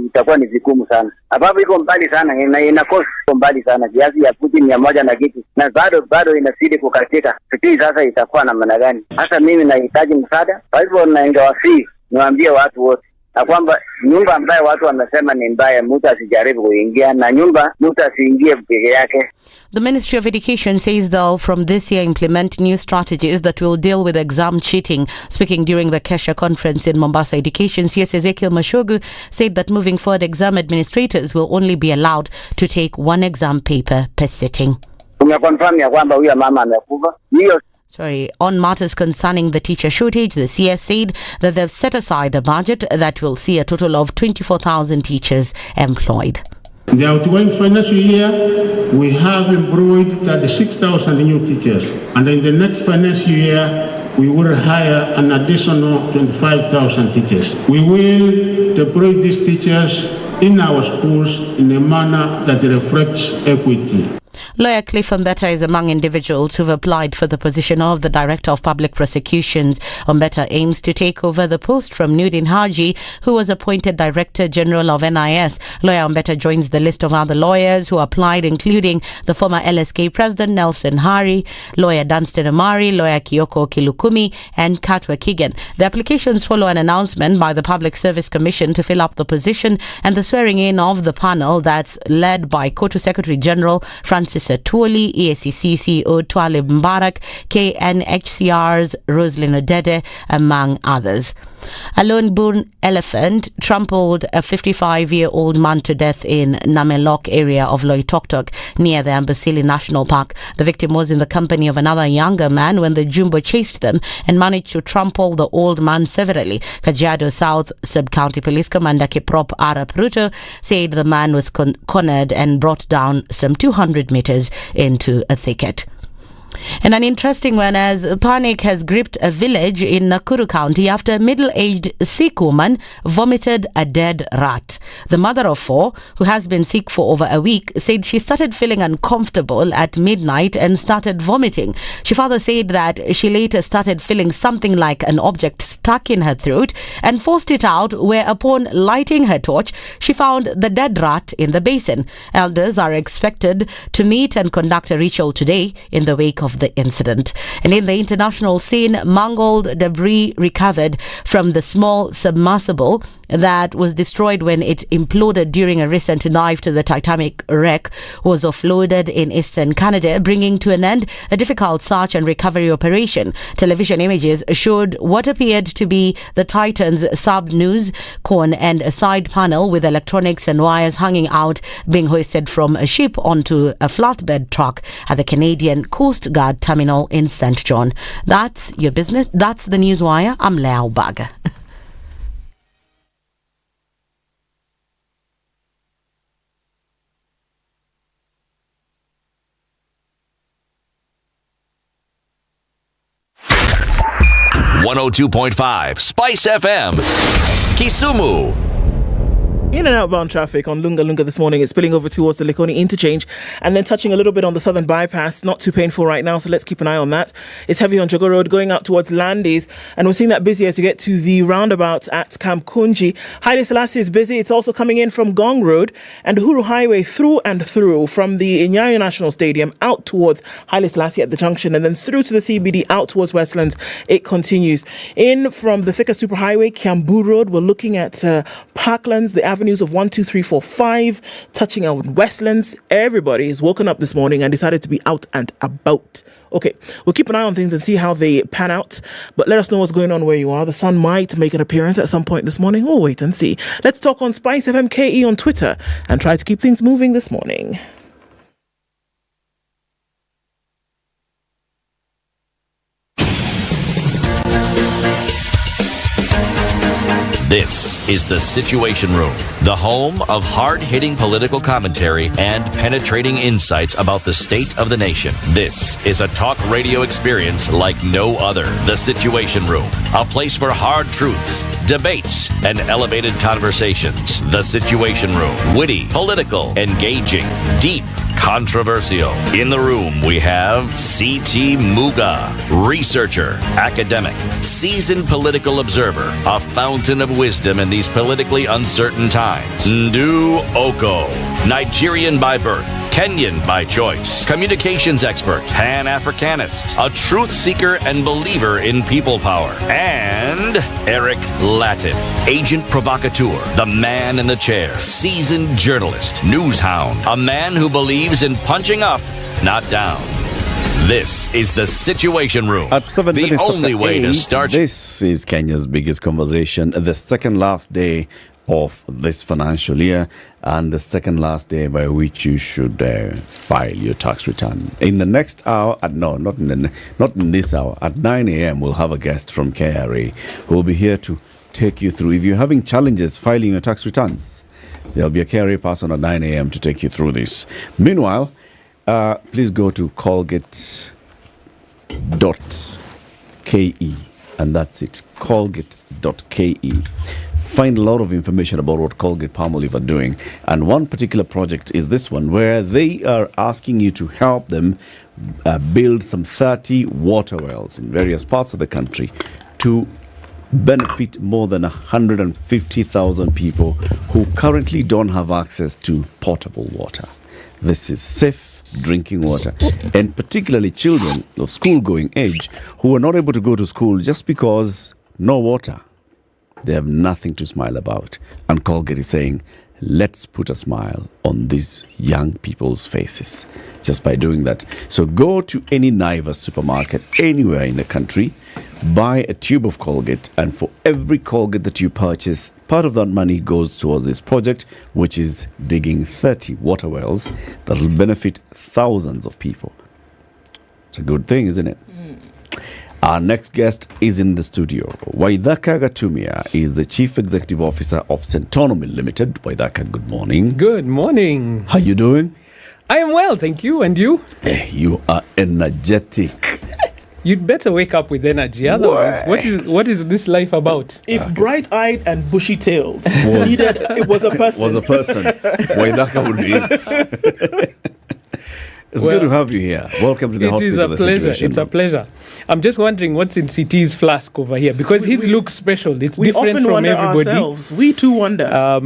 itakuwa ni vigumu sana. Sababu iko mbali sana, inakosa mbali sana. Kiasi ya futi 100 na kitu. Na bado inazidi kukatika. Fikiri sasa itakuwa namna gani? Hasa mimi nahitaji msaada. Kwa hivyo naingewasihi niwaambie watu wote na kwamba nyumba ambayo watu wamesema ni mbaya mtu asijaribu kuingia, na nyumba mtu asiingie peke yake. The Ministry of Education says they'll from this year implement new strategies that will deal with exam cheating. Speaking during the Kesha conference in Mombasa, Education CS Ezekiel Mashogu said that moving forward, exam administrators will only be allowed to take one exam paper per sitting. Tumeconfirm ya kwamba huyo mama amekufa. On matters concerning the teacher shortage, the CS said that they've set aside a budget that will see a total of 24,000 teachers employed. In the outgoing financial year, we have employed 36,000 new teachers. And in the next financial year, we will hire an additional 25,000 teachers. We will deploy these teachers in our schools in a manner that reflects equity. Lawyer Cliff Ombeta is among individuals who've applied for the position of the Director of Public Prosecutions. Ombeta aims to take over the post from Nudin Haji, who was appointed Director General of NIS. Lawyer Ombeta joins the list of other lawyers who applied, including the former LSK President Nelson Hari, Lawyer Dunstan Amari, Lawyer Kioko Kilukumi, and Katwa Kigen. The applications follow an announcement by the Public Service Commission to fill up the position and the swearing in of the panel that's led by Kotu Secretary General Francis Atwoli, EACC CEO Twale Mbarak, KNHCR's Rosalind Odede, among others. A lone-born elephant trampled a 55-year-old man to death in Namelok area of Loitoktok near the Amboseli National Park. The victim was in the company of another younger man when the jumbo chased them and managed to trample the old man severely. Kajiado South Sub-County Police Commander Kiprop Arap Ruto said the man was cornered and brought down some 200 meters into a thicket. And an interesting one, as panic has gripped a village in Nakuru County after a middle-aged Sikh woman vomited a dead rat. The mother of four, who has been sick for over a week, said she started feeling uncomfortable at midnight and started vomiting. She further said that she later started feeling something like an object stuck in her throat and forced it out, where upon lighting her torch, she found the dead rat in the basin. Elders are expected to meet and conduct a ritual today in the wake of the incident. And in the international scene, mangled debris recovered from the small submersible that was destroyed when it imploded during a recent dive to the Titanic wreck was offloaded in eastern Canada, bringing to an end a difficult search and recovery operation. Television images showed what appeared to be the Titan's sub-nose cone and a side panel with electronics and wires hanging out, being hoisted from a ship onto a flatbed truck at the Canadian Coast Guard terminal in St. John. That's your business. That's the Newswire. I'm Leo Baga. .5 Spice FM, Kisumu. In and outbound traffic on Lunga Lunga this morning is spilling over towards the Likoni interchange and then touching a little bit on the southern bypass. Not too painful right now, so let's keep an eye on that. It's heavy on Jogo Road going out towards Landis, and we're seeing that busy as you get to the roundabout at Kamkunji. Haile Selassie is busy. It's also coming in from Gong Road and Uhuru Highway through and through from the Nyayo National Stadium out towards Haile Selassie at the junction, and then through to the CBD out towards Westlands. It continues. In from the Thika Superhighway, Kiambu Road, we're looking at Parklands, the avenues of 1, 2, 3, 4, 5, touching on Westlands. Everybody is woken up this morning and decided to be out and about. Okay, we'll keep an eye on things and see how they pan out, but let us know what's going on where you are. The sun might make an appearance at some point this morning. We'll wait and see. Let's talk on Spice FMKE on Twitter and try to keep things moving this morning. This is The Situation Room, the home of hard-hitting political commentary and penetrating insights about the state of the nation. This is a talk radio experience like no other. The Situation Room, a place for hard truths, debates, and elevated conversations. The Situation Room, witty, political, engaging, deep, controversial. In the room, we have C.T. Muga, researcher, academic, seasoned political observer, a fountain of wisdom in these politically uncertain times. Ndu Okoh, Nigerian by birth, Kenyan by choice, communications expert, Pan-Africanist, a truth seeker and believer in people power, and Eric Latiff, agent provocateur, the man in the chair, seasoned journalist, news hound, a man who believes in punching up, not down. This is the Situation Room. At 7 the minutes only after way to 8, start. This is Kenya's biggest conversation, the second last day of this financial year, and the second last day by which you should file your tax return. In the next hour, not in this hour, at 9 a.m. we'll have a guest from KRA who will be here to take you through. If you're having challenges filing your tax returns, there'll be a KRA person at 9 a.m. to take you through this. Meanwhile, please go to colgate.ke, and that's it, colgate.ke. Find a lot of information about what Colgate Palmolive are doing, and one particular project is this one, where they are asking you to help them build some 30 water wells in various parts of the country to benefit more than 150,000 people who currently don't have access to potable water. This is safe drinking water, and particularly children of school-going age who are not able to go to school just because no water. They have nothing to smile about. And Colgate is saying, let's put a smile on these young people's faces just by doing that. So go to any Naivas supermarket anywhere in the country, buy a tube of Colgate, and for every Colgate that you purchase, part of that money goes towards this project, which is digging 30 water wells that will benefit thousands of people. It's a good thing, isn't it? Our next guest is in the studio. Waithaka Gatumia is the Chief Executive Officer of Centonomy Limited. Waithaka, good morning. Good morning. How you doing? I am well, thank you. And you? You are energetic. You'd better wake up with energy. Otherwise, what is this life about? If bright-eyed and bushy-tailed needed, it was a person. Was a person. Waithaka would be it. It's good to have you here. Welcome to the hot seat of the Situation. It's a pleasure. I'm just wondering what's in CT's flask over here, because his looks special. It's we different often from wonder everybody. Ourselves. We too wonder.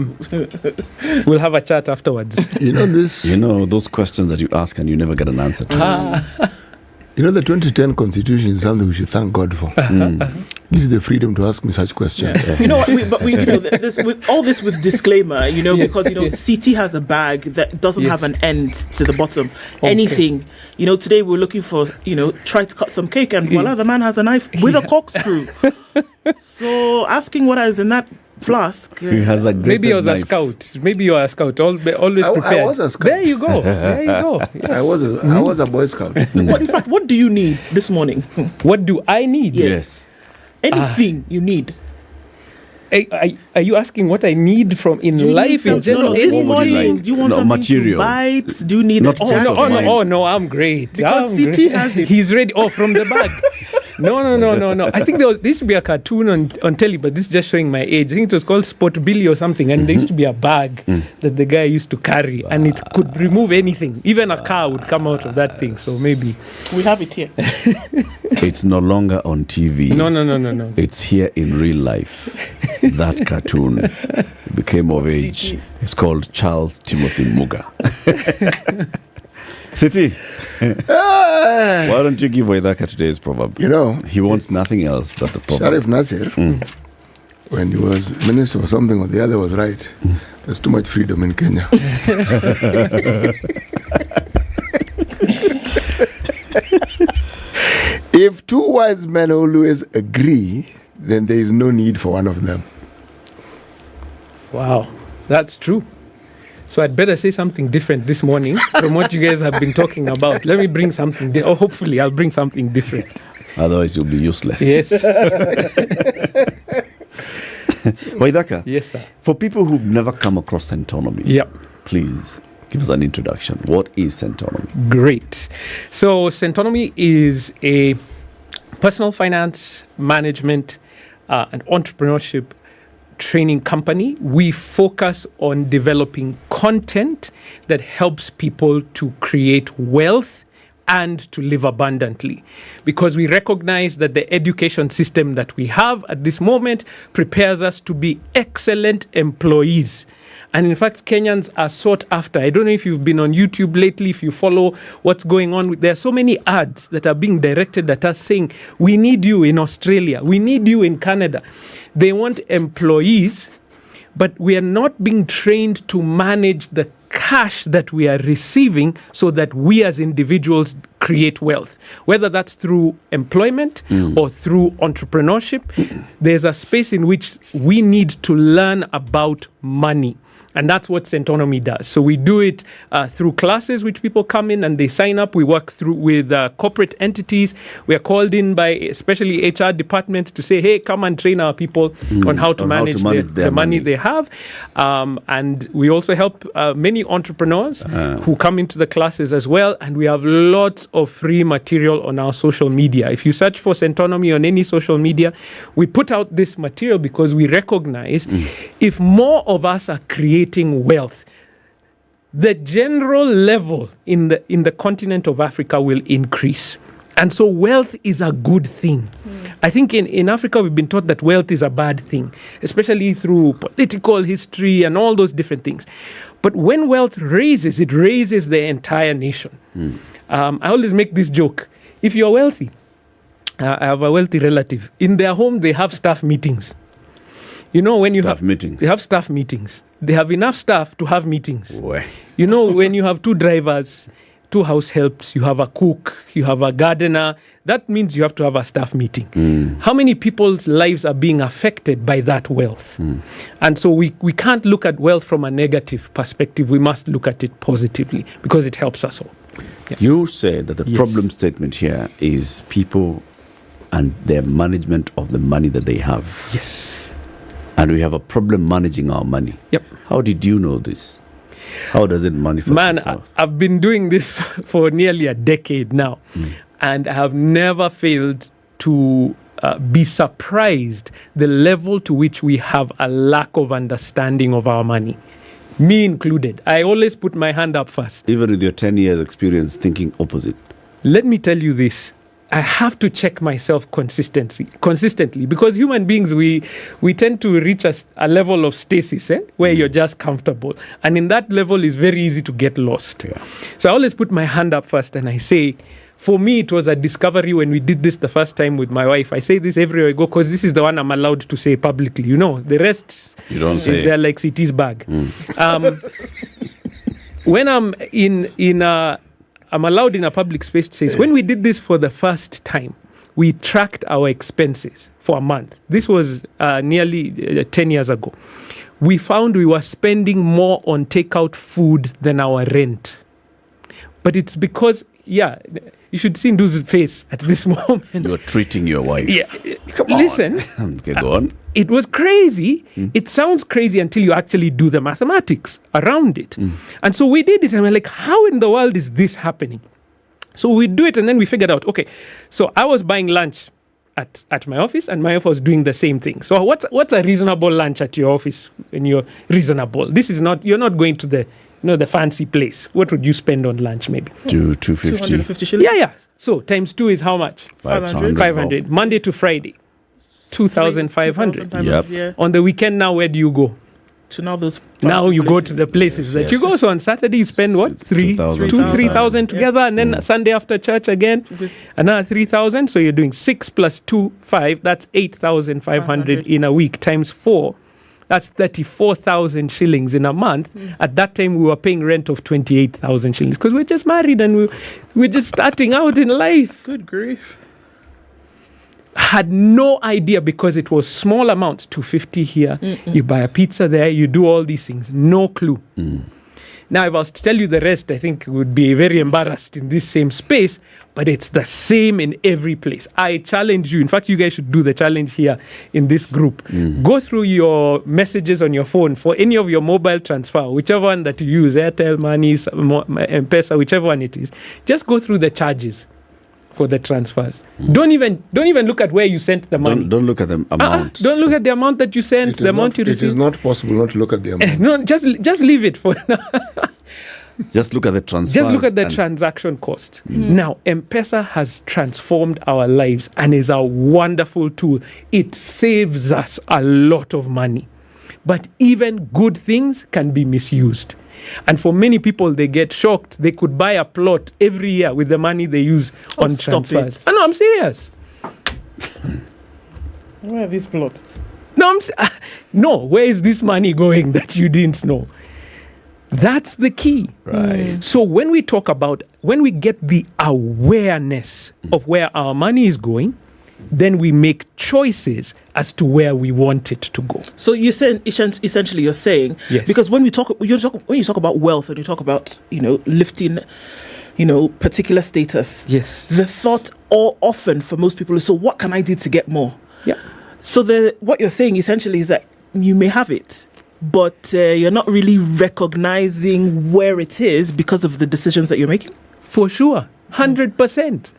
We'll have a chat afterwards. You know this. You know those questions that you ask and you never get an answer to. You know, the 2010 Constitution is something we should thank God for. Gives the freedom to ask me such questions. Yeah. You know, with all this with disclaimer, because CT has a bag that doesn't have an end to the bottom. Okay. Anything, today we're looking for, try to cut some cake, and voila, the man has a knife with a corkscrew. So asking what is in that flask. He has a maybe he was a scout. Maybe you are a scout. Always prepared. I was a scout. There you go. Yes. I was a Boy Scout. In fact, what do you need this morning? What do I need? Yes. Anything you need. Are you asking what I need from in life in general? This morning, do you want something material to bite? Do you need no, I'm great. Because CT has it. He's ready. Oh, from the bag. No. I think there used to be a cartoon on telly, but this is just showing my age. I think it was called Sport Billy or something, and there used to be a bag that the guy used to carry, and it could remove anything. Even a car would come out of that thing. So maybe we have it here. It's no longer on TV. No. It's here in real life. That cartoon became of age. It's called Charles Timothy Muga. City, why don't you give Waithaka today's proverb? He wants nothing else but the proverb. Sharif Nasir, when he was minister or something or the other, was right. There's too much freedom in Kenya. If two wise men always agree, then there is no need for one of them. Wow, that's true. So I'd better say something different this morning from what you guys have been talking about. Let me bring something, or hopefully I'll bring something different. Otherwise you'll be useless. Yes. Waithaka, yes, sir. For people who've never come across Centonomy, please give us an introduction. What is Centonomy? Great. So Centonomy is a personal finance management and entrepreneurship training company. We focus on developing content that helps people to create wealth and to live abundantly, because we recognize that the education system that we have at this moment prepares us to be excellent employees And in fact, Kenyans are sought after. I don't know if you've been on YouTube lately, if you follow what's going on. There are so many ads that are being directed at us saying, we need you in Australia, we need you in Canada. They want employees, but we are not being trained to manage the cash that we are receiving so that we as individuals create wealth, whether that's through employment or through entrepreneurship. There's a space in which we need to learn about money. And that's what Centonomy does. So we do it through classes, which people come in and they sign up. We work through with corporate entities. We are called in by especially HR departments to say, hey, come and train our people on how to manage the money they have. And we also help many entrepreneurs who come into the classes as well. And we have lots of free material on our social media. If you search for Centonomy on any social media, we put out this material because we recognize if more of us are creating wealth, the general level in the continent of Africa will increase. And so wealth is a good thing. I think in Africa we've been taught that wealth is a bad thing, especially through political history and all those different things. But when wealth raises, it raises the entire nation. I always make this joke. If you're wealthy, I have a wealthy relative. In their home, they have staff meetings. You know, when you have meetings, they have staff meetings. They have enough staff to have meetings. You know, when you have 2 drivers, 2 house helps, you have a cook, you have a gardener, that means you have to have a staff meeting. How many people's lives are being affected by that wealth? And so we can't look at wealth from a negative perspective. We must look at it positively because it helps us all. Yeah. You say that the problem statement here is people and their management of the money that they have. Yes. And we have a problem managing our money. Yep. How did you know this? How does it manifest itself? I've been doing this for nearly a decade now. And I have never failed to be surprised the level to which we have a lack of understanding of our money. Me included. I always put my hand up first. Even with your 10 years experience thinking opposite. Let me tell you this. I have to check myself consistently because human beings, we tend to reach a level of stasis where you're just comfortable. And in that level, it's very easy to get lost. Yeah. So I always put my hand up first and I say, for me, it was a discovery when we did this the first time with my wife. I say this everywhere I go because this is the one I'm allowed to say publicly. You know, the rest you don't say. Is there like CT's bag. When I'm I'm allowed in a public space to say, when we did this for the first time, we tracked our expenses for a month. This was nearly 10 years ago. We found we were spending more on takeout food than our rent. But it's because, you should see Ndu's face at this moment. You're treating your wife. Yeah. Come on. Listen. Okay, go on. It was crazy. It sounds crazy until you actually do the mathematics around it. And so we did it and we're like, how in the world is this happening? So we do it and then we figured out, okay, so I was buying lunch at my office and my wife was doing the same thing. So what's a reasonable lunch at your office when you're reasonable? This is not, you're not going to the fancy place. What would you spend on lunch maybe? 250 shillings. Yeah. So times 2 is how much? 500. Monday to Friday. 2,500. Yep. Yeah. On the weekend now, where do you go? To now those. Now you go to the places that you go. So on Saturday you spend what? 3,000 together, and then Sunday after church again, another 3,000. So you're doing 6 plus 2, 5. That's 8,500 in a week times 4. That's 34,000 shillings in a month. At that time, we were paying rent of 28,000 shillings because we're just married and we're just starting out in life. Good grief. Had no idea because it was small amounts, 250 here. You buy a pizza there, you do all these things. No clue. Now, if I was to tell you the rest, I think would be very embarrassed in this same space, but it's the same in every place. I challenge you. In fact, you guys should do the challenge here in this group. Go through your messages on your phone for any of your mobile transfer, whichever one that you use, Airtel, Money, M-Pesa, whichever one it is. Just go through the charges for the transfers. Don't even look at where you sent the money. Don't look at the amount. Don't look at the amount that you sent, the amount you received. It is not possible not to look at the amount. No, just leave it for now. Just look at the transfers. Just look at the transaction cost. Now, M-Pesa has transformed our lives and is a wonderful tool. It saves us a lot of money. But even good things can be misused. And for many people, they get shocked. They could buy a plot every year with the money they use on transfers. No, I'm serious. Where are these plots? No, where is this money going that you didn't know? That's the key. Right. So when we get the awareness of where our money is going, then we make choices as to where we want it to go. So you're saying, essentially, you're saying, yes. Because when you talk about wealth and you talk about, lifting, particular status, yes, the thought often for most people is, so what can I do to get more? Yeah. So what you're saying essentially is that you may have it, but you're not really recognizing where it is because of the decisions that you're making? For sure, 100%.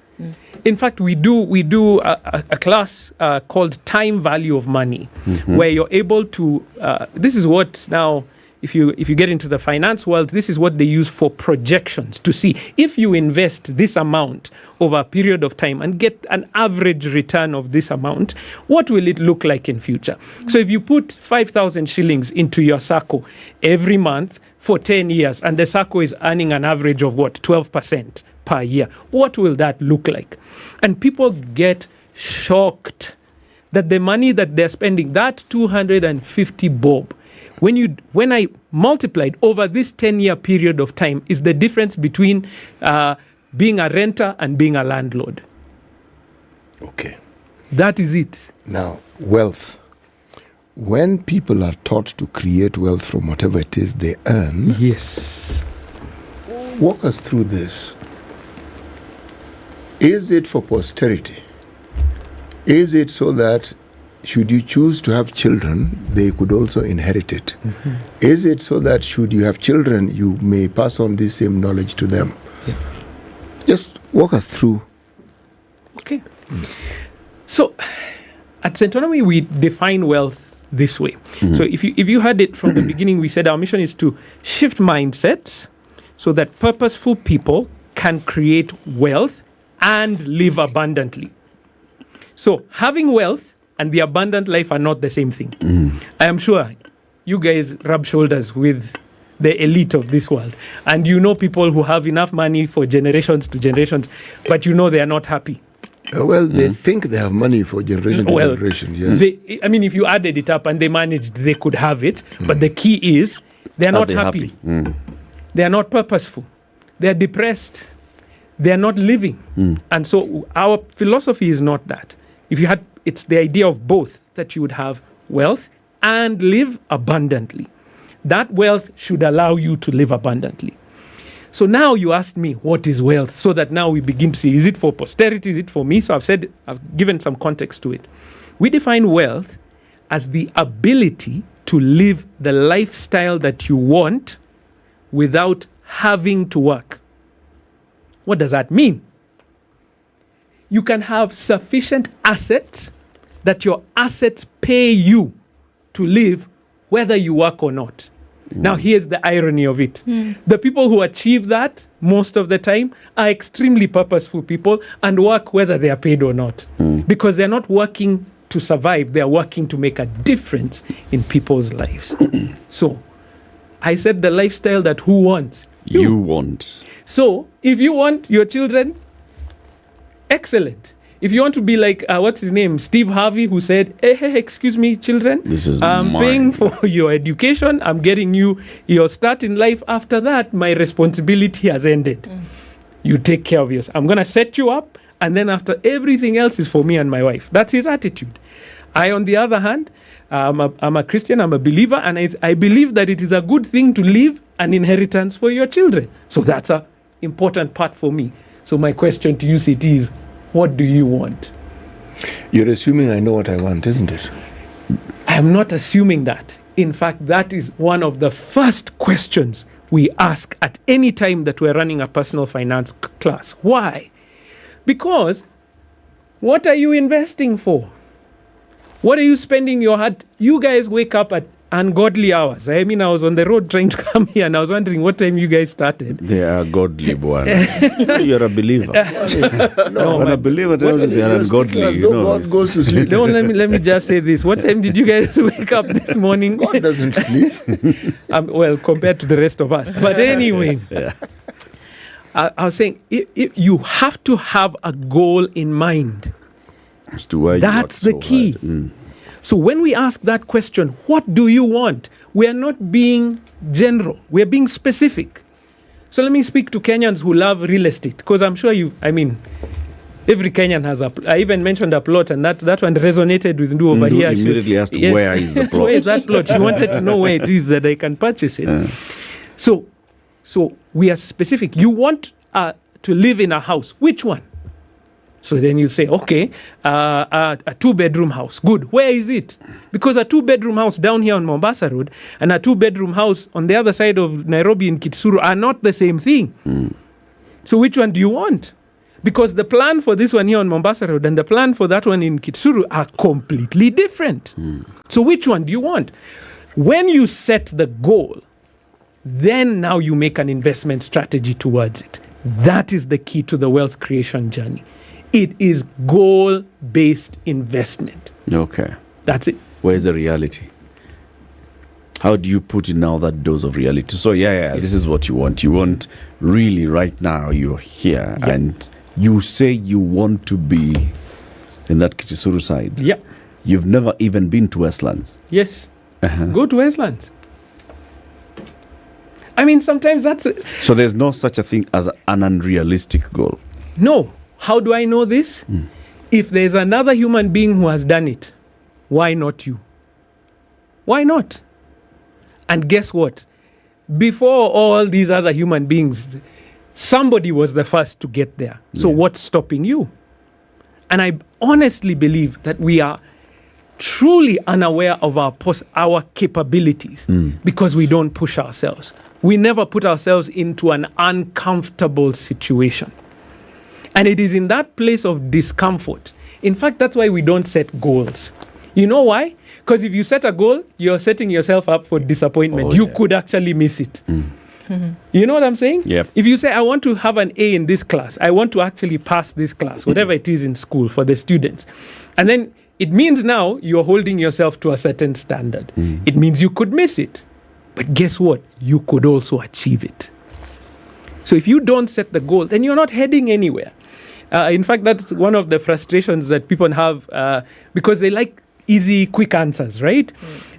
In fact, we do a class called Time Value of Money, where you're able to. This is what now, if you get into the finance world, this is what they use for projections to see if you invest this amount over a period of time and get an average return of this amount, what will it look like in future? So if you put 5,000 shillings into your SACCO every month for 10 years, and the SACCO is earning an average of 12% per year, what will that look like? And people get shocked that the money that they're spending, that 250 bob, when I multiplied over this 10-year period of time, is the difference between being a renter and being a landlord. Okay. That is it. Now, wealth. When people are taught to create wealth from whatever it is they earn, yes, walk us through this. Is it for posterity? Is it so that should you choose to have children, they could also inherit it? Mm-hmm. Is it so that should you have children, you may pass on this same knowledge to them? Yeah. Just walk us through. Okay. So at Centonomy, we define wealth this way. So if you had it from the beginning, we said our mission is to shift mindsets so that purposeful people can create wealth and live abundantly. So having wealth and the abundant life are not the same thing. I am sure you guys rub shoulders with the elite of this world, and people who have enough money for generations to generations, but they are not happy. They think they have money for generation to generation, yes. If you added it up and they managed, they could have it, but the key is they are not happy. They are not purposeful. They are depressed. They are not living. And so our philosophy is not that. It's the idea of both, that you would have wealth and live abundantly. That wealth should allow you to live abundantly. So now you asked me, what is wealth? So that now we begin to see, is it for posterity? Is it for me? So I've given some context to it. We define wealth as the ability to live the lifestyle that you want without having to work. What does that mean? You can have sufficient assets that your assets pay you to live whether you work or not. Now, here's the irony of it. The people who achieve that most of the time are extremely purposeful people and work whether they are paid or not. Because they're not working to survive, they're working to make a difference in people's lives. So, I said the lifestyle that who wants? You want. So, if you want your children, excellent. If you want to be like, what's his name? Steve Harvey, who said, hey, excuse me, children. I'm paying for your education. I'm getting you your start in life. After that, my responsibility has ended. You take care of yourself. I'm going to set you up. And then after, everything else is for me and my wife. That's his attitude. I, on the other hand, I'm a Christian. I'm a believer. And I believe that it is a good thing to leave an inheritance for your children. So that's an important part for me. So my question to you, Siti, is, what do you want? You're assuming I know what I want, isn't it? I am not assuming that. In fact, that is one of the first questions we ask at any time that we're running a personal finance class. Why? Because what are you investing for? What are you spending your heart? You guys wake up at ungodly hours. I mean, I was on the road trying to come here and I was wondering what time you guys started. They are godly, boy. You're a believer. No, when a believer tells you they are ungodly, you know. God goes to sleep. No, let me just say this. What time did you guys wake up this morning? God doesn't sleep. Well, compared to the rest of us. But anyway, I was saying, if you have to have a goal in mind. As to why that's the key. So when we ask that question, what do you want? We are not being general. We are being specific. So let me speak to Kenyans who love real estate, because I'm sure every Kenyan has I even mentioned a plot, and that one resonated with Ndu over here. Immediately asked where is the plot? Where is that plot? She wanted to know where it is that I can purchase it. So we are specific. You want to live in a house. Which one? So then you say, okay, a 2-bedroom house. Good. Where is it? Because a 2-bedroom house down here on Mombasa Road and a 2-bedroom house on the other side of Nairobi in Kisumu are not the same thing. So which one do you want? Because the plan for this one here on Mombasa Road and the plan for that one in Kisumu are completely different. So which one do you want? When you set the goal, then now you make an investment strategy towards it. That is the key to the wealth creation journey. It is goal-based investment. Okay. That's it. Where's the reality? How do you put in now that dose of reality? So, this is what you want. You want really right now, you're here, and you say you want to be in that Kisumu side. Yeah. You've never even been to Westlands. Yes. Go to Westlands. I mean, sometimes that's... So there's no such a thing as an unrealistic goal? No. How do I know this? If there's another human being who has done it, why not you? Why not? And guess what? Before all these other human beings, somebody was the first to get there. So what's stopping you? And I honestly believe that we are truly unaware of our capabilities because we don't push ourselves. We never put ourselves into an uncomfortable situation. And it is in that place of discomfort. In fact, that's why we don't set goals. You know why? Because if you set a goal, you're setting yourself up for disappointment. You could actually miss it. You know what I'm saying? Yep. If you say, I want to have an A in this class, I want to actually pass this class, whatever it is in school for the students. And then it means now you're holding yourself to a certain standard. It means you could miss it. But guess what? You could also achieve it. So if you don't set the goal, then you're not heading anywhere. In fact, that's one of the frustrations that people have because they like easy, quick answers, right?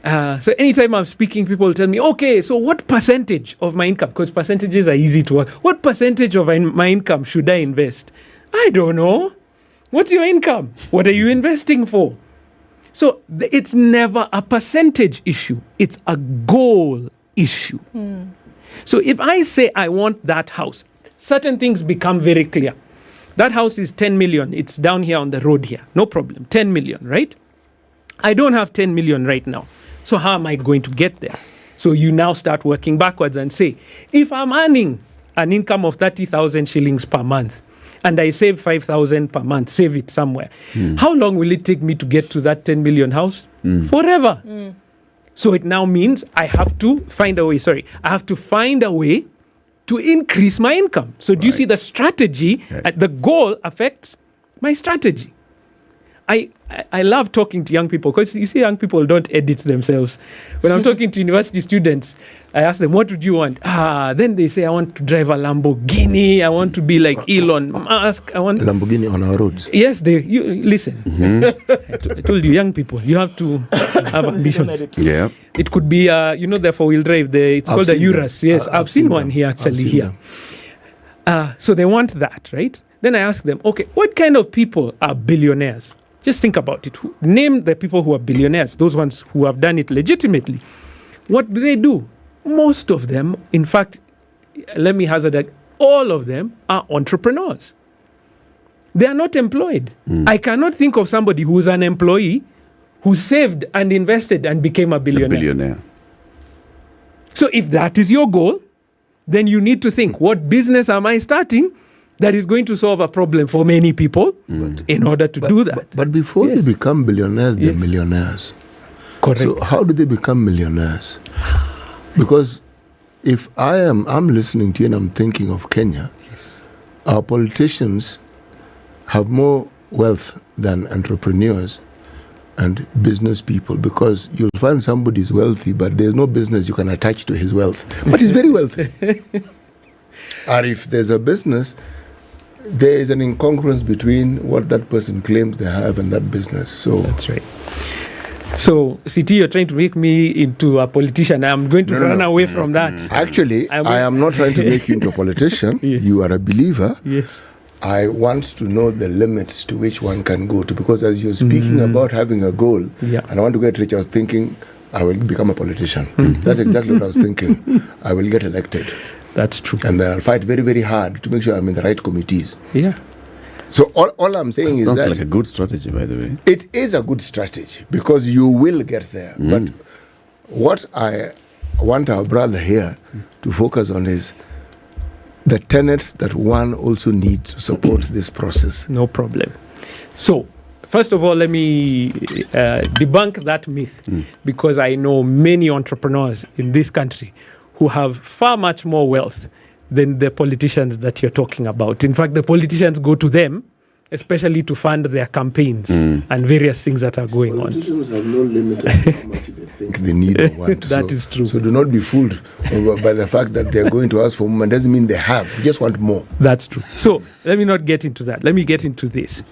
So anytime I'm speaking, people tell me, okay, so what percentage of my income, because percentages are easy to work, what percentage of my income should I invest? I don't know. What's your income? What are you investing for? So it's never a percentage issue. It's a goal issue. So if I say I want that house, certain things become very clear. That house is 10 million. It's down here on the road here. No problem. 10 million, right? I don't have 10 million right now. So how am I going to get there? So you now start working backwards and say, if I'm earning an income of 30,000 shillings per month and I save 5,000 per month, save it somewhere, how long will it take me to get to that 10 million house? Forever. So it now means I have to find a way, to increase my income. So do you see the strategy? The goal affects my strategy. I love talking to young people because you see young people don't edit themselves. When I'm talking to university students, I ask them, what would you want? Then they say, I want to drive a Lamborghini. I want to be like Elon Musk. I want Lamborghini on our roads. Yes, listen. I told you, young people, you have to have ambitions. Yeah. It could be, the four-wheel drive. It's called the Urus. Yes, I've seen one here actually here. So they want that, right? Then I ask them, okay, what kind of people are billionaires? Just think about it. Name the people who are billionaires, those ones who have done it legitimately. What do? Most of them, in fact, let me hazard that all of them are entrepreneurs. They are not employed. I cannot think of somebody who's an employee who saved and invested and became a billionaire. So if that is your goal, then you need to think, what business am I starting that is going to solve a problem for many people in order to do that? But before they become billionaires, they're millionaires. Correct. So how do they become millionaires? Because if I'm listening to you and I'm thinking of Kenya, yes, our politicians have more wealth than entrepreneurs and business people, because you'll find somebody's wealthy, but there's no business you can attach to his wealth. But he's very wealthy. Or if there's a business, there is an incongruence between what that person claims they have and that business. So that's right. So, CT, you're trying to make me into a politician. I'm going to run away from that. Actually, I am not trying to make you into a politician. Yes. You are a believer. Yes. I want to know the limits to which one can go to, because as you're speaking about having a goal, and I want to get rich, I was thinking I will become a politician. That's exactly what I was thinking. I will get elected. That's true. And then I'll fight very, very hard to make sure I'm in the right committees. Yeah. So all I'm saying is that... Sounds like a good strategy, by the way. It is a good strategy, because you will get there. But what I want our brother here to focus on is the tenets that one also needs to support this process. No problem. So, first of all, let me debunk that myth, because I know many entrepreneurs in this country who have far much more wealth than the politicians that you're talking about. In fact, the politicians go to them, especially to fund their campaigns and various things that are going on. Politicians have no limit on how much they think they need or want. That is true. So do not be fooled by the fact that they're going to ask for more. It doesn't mean they have. They just want more. That's true. So let me not get into that. Let me get into this.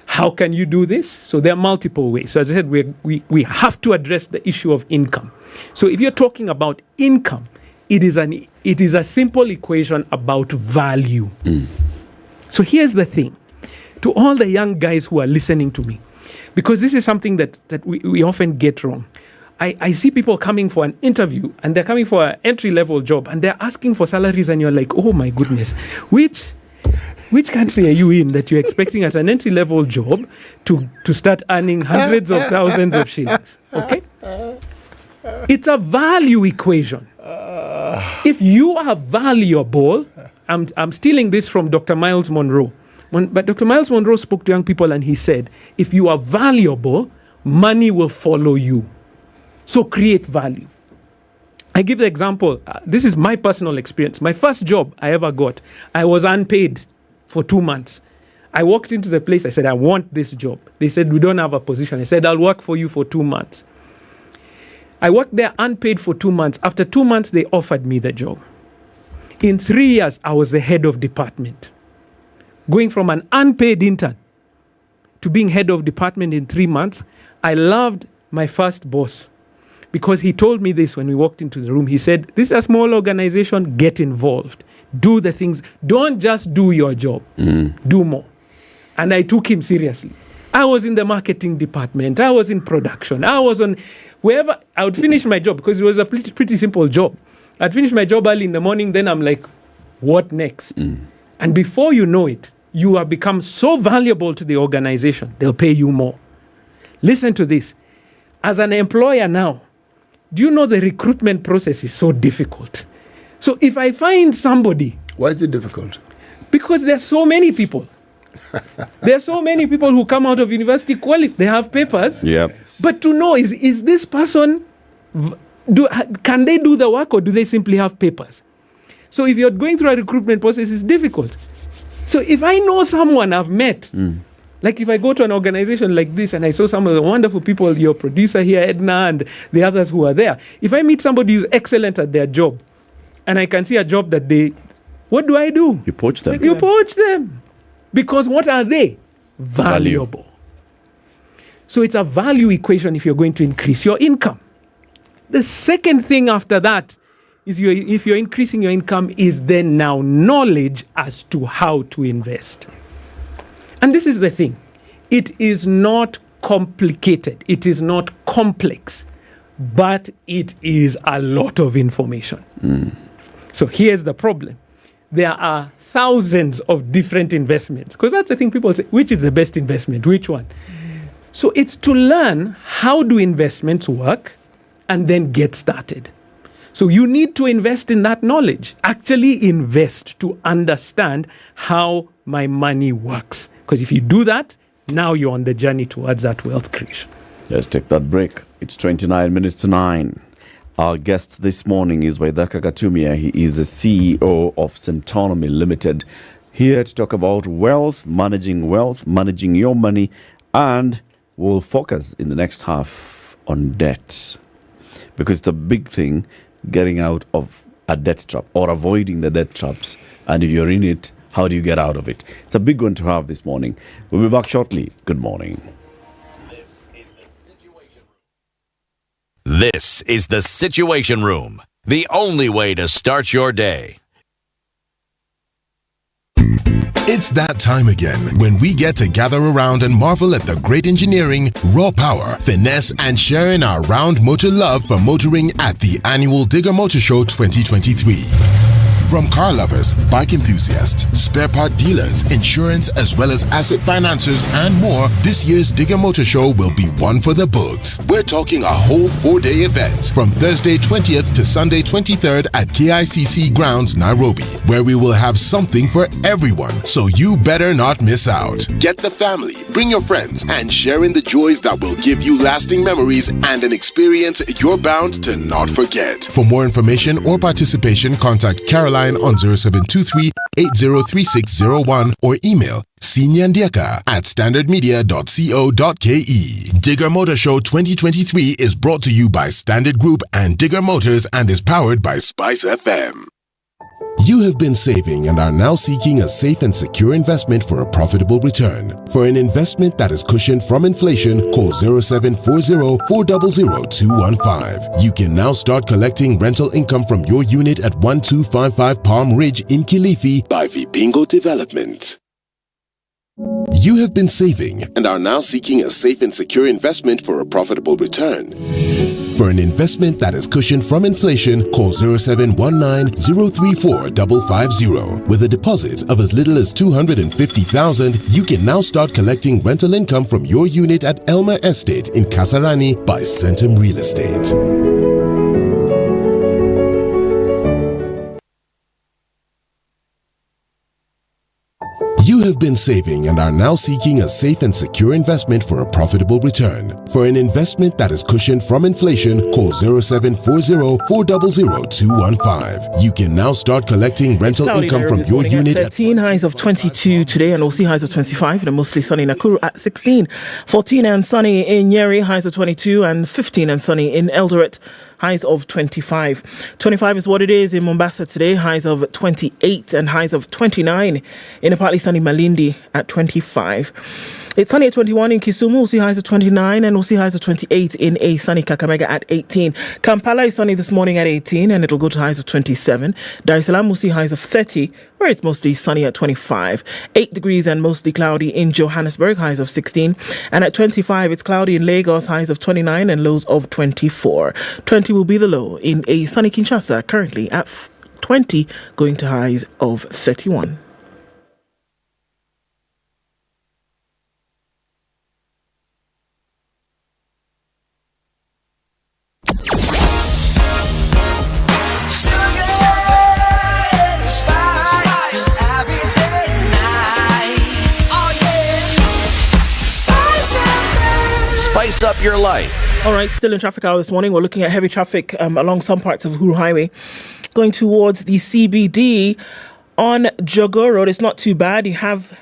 How can you do this? So there are multiple ways. So as I said, we have to address the issue of income. So if you're talking about income, it is a simple equation about value. So here's the thing. To all the young guys who are listening to me, because this is something that we often get wrong. I see people coming for an interview, and they're coming for an entry-level job, and they're asking for salaries, and you're like, oh my goodness, which country are you in that you're expecting at an entry-level job to start earning hundreds of thousands of shillings? Okay? It's a value equation. If you are valuable, I'm stealing this from Dr. Miles Monroe. But Dr. Miles Monroe spoke to young people, and he said, if you are valuable, money will follow you. So create value. I give the example. This is my personal experience. My first job I ever got, I was unpaid for 2 months. I walked into the place. I said, I want this job. They said, we don't have a position. I said, I'll work for you for 2 months. I worked there unpaid for 2 months. After 2 months, they offered me the job. In 3 years, I was the head of department. Going from an unpaid intern to being head of department in 3 months, I loved my first boss, because he told me this when we walked into the room. He said, this is a small organization, get involved. Do the things. Don't just do your job. Do more. And I took him seriously. I was in the marketing department. I was in production. I was on wherever. I would finish my job, because it was a pretty simple job. I'd finish my job early in the morning. Then I'm like, what next? And before you know it, you have become so valuable to the organization, they'll pay you more. Listen to this. As an employer now, do you know the recruitment process is so difficult? So if I find somebody... Why is it difficult? Because there's so many people. There are so many people who come out of university quality. They have papers. Yep. But to know, is this person... Can they do the work, or do they simply have papers? So if you're going through a recruitment process, it's difficult. So if I know someone I've met... Like if I go to an organization like this and I saw some of the wonderful people, your producer here, Ednah, and the others who are there. If I meet somebody who's excellent at their job, and I can see a job that they... What do I do? You poach them. You poach them. Because what are they? Valuable. So it's a value equation if you're going to increase your income. The second thing after that is if you're increasing your income is then now knowledge as to how to invest. And this is the thing. It is not complicated. It is not complex. But it is a lot of information. So here's the problem. There are thousands of different investments. Because that's the thing people say, which is the best investment? Which one? So it's to learn how do investments work and then get started. So you need to invest in that knowledge. Actually invest to understand how my money works. Because if you do that, now you're on the journey towards that wealth creation. Let's take that break. It's 29 minutes to 9. Our guest this morning is Waithaka Gatumia. He is the CEO of Centonomy Limited. Here to talk about wealth, managing your money, and we'll focus in the next half on debt. Because it's a big thing, getting out of a debt trap or avoiding the debt traps. And if you're in it, how do you get out of it? It's a big one to have this morning. We'll be back shortly. Good morning. This is the Situation Room, the only way to start your day. It's that time again when we get to gather around and marvel at the great engineering, raw power, finesse, and sharing our round motor love for motoring at the annual Digger Motor Show 2023. From car lovers, bike enthusiasts, spare part dealers, insurance, as well as asset financiers and more, this year's Digger Motor Show will be one for the books. We're talking a whole 4-day event from Thursday 20th to Sunday 23rd at KICC Grounds, Nairobi, where we will have something for everyone, so you better not miss out. Get the family, bring your friends, and share in the joys that will give you lasting memories and an experience you're bound to not forget. For more information or participation, contact Caroline on 0723-803601 or email sinyandiaka@standardmedia.co.ke. Digger Motor Show 2023 is brought to you by Standard Group and Digger Motors and is powered by Spice FM. You have been saving and are now seeking a safe and secure investment for a profitable return. For an investment that is cushioned from inflation, call 0740-400-215. You can now start collecting rental income from your unit at 1255 Palm Ridge in Kilifi by Vipingo Development. You have been saving and are now seeking a safe and secure investment for a profitable return. For an investment that is cushioned from inflation, call 0719-034-550. With a deposit of as little as 250,000, you can now start collecting rental income from your unit at Elmer Estate in Kasarani by Centum Real Estate. You have been saving and are now seeking a safe and secure investment for a profitable return. For an investment that is cushioned from inflation, call 0740-400-215. You can now start collecting rental income from your unit at 13, highs of 22 today, and we'll see highs of 25, and mostly sunny in Nakuru at 16, 14 and sunny in Nyeri, highs of 22, and 15 and sunny in Eldoret, highs of 25. 25 is what it is in Mombasa today, highs of 28 and highs of 29 in a partly sunny Malindi at 25. It's sunny at 21 in Kisumu, we'll see highs of 29, and we'll see highs of 28 in a sunny Kakamega at 18. Kampala is sunny this morning at 18, and it'll go to highs of 27. Dar es Salaam will see highs of 30, where it's mostly sunny at 25. 8 degrees and mostly cloudy in Johannesburg, highs of 16. And at 25, it's cloudy in Lagos, highs of 29 and lows of 24. 20 will be the low in a sunny Kinshasa, currently at 20, going to highs of 31. Spice up your life. All right, still in traffic hour this morning. We're looking at heavy traffic along some parts of Uhuru Highway. Going towards the CBD on Jogo Road, it's not too bad. You have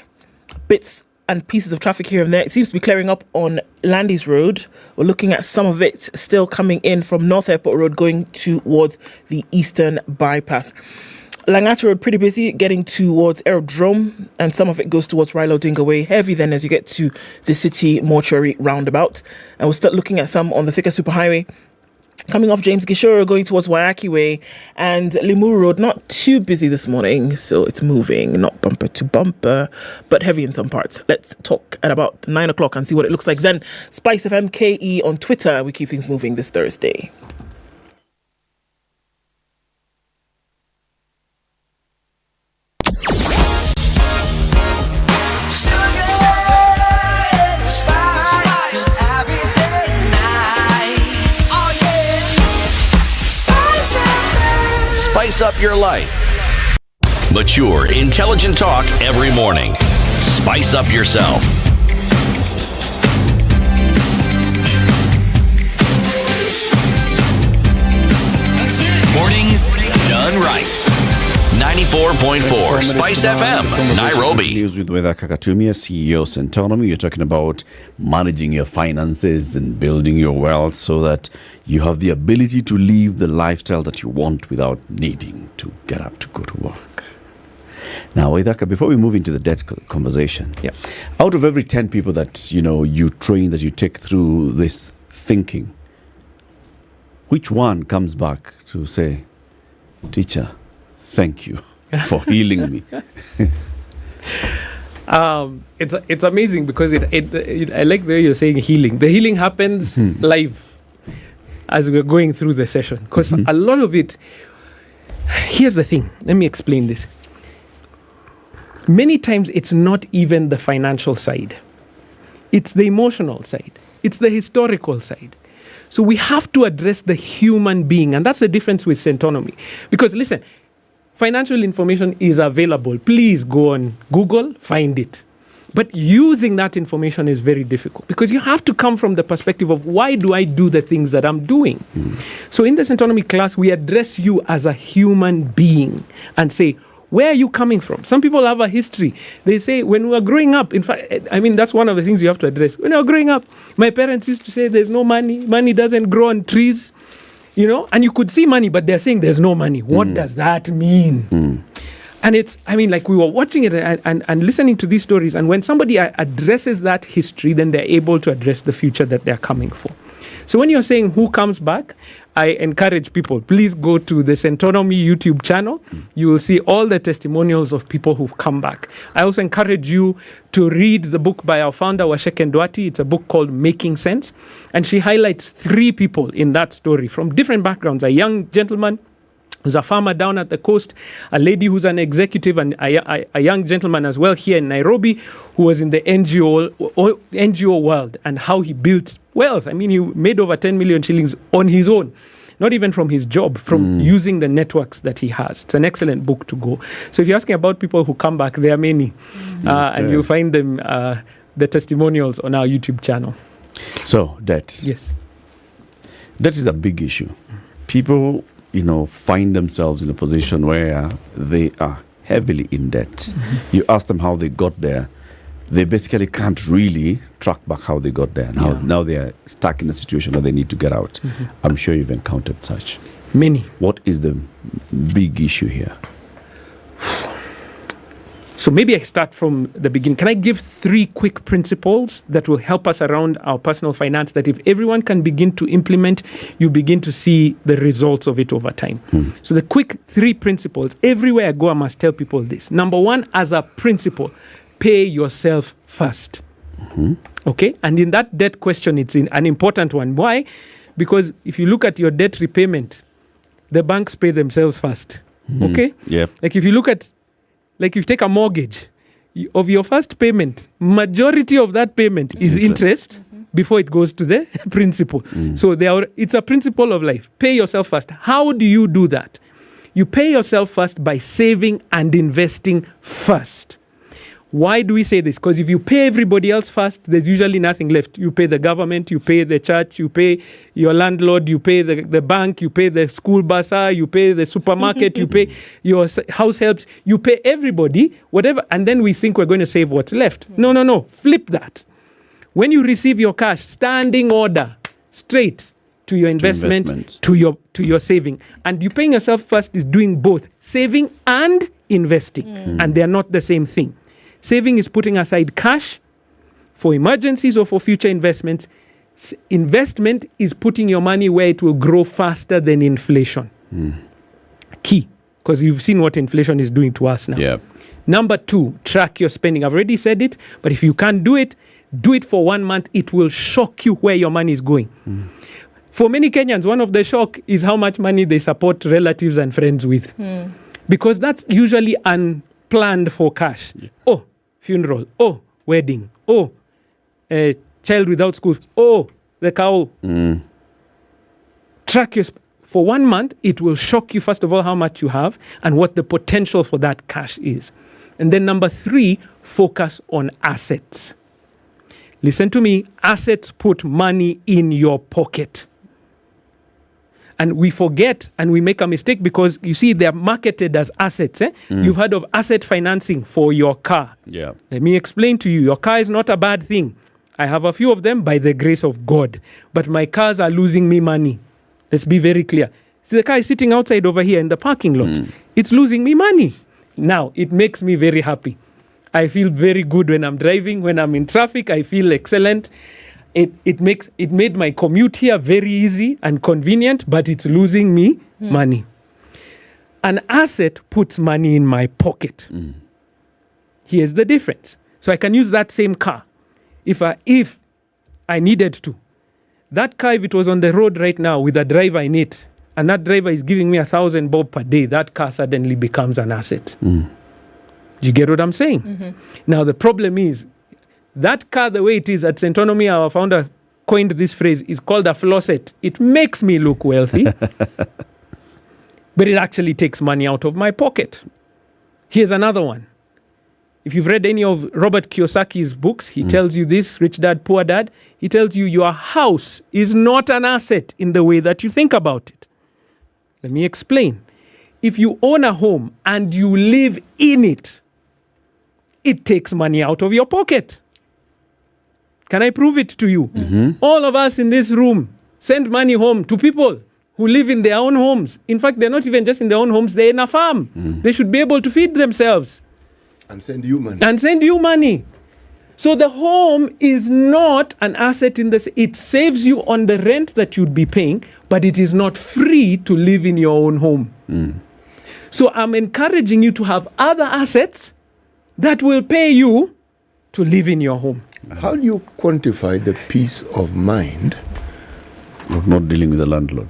bits and pieces of traffic here and there. It seems to be clearing up on Landys Road. We're looking at some of it still coming in from North Airport Road going towards the Eastern Bypass. Langata Road, pretty busy getting towards Aerodrome, and some of it goes towards Rilo Dinga Way. Heavy then as you get to the City Mortuary roundabout. And we'll start looking at some on the Thika Superhighway. Coming off James Gishoro, going towards Wayaki Way, and Limuru Road, not too busy this morning, so it's moving, not bumper to bumper, but heavy in some parts. Let's talk at about 9 o'clock and see what it looks like then. Spice FM KE on Twitter. We keep things moving this Thursday. Spice up your life. Mature, intelligent talk every morning. Spice up yourself. Mornings done right. 94.4 Spice FM, Nairobi. News with Weather Kakatumia, CEO Centonomy. You're talking about managing your finances and building your wealth so that you have the ability to live the lifestyle that you want without needing to get up to go to work. Now, Waithaka, before we move into the debt conversation, out of every 10 people that you train, that you take through this thinking, which one comes back to say, teacher, thank you for healing me? It's amazing because I like the way you're saying healing. The healing happens live as we're going through the session, because a lot of it. Here's the thing. Let me explain this. Many times it's not even the financial side. It's the emotional side. It's the historical side. So we have to address the human being, and that's the difference with Centonomy. Because listen, financial information is available. Please go on Google, find it. But using that information is very difficult because you have to come from the perspective of why do I do the things that I'm doing? So in the Centonomy class, we address you as a human being and say, where are you coming from? Some people have a history. They say, when we were growing up, in fact, that's one of the things you have to address. When I was growing up, my parents used to say, there's no money. Money doesn't grow on trees. And you could see money, but they're saying there's no money. What does that mean? And it's, we were watching it and listening to these stories. And when somebody addresses that history, then they're able to address the future that they're coming for. So when you're saying who comes back, I encourage people, please go to the Centonomy YouTube channel. You will see all the testimonials of people who've come back. I also encourage you to read the book by our founder, Washeke Ndwati. It's a book called Making Sense. And she highlights 3 people in that story from different backgrounds. A young gentleman who's a farmer down at the coast, a lady who's an executive, and a young gentleman as well here in Nairobi who was in the NGO world, and how he built wealth. He made over 10 million shillings on his own, not even from his job, from using the networks that he has. It's an excellent book to go. So if you're asking about people who come back, there are many, and you'll find them, the testimonials on our YouTube channel. So, debt. Yes. Debt is a big issue. People find themselves in a position where they are heavily in debt. You ask them how they got there, they basically can't really track back how they got there. And now they are stuck in a situation where they need to get out. I'm sure you've encountered such. Many. What is the big issue here? So maybe I start from the beginning. Can I give 3 quick principles that will help us around our personal finance that if everyone can begin to implement, you begin to see the results of it over time? So the quick 3 principles, everywhere I go, I must tell people this. Number 1, as a principle, pay yourself first. Okay? And in that debt question, it's an important one. Why? Because if you look at your debt repayment, the banks pay themselves first. Okay? Yep. If you look at, if you take a mortgage, of your first payment, majority of that payment is interest before it goes to the principal. So it's a principle of life. Pay yourself first. How do you do that? You pay yourself first by saving and investing first. Why do we say this? Because if you pay everybody else first, there's usually nothing left. You pay the government, you pay the church, you pay your landlord, you pay the bank, you pay the school bursar, you pay the supermarket, you pay your house helps, you pay everybody, whatever, and then we think we're going to save what's left. No. Flip that. When you receive your cash, standing order, straight to your investment, to your saving. And you paying yourself first is doing both, saving and investing. And they're not the same thing. Saving is putting aside cash for emergencies or for future investments. Investment is putting your money where it will grow faster than inflation. Key, because you've seen what inflation is doing to us now. Yep. Number 2, track your spending. I've already said it, but if you can't do it for 1 month. It will shock you where your money is going. For many Kenyans, one of the shock is how much money they support relatives and friends with. Because that's usually unplanned for cash. Oh, funeral. Oh, wedding. Oh, child without school. Oh, the cow. Track your for 1 month. It will shock you, first of all, how much you have and what the potential for that cash is. And then number 3, focus on assets. Listen to me. Assets put money in your pocket. And we forget and we make a mistake because you see they're marketed as assets. You've heard of asset financing for your car. Yeah. Let me explain to you. Your car is not a bad thing. I have a few of them by the grace of God. But my cars are losing me money. Let's be very clear. The car is sitting outside over here in the parking lot. It's losing me money. Now, it makes me very happy. I feel very good when I'm driving. When I'm in traffic, I feel excellent. It made my commute here very easy and convenient, but it's losing me money. An asset puts money in my pocket. Here's the difference. So I can use that same car if I needed to. That car, if it was on the road right now with a driver in it, and that driver is giving me 1,000 bob per day, that car suddenly becomes an asset. Do you get what I'm saying? Now, the problem is, that car, the way it is at St. Onomy, our founder coined this phrase, is called a flosset. It makes me look wealthy, but it actually takes money out of my pocket. Here's another one. If you've read any of Robert Kiyosaki's books, he tells you this, Rich Dad, Poor Dad. He tells you your house is not an asset in the way that you think about it. Let me explain. If you own a home and you live in it, it takes money out of your pocket. Can I prove it to you? All of us in this room send money home to people who live in their own homes. In fact, they're not even just in their own homes, they're in a farm. They should be able to feed themselves. And send you money. And send you money. So the home is not an asset in this. It saves you on the rent that you'd be paying, but it is not free to live in your own home. So I'm encouraging you to have other assets that will pay you to live in your home. How do you quantify the peace of mind of not dealing with the landlord?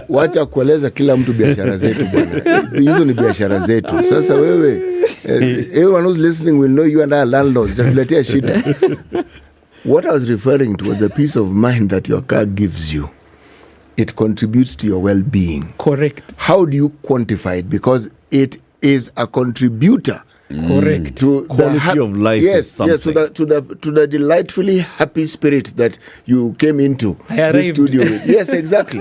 Wacha kueleza kila mtu biashara zetu bwana. Hizo ni biashara zetu. Sasa wewe, everyone who's listening will know you and I landlords. Zatuletea shida. What I was referring to was the peace of mind that your car gives you. It contributes to your well-being. Correct. How do you quantify it? Because it is a contributor. Correct. To quality of life. Yes, yes, to the delightfully happy spirit that you came into this studio with. Yes, exactly.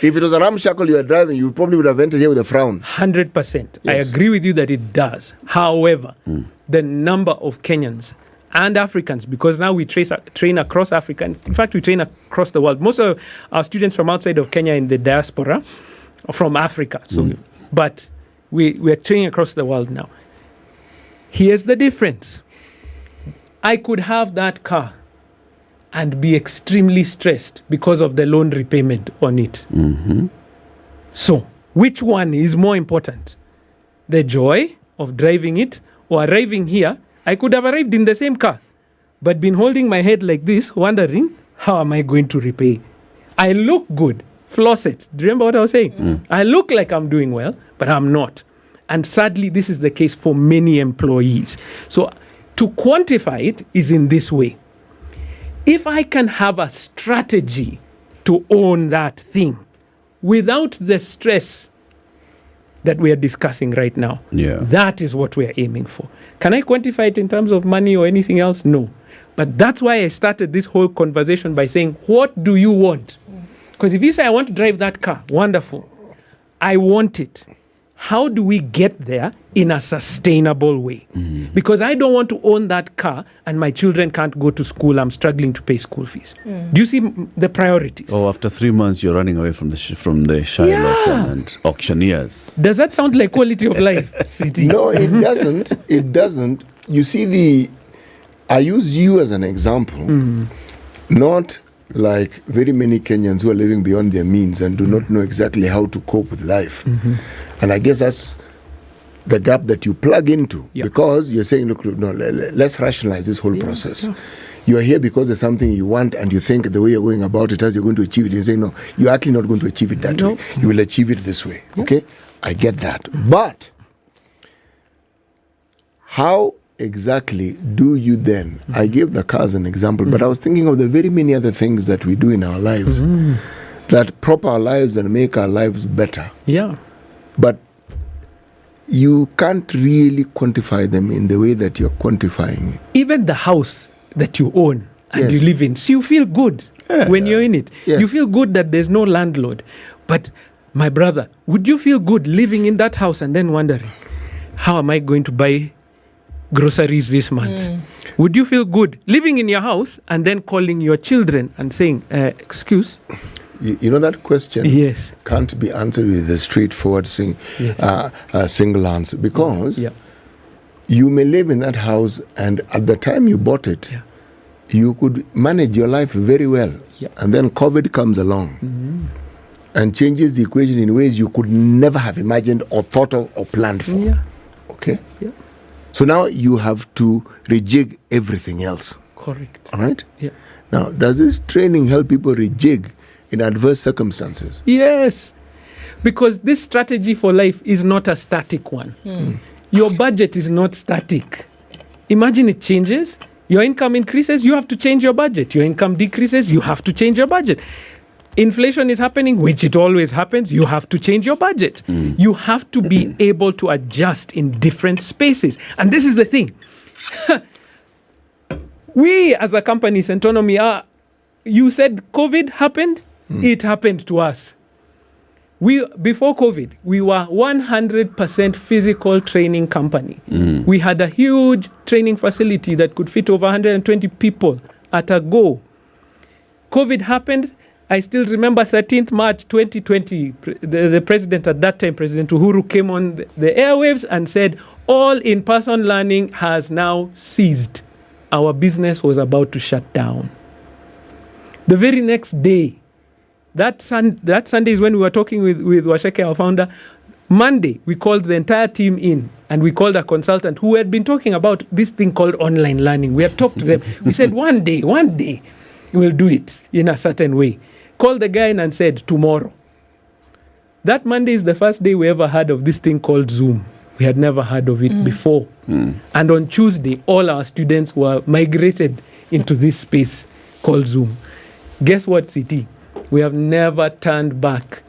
If it was a ramshackle you were driving, you probably would have entered here with a frown. 100%. Yes. I agree with you that it does. However, the number of Kenyans and Africans, because now we train across Africa. In fact, we train across the world. Most of our students from outside of Kenya in the diaspora are from Africa. So, but we're training across the world now. Here's the difference. I could have that car and be extremely stressed because of the loan repayment on it. So, which one is more important? The joy of driving it or arriving here? I could have arrived in the same car, but been holding my head like this, wondering, how am I going to repay? I look good, floss it. Do you remember what I was saying? I look like I'm doing well, but I'm not. And sadly, this is the case for many employees. So to quantify it is in this way. If I can have a strategy to own that thing without the stress that we are discussing right now, that is what we are aiming for. Can I quantify it in terms of money or anything else? No. But that's why I started this whole conversation by saying, what do you want? Because if you say, I want to drive that car, wonderful. I want it. How do we get there in a sustainable way? Because I don't want to own that car and my children can't go to school. I'm struggling to pay school fees. Do you see the priorities? Oh, after 3 months, you're running away from the Shylocks and auctioneers. Does that sound like quality of life? No, it doesn't. It doesn't. You see, I used you as an example, not like very many Kenyans who are living beyond their means and do not know exactly how to cope with life. And I guess that's the gap that you plug into, because you're saying, look, no, let's rationalize this whole process. You are here because there's something you want and you think the way you're going about it as you're going to achieve it. You say, no, you're actually not going to achieve it that way. You will achieve it this way. Okay? I get that. But how exactly do you then, I gave the car as an example, but I was thinking of the very many other things that we do in our lives that prop our lives and make our lives better. But you can't really quantify them in the way that you're quantifying it. Even the house that you own and you live in. So you feel good when you're in it. Yes. You feel good that there's no landlord. But my brother, would you feel good living in that house and then wondering, how am I going to buy groceries this month? Would you feel good living in your house and then calling your children and saying, excuse? You know that question yes. can't be answered with a straightforward single answer, because you may live in that house and at the time you bought it, you could manage your life very well. And then COVID comes along and changes the equation in ways you could never have imagined or thought of or planned for. Okay? So now you have to rejig everything else. Correct. All right? Now, does this training help people rejig in adverse circumstances? Yes. Because this strategy for life is not a static one. Your budget is not static. Imagine it changes. Your income increases, you have to change your budget. Your income decreases, you have to change your budget. Inflation is happening, which it always happens, you have to change your budget. You have to be able to adjust in different spaces. And this is the thing. We as a company, Centonomy, you said COVID happened? It happened to us. Before COVID, we were 100% physical training company. We had a huge training facility that could fit over 120 people at a go. COVID happened. I still remember 13th March 2020, the president at that time, President Uhuru, came on the airwaves and said, all in-person learning has now ceased. Our business was about to shut down. The very next day, that Sunday is when we were talking with Washeke, our founder. Monday, we called the entire team in and we called a consultant who had been talking about this thing called online learning. We had talked to them. We said, one day, we'll do it in a certain way. Called the guy in and said, tomorrow. That Monday is the first day we ever heard of this thing called Zoom. We had never heard of it before. And on Tuesday, all our students were migrated into this space called Zoom. Guess what, CT? We have never turned back.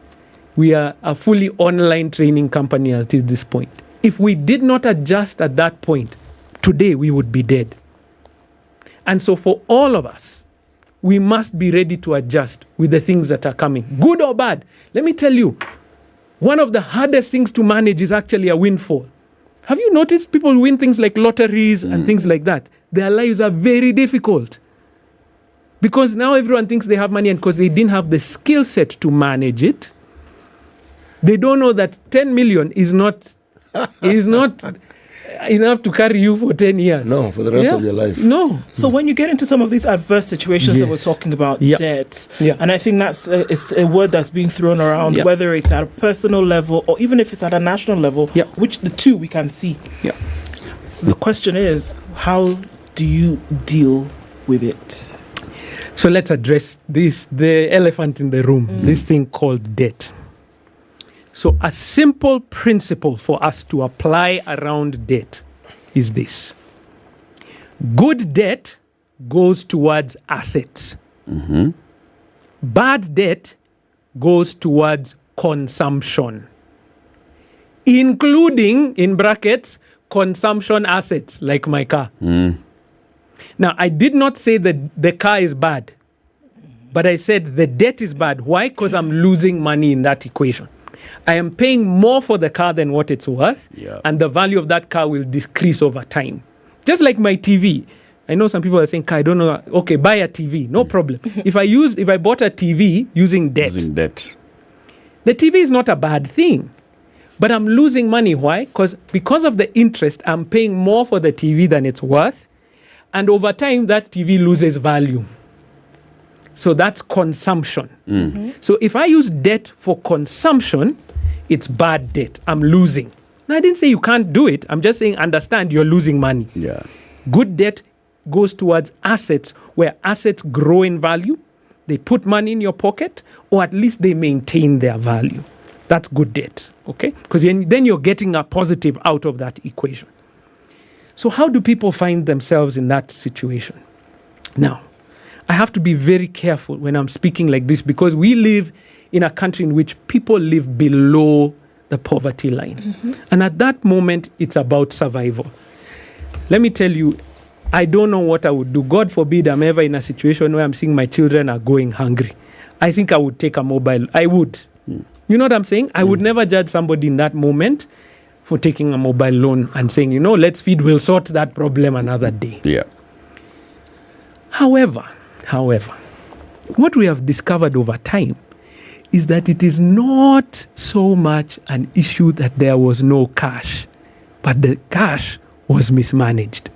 We are a fully online training company until this point. If we did not adjust at that point, today we would be dead. And so for all of us, we must be ready to adjust with the things that are coming, good or bad. Let me tell you, one of the hardest things to manage is actually a windfall. Have you noticed people win things like lotteries and things like that? Their lives are very difficult. Because now everyone thinks they have money, and because they didn't have the skill set to manage it, they don't know that 10 million is not enough to carry you for 10 years. No, for the rest of your life. No. So when you get into some of these adverse situations that we're talking about, debt, and I think that's it's a word that's being thrown around, whether it's at a personal level or even if it's at a national level, which the two we can see. The question is, how do you deal with it? So let's address the elephant in the room, this thing called debt. So a simple principle for us to apply around debt is this. Good debt goes towards assets. Bad debt goes towards consumption, including, in brackets, consumption assets like my car. Now, I did not say that the car is bad, but I said the debt is bad. Why? Because I'm losing money in that equation. I am paying more for the car than what it's worth, and the value of that car will decrease over time. Just like my TV. I know some people are saying, I don't know. Okay, buy a TV, no problem. If I bought a TV using debt, the TV is not a bad thing, but I'm losing money. Why? Because of the interest, I'm paying more for the TV than it's worth, and over time, that TV loses value. So that's consumption. So if I use debt for consumption, it's bad debt. I'm losing. Now, I didn't say you can't do it. I'm just saying understand you're losing money. Good debt goes towards assets, where assets grow in value. They put money in your pocket, or at least they maintain their value. That's good debt, okay? Because then you're getting a positive out of that equation. So how do people find themselves in that situation? Now, I have to be very careful when I'm speaking like this, because we live in a country in which people live below the poverty line. And at that moment, it's about survival. Let me tell you, I don't know what I would do. God forbid I'm ever in a situation where I'm seeing my children are going hungry. I think I would take a mobile. I would. You know what I'm saying? I would never judge somebody in that moment for taking a mobile loan and saying, let's feed, we'll sort that problem another day. Yeah. However, what we have discovered over time is that it is not so much an issue that there was no cash, but the cash was mismanaged.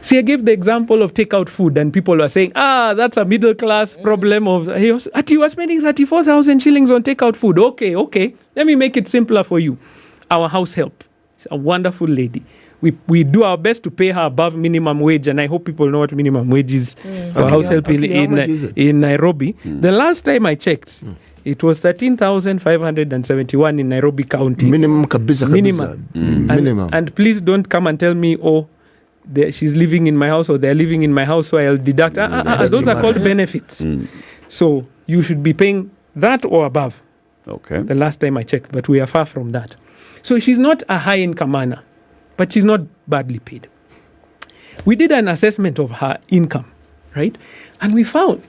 See, I gave the example of takeout food, and people were saying, that's a middle class problem you are spending 34,000 shillings on takeout food. Okay. Let me make it simpler for you. Our house help, she's a wonderful lady. We do our best to pay her above minimum wage, and I hope people know what minimum wage is for house help in Nairobi. The last time I checked, it was 13,571 in Nairobi County. Minimum kabisa. Minimum. And please don't come and tell me, she's living in my house or they're living in my house, so I'll deduct. Those are called benefits. So you should be paying that or above. Okay. The last time I checked, but we are far from that. So she's not a high-income earner, but she's not badly paid. We did an assessment of her income, right? And we found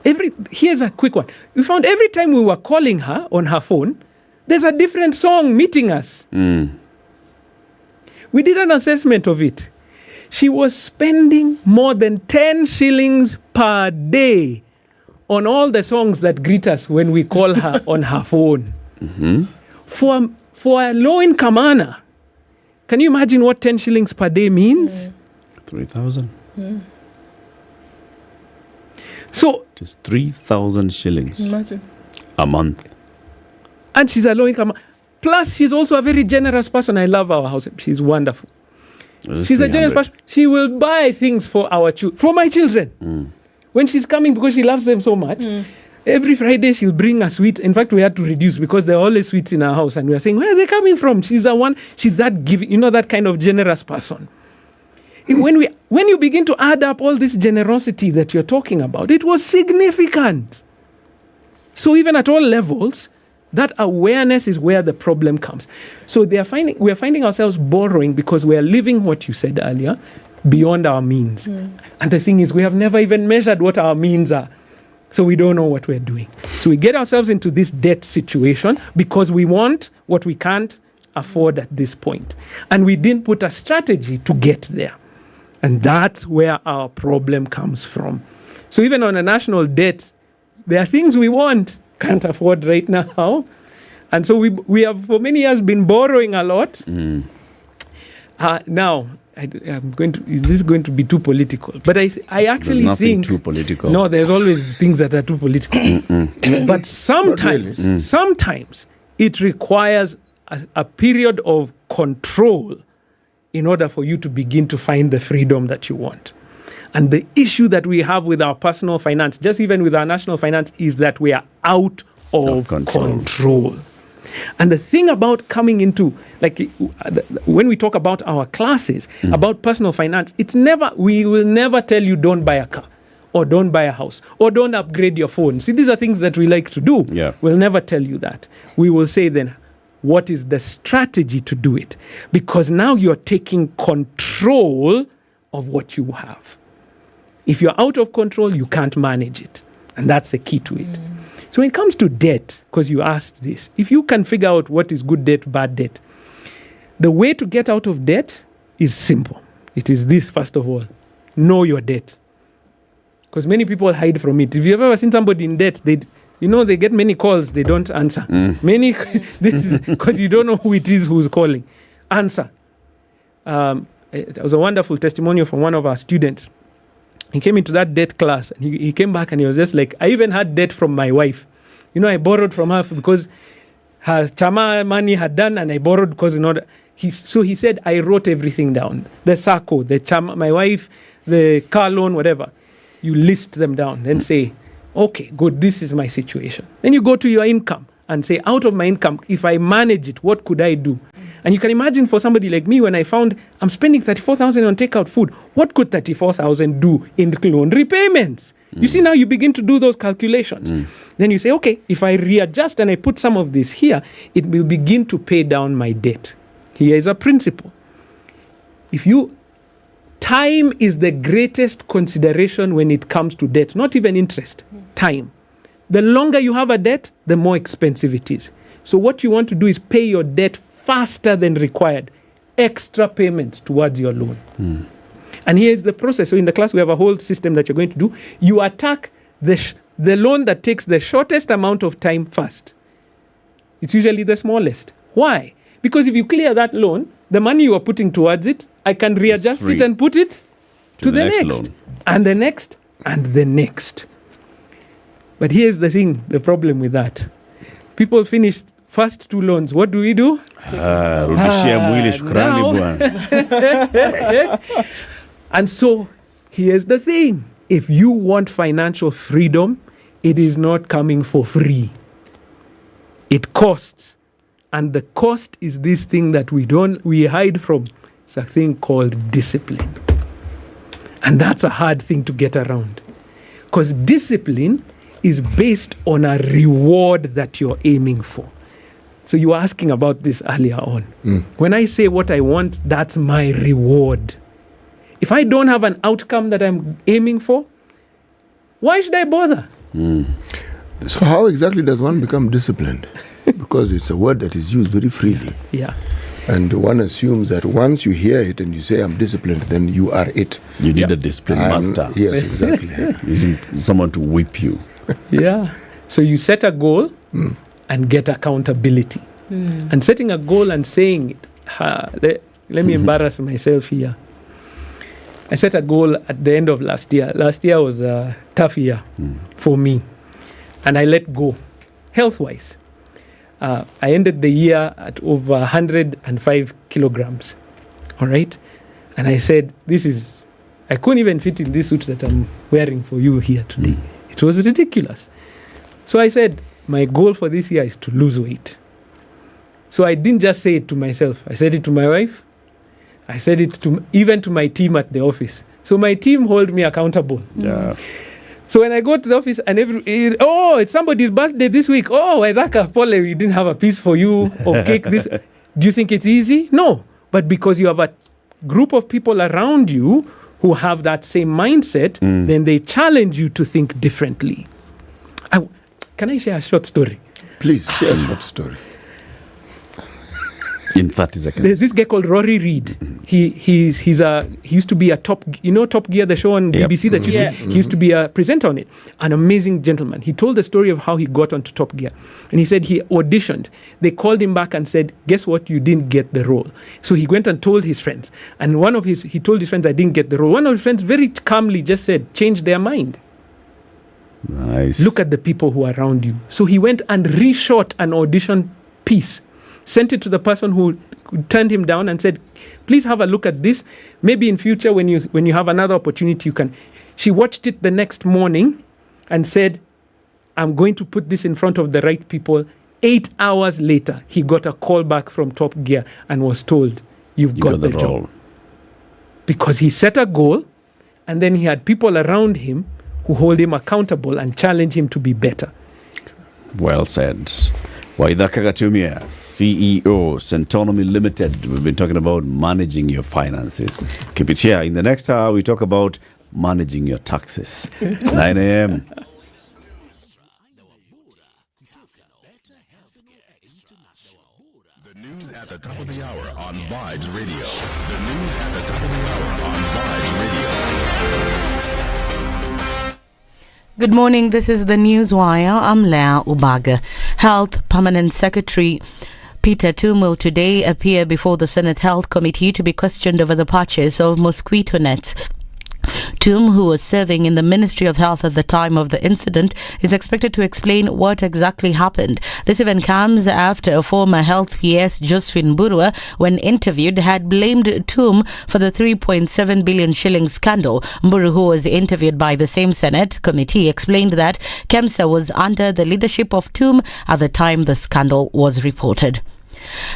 here's a quick one. We found every time we were calling her on her phone, there's a different song meeting us. We did an assessment of it. She was spending more than 10 shillings per day on all the songs that greet us when we call her on her phone. For a low-income earner, can you imagine what 10 shillings per day means? 3,000. So it is 3,000 shillings a month. And she's a low-income. Plus, she's also a very generous person. I love our house. She's wonderful. She's a generous person. She will buy things for for my children. When she's coming, because she loves them so much, every Friday she'll bring a sweet. In fact, we had to reduce because there are always sweets in our house, and we are saying, where are they coming from? She's that giving, that kind of generous person. When you begin to add up all this generosity that you're talking about, it was significant. So even at all levels, that awareness is where the problem comes. So we are finding ourselves borrowing because we are living what you said earlier beyond our means. And the thing is, we have never even measured what our means are. So we don't know what we're doing. So we get ourselves into this debt situation because we want what we can't afford at this point. And we didn't put a strategy to get there. And that's where our problem comes from. So even on a national debt, there are things we want, can't afford right now. And so we have for many years been borrowing a lot. Now, this is going to be too political, but I actually think too political. No, there's always things that are too political. But sometimes it requires a period of control in order for you to begin to find the freedom that you want. And the issue that we have with our personal finance, just even with our national finance, is that we are out of control. And the thing about coming into, when we talk about our classes, about personal finance, we will never tell you don't buy a car or don't buy a house or don't upgrade your phone. See, these are things that we like to do. Yeah. We'll never tell you that. We will say then, what is the strategy to do it? Because now you're taking control of what you have. If you're out of control, you can't manage it. And that's the key to it. So when it comes to debt, because you asked this, if you can figure out what is good debt, bad debt, the way to get out of debt is simple. It is this, first of all, know your debt. Because many people hide from it. If you've ever seen somebody in debt, they get many calls, they don't answer. This is because you don't know who it is who's calling. Answer. It was a wonderful testimonial from one of our students. He came into that debt class and he came back and he was just like, I even had debt from my wife. I borrowed from her because her chama money had done, and I borrowed because so he said, I wrote everything down. The SACCO, the chama, my wife, the car loan, whatever. You list them down and say, okay, good, this is my situation. Then you go to your income and say, out of my income, if I manage it, what could I do? And you can imagine for somebody like me, when I found I'm spending 34,000 on takeout food, what could 34,000 do in loan repayments? You see, now you begin to do those calculations. Then you say, okay, if I readjust and I put some of this here, it will begin to pay down my debt. Here is a principle. If you Time is the greatest consideration when it comes to debt, not even interest. Time. The longer you have a debt, the more expensive it is. So what you want to do is pay your debt faster than required. Extra payments towards your loan. And here's the process. So in the class, we have a whole system that you're going to do. You attack the loan that takes the shortest amount of time first. It's usually the smallest. Why? Because if you clear that loan, the money you are putting towards it, I can readjust it and put it to the next loan. And the next, and the next. But here's the thing, the problem with that. People finish first 2 loans. What do we do? Rudishia mwili, shukrani bwana. And so, here's the thing. If you want financial freedom, it is not coming for free. It costs. And the cost is this thing that we hide from. It's a thing called discipline. And that's a hard thing to get around. Because discipline is based on a reward that you're aiming for. So you were asking about this earlier on. When I say what I want, that's my reward. If I don't have an outcome that I'm aiming for, why should I bother? So how exactly does one become disciplined? Because it's a word that is used very freely. Yeah. And one assumes that once you hear it and you say, I'm disciplined, then you are it. You need a discipline master. Yes, exactly. You need someone to whip you. Yeah. So you set a goal and get accountability. And setting a goal and saying it. Let me embarrass myself here. I set a goal at the end of last year. Last year was a tough year for me. And I let go, health-wise. I ended the year at over 105 kilograms. All right? And I said, I couldn't even fit in this suit that I'm wearing for you here today. It was ridiculous. So I said, my goal for this year is to lose weight. So I didn't just say it to myself. I said it to my wife. I said it even to my team at the office. So my team hold me accountable. Yeah. So when I go to the office and it's somebody's birthday this week. Oh, Waithaka, Paul, we didn't have a piece for you of cake this. Do you think it's easy? No. But because you have a group of people around you who have that same mindset, then they challenge you to think differently. Can I share a short story? Please share a short story. In 30 seconds. There's this guy called Rory Reid. He used to be a Top Gear, the show on BBC that he used to be a presenter on it. An amazing gentleman. He told the story of how he got onto Top Gear. And he said he auditioned. They called him back and said, guess what? You didn't get the role. So he went and told his friends. And he told his friends, I didn't get the role. One of his friends very calmly just said, change their mind. Nice. Look at the people who are around you. So he went and reshot an audition piece. Sent it to the person who turned him down and said, please have a look at this. Maybe in future when you have another opportunity, you can. She watched it the next morning and said, I'm going to put this in front of the right people. 8 hours later, he got a call back from Top Gear and was told, you got the job. Because he set a goal and then he had people around him who hold him accountable and challenge him to be better. Well said. Waithaka Gatumia, CEO, Centonomy Limited. We've been talking about managing your finances. Keep it here. In the next hour, we talk about managing your taxes. It's 9 a.m. The news at the top of the hour on Vibes Radio. The news at the top of the hour on Vibes Radio. Good morning, this is the Newswire. I'm Leah Ubaga. Health Permanent Secretary Peter Toom will today appear before the Senate Health Committee to be questioned over the purchase of mosquito nets. Toom, who was serving in the Ministry of Health at the time of the incident, is expected to explain what exactly happened. This event comes after a former health PS, Josephine Burua, when interviewed, had blamed Toom for the 3.7 billion shillings scandal. Mburu, who was interviewed by the same Senate committee, explained that KEMSA was under the leadership of Toom at the time the scandal was reported.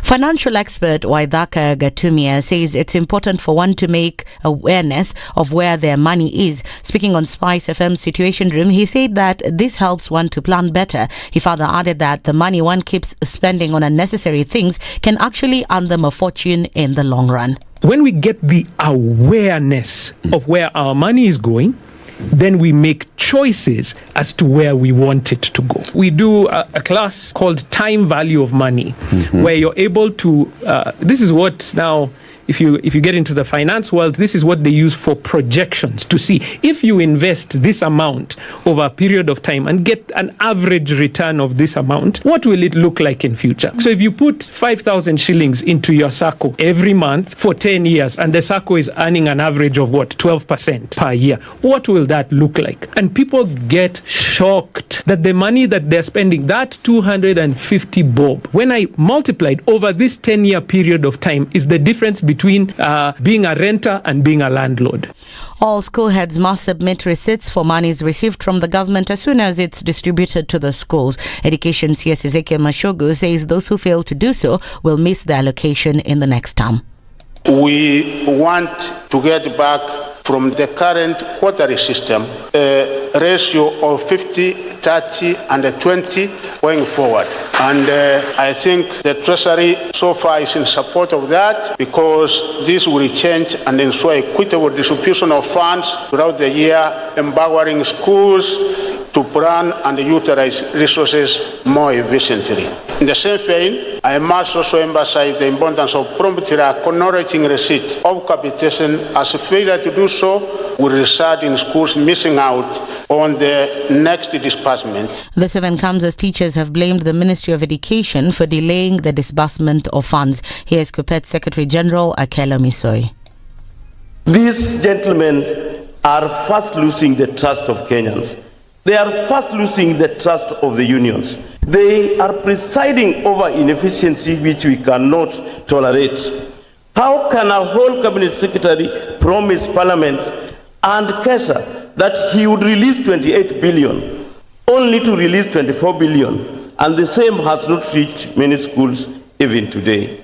Financial expert Waithaka Gatumia says it's important for one to make awareness of where their money is. Speaking on Spice FM Situation Room, he said that this helps one to plan better. He further added that the money one keeps spending on unnecessary things can actually earn them a fortune in the long run. When we get the awareness of where our money is going, then we make choices as to where we want it to go. We do a class called Time Value of Money, where you're able to, this is what now, if you get into the finance world, this is what they use for projections to see if you invest this amount over a period of time and get an average return of this amount, what will it look like in future? So if you put 5,000 shillings into your SACCO every month for 10 years and the SACCO is earning an average of 12% per year, what will that look like? And people get shocked that the money that they're spending, that 250 bob, when I multiplied over this 10-year period of time, is the difference between being a renter and being a landlord. All school heads must submit receipts for monies received from the government as soon as it's distributed to the schools. Education CS Ezekiel Mashogu says those who fail to do so will miss the allocation in the next term. We want to get back from the current quarterly system a ratio of 50, 30 and 20 going forward. And I think the Treasury so far is in support of that, because this will change and ensure equitable distribution of funds throughout the year, empowering schools to plan and utilize resources more efficiently. In the same vein, I must also emphasize the importance of promptly acknowledging receipt of capitation, as failure to do so will result in schools missing out on the next disbursement. This event comes as teachers have blamed the Ministry of Education for delaying the disbursement of funds. Here's Kupet Secretary General Akelo Misoi. These gentlemen are fast losing the trust of Kenyans. They are fast losing the trust of the unions. They are presiding over inefficiency which we cannot tolerate. How can a whole cabinet secretary promise Parliament and Kesha that he would release 28 billion, only to release 24 billion, and the same has not reached many schools even today?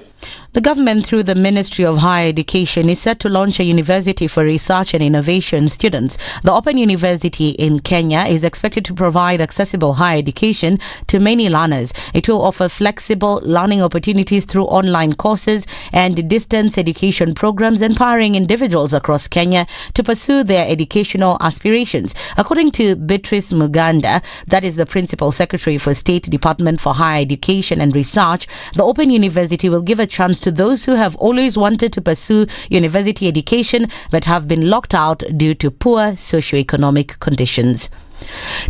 The government, through the Ministry of Higher Education, is set to launch a university for research and innovation students. The Open University in Kenya is expected to provide accessible higher education to many learners. It will offer flexible learning opportunities through online courses and distance education programs, empowering individuals across Kenya to pursue their educational aspirations. According to Beatrice Muganda, that is the Principal Secretary for State Department for Higher Education and Research, the Open University will give a chance to those who have always wanted to pursue university education but have been locked out due to poor socioeconomic conditions.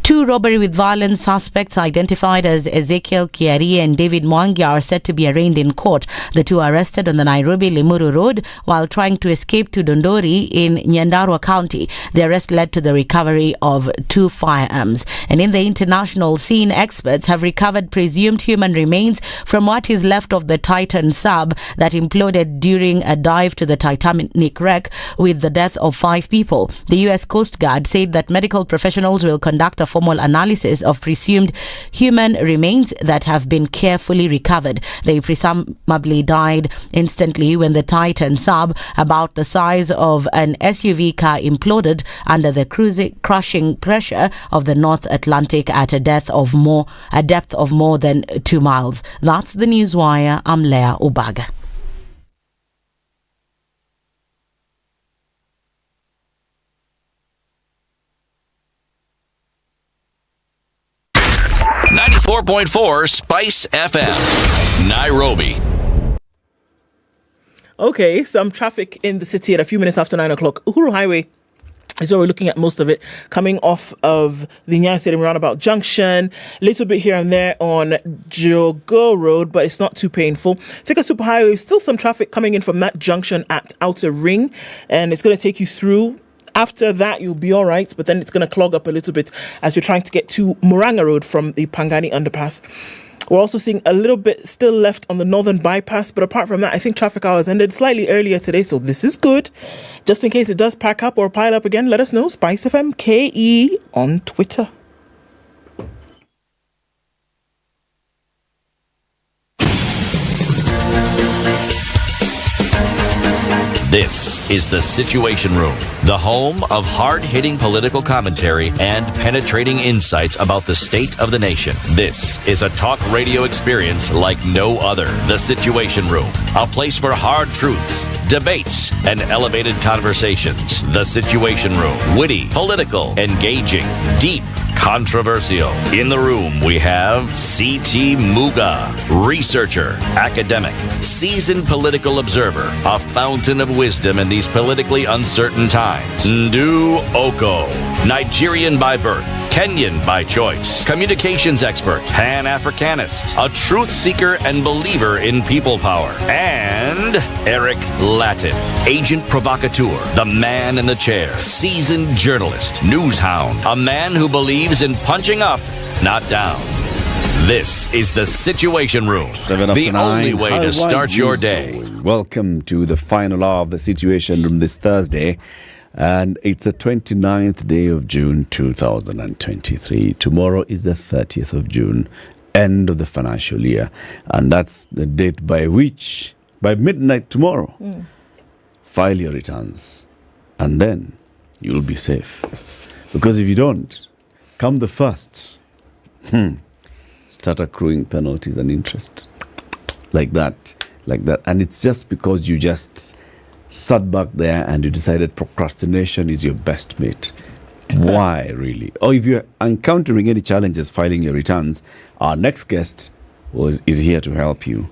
Two robbery with violence suspects identified as Ezekiel Kiari and David Mwangi are set to be arraigned in court. The two are arrested on the Nairobi-Limuru Road while trying to escape to Dondori in Nyandarua County. The arrest led to the recovery of two firearms. And in the international scene, experts have recovered presumed human remains from what is left of the Titan sub that imploded during a dive to the Titanic wreck, with the death of 5 people. The U.S. Coast Guard said that medical professionals will conduct a formal analysis of presumed human remains that have been carefully recovered. They presumably died instantly when the Titan sub, about the size of an SUV car, imploded under the crushing pressure of the North Atlantic at a depth of more than 2 miles. That's the Newswire. I'm Leah Ubaga. .4 Spice FM, Nairobi. Okay, some traffic in the city at a few minutes after 9 o'clock. Uhuru Highway is where we're looking at most of it, coming off of the Nyeri Stadium roundabout junction, a little bit here and there on Jogo Road, but it's not too painful. Thika Superhighway, still some traffic coming in from that junction at Outer Ring, and it's going to take you through. After that, you'll be all right, but then it's going to clog up a little bit as you're trying to get to Muranga Road from the Pangani underpass. We're also seeing a little bit still left on the northern bypass, but apart from that, I think traffic hours ended slightly earlier today, so this is good. Just in case it does pack up or pile up again, let us know. Spice FM KE on Twitter. This is the Situation Room, the home of hard-hitting political commentary and penetrating insights about the state of the nation. This is a talk radio experience like no other. The Situation Room, a place for hard truths, debates, and elevated conversations. The Situation Room, witty, political, engaging, deep, controversial. In the room, we have C.T. Muga, researcher, academic, seasoned political observer, a fountain of wisdom in these politically uncertain times. Ndu Okoh, Nigerian by birth, Kenyan by choice, communications expert, Pan-Africanist, a truth seeker and believer in people power, and Eric Latiff, agent provocateur, the man in the chair, seasoned journalist, news hound, a man who believes in punching up, not down. This is the Situation Room, the only way to start your day. Welcome to the final hour of the Situation Room this Thursday. And it's the 29th day of June 2023. Tomorrow is the 30th of June, end of the financial year. And that's the date by which, by midnight tomorrow, file your returns. And then you'll be safe. Because if you don't, come the first, start accruing penalties and interest. Like that. And it's just because you just sat back there and you decided procrastination is your best mate. Why, really? Or if you're encountering any challenges filing your returns, our next guest is here to help you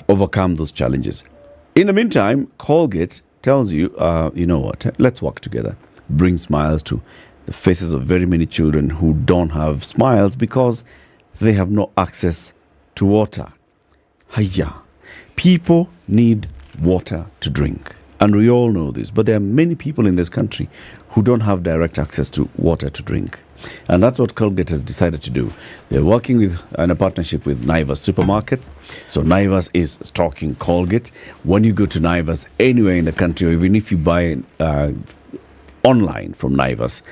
overcome those challenges. In the meantime, Colgate tells you, you know what, let's work together. Bring smiles to the faces of very many children who don't have smiles because they have no access to water. Hiya. People need water to drink. And we all know this. But there are many people in this country who don't have direct access to water to drink. And that's what Colgate has decided to do. They're working in a partnership with Naivas Supermarket. So Naivas is stocking Colgate. When you go to Naivas anywhere in the country, or even if you buy online from Naivas,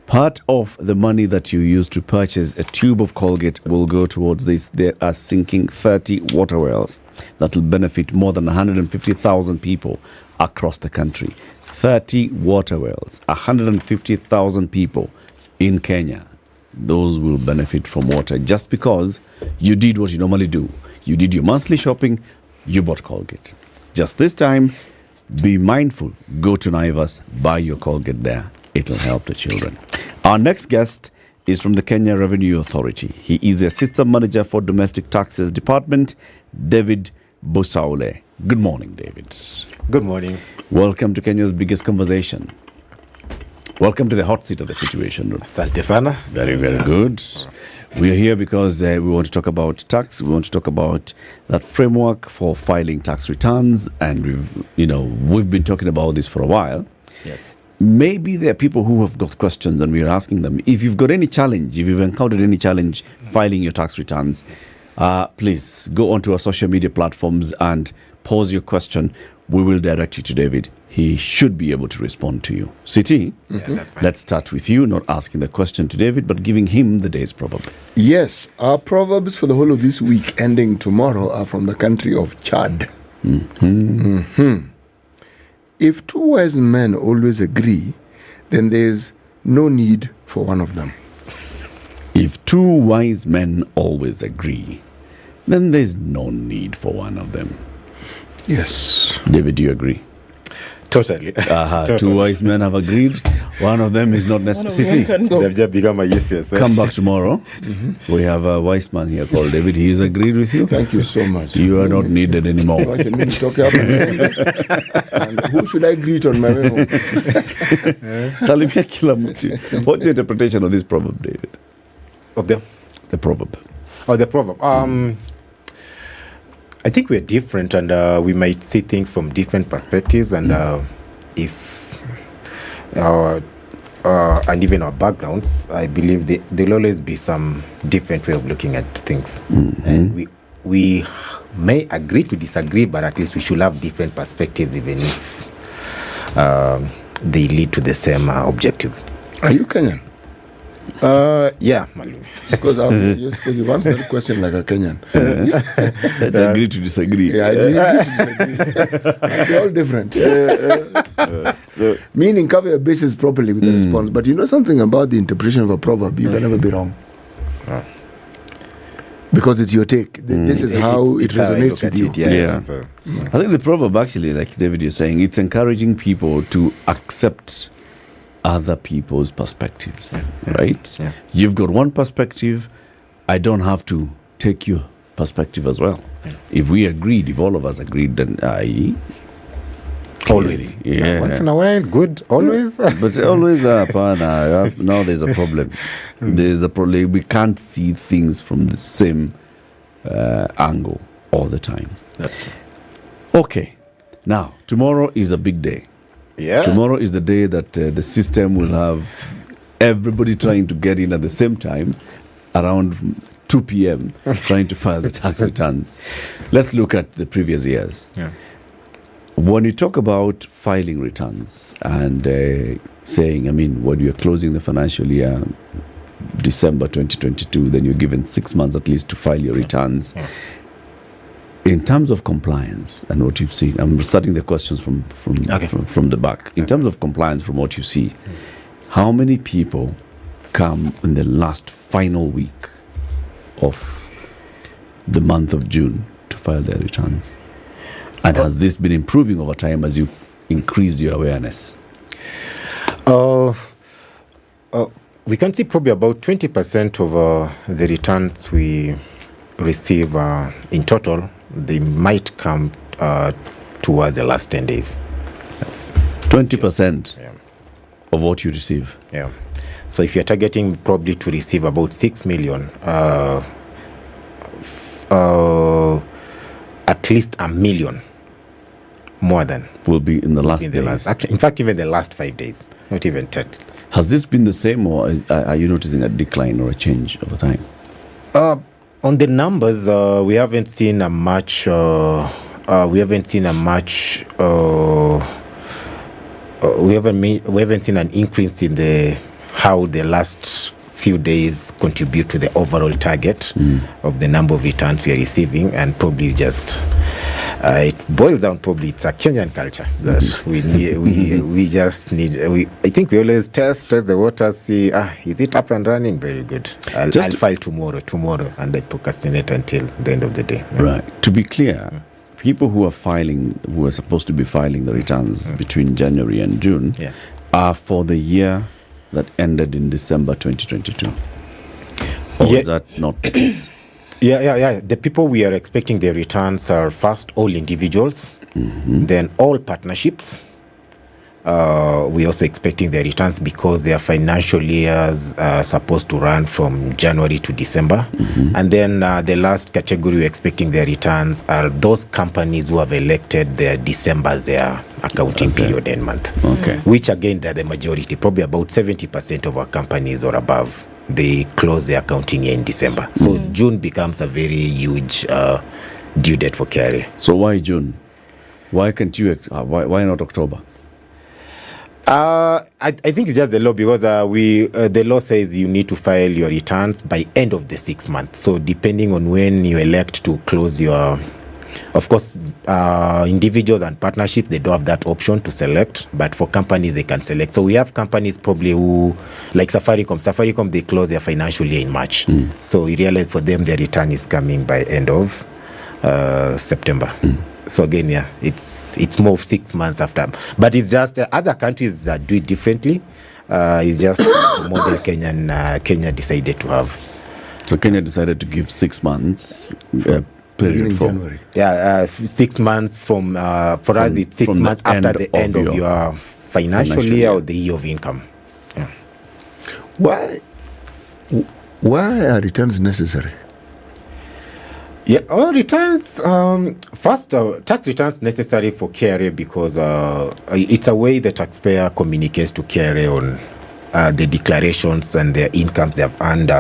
part of the money that you use to purchase a tube of Colgate will go towards this. They are sinking 30 water wells that will benefit more than 150,000 people across the country. 30 water wells, 150,000 people in Kenya. Those will benefit from water just because you did what you normally do. You did your monthly shopping, you bought Colgate. Just this time, be mindful. Go to Naivas, buy your Colgate there. It'll help the children. Our next guest is from the Kenya Revenue Authority. He is the Assistant Manager for Domestic Taxes Department, David Busaule. Good morning, David. Good morning. Welcome to Kenya's biggest conversation. Welcome to the hot seat of the Situation Room. Asante sana. Very, very good. We are here because we want to talk about tax. We want to talk about that framework for filing tax returns. And we've been talking about this for a while. Yes. Maybe there are people who have got questions and we're asking them, if you've got any challenge, if you've encountered any challenge filing your tax returns, please go onto our social media platforms and pose your question. We will direct you to David. He should be able to respond to you. Citi, that's fine. Let's start with you, not asking the question to David, but giving him the day's proverb. Yes, our proverbs for the whole of this week ending tomorrow are from the country of Chad. If two wise men always agree, then there's no need for one of them. If two wise men always agree, then there's no need for one of them. Yes. David, do you agree? Totally. Totally. Two wise men have agreed. One of them is not necessary. They've just become a yes. Come back tomorrow. We have a wise man here called David. He's agreed with you. Thank you so much. You are not needed anymore. And who should I greet on my way home? Salimia kila mtu. What's your interpretation of this proverb, David? Of the proverb. Oh, the proverb. I think we're different, and we might see things from different perspectives, and and even our backgrounds, I believe there'll always be some different way of looking at things, and we may agree to disagree, but at least we should have different perspectives, even if they lead to the same objective. Are you Kenyan? Yeah, Malindi. Because you've answered that question like a Kenyan. I agree to disagree. Yeah, I agree to disagree. They're all different. Meaning, cover your bases properly with the response. But you know something about the interpretation of a proverb, you can never be wrong. Because it's your take. This is how it resonates with you. I think the proverb actually, like David is saying, it's encouraging people to accept other people's perspectives, right? Yeah. You've got one perspective, I don't have to take your perspective as well. If we agreed, if all of us agreed, then always. Yeah. Once in a while, good. Always. But always, now there's a problem. There's a problem. We can't see things from the same angle all the time. That's okay. Now, tomorrow is a big day. Yeah. Tomorrow is the day that the system will have everybody trying to get in at the same time around 2 p.m. trying to file the tax returns. Let's look at the previous years. Yeah. When you talk about filing returns and saying, when you're closing the financial year, December 2022, then you're given 6 months at least to file your returns. Yeah. In terms of compliance and what you've seen, I'm starting the questions from the back. In terms of compliance, from what you see, how many people come in the last final week of the month of June to file their returns? And has this been improving over time as you increase your awareness? We can see probably about 20% of the returns we receive in total, they might come towards the last 10 days. 20% of what you receive? Yeah. So if you're targeting probably to receive about 6 million, at least 1 million more than will be in the last days. In fact, even the last 5 days, not even 10. Has this been the same, or are you noticing a decline or a change over time? On the numbers, we haven't seen a much. We haven't seen an increase in how the last few days contribute to the overall target of the number of returns we are receiving, and probably just it boils down. Probably it's a Kenyan culture that we need. We just need. I think we always test the water, see is it up and running? Very good. I'll file tomorrow, and I procrastinate until the end of the day. Right. To be clear, people who are supposed to be filing the returns between January and June are for the year that ended in December 2022. Or is that not the case? Yeah. The people we are expecting their returns are first all individuals, then all partnerships. We're also expecting their returns because their financial years are supposed to run from January to December. And then the last category we're expecting their returns are those companies who have elected their December as their accounting period and month. Okay. Which again, they're the majority, probably about 70% of our companies or above. They close their accounting year in December. So June becomes a very huge due date for KRA. So why June? Why can't you? Why not October? I think it's just the law, because the law says you need to file your returns by end of the 6 months. So depending on when you elect to close your, of course, individuals and partnerships, they don't have that option to select, but for companies they can select. So we have companies probably who, like Safaricom, they close their financial year in March. So we realize for them their return is coming by end of September. So again, it's more of 6 months after. But it's just other countries that do it differently. It's just the model Kenya decided to have. So Kenya decided to give 6 months period for January. 6 months from for us it's 6 months after the end of your financial year or the year of income. Yeah. Why are returns necessary? Yeah, returns. First, tax returns necessary for KRA because it's a way the taxpayer communicates to KRA on the declarations and the incomes they have earned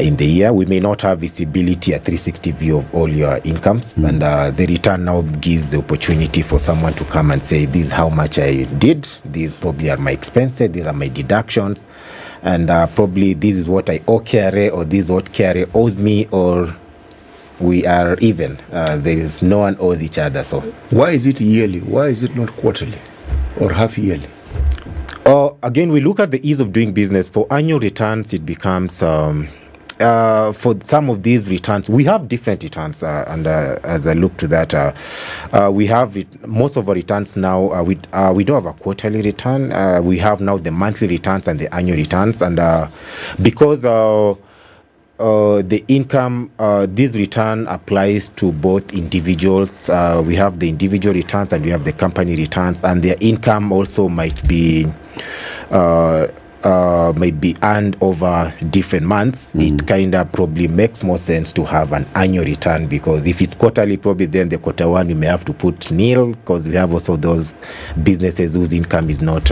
in the year. We may not have visibility, a 360 view of all your incomes, and the return now gives the opportunity for someone to come and say, this is how much I did, these probably are my expenses, these are my deductions. and probably this is what I owe KRA, or this is what KRA owes me, or we are even. There is no one owes each other. So why is it yearly? Why is it not quarterly or half yearly? Again, we look at the ease of doing business. For annual returns, it becomes for some of these returns, we have different returns, and as I look to that, we have most of our returns now. We don't have a quarterly return. We have now the monthly returns and the annual returns, and because the income, this return applies to both individuals. We have the individual returns and we have the company returns, and their income also might be earned over different months. It kind of probably makes more sense to have an annual return, because if it's quarterly, probably then the quarter one we may have to put nil, because we have also those businesses whose income is not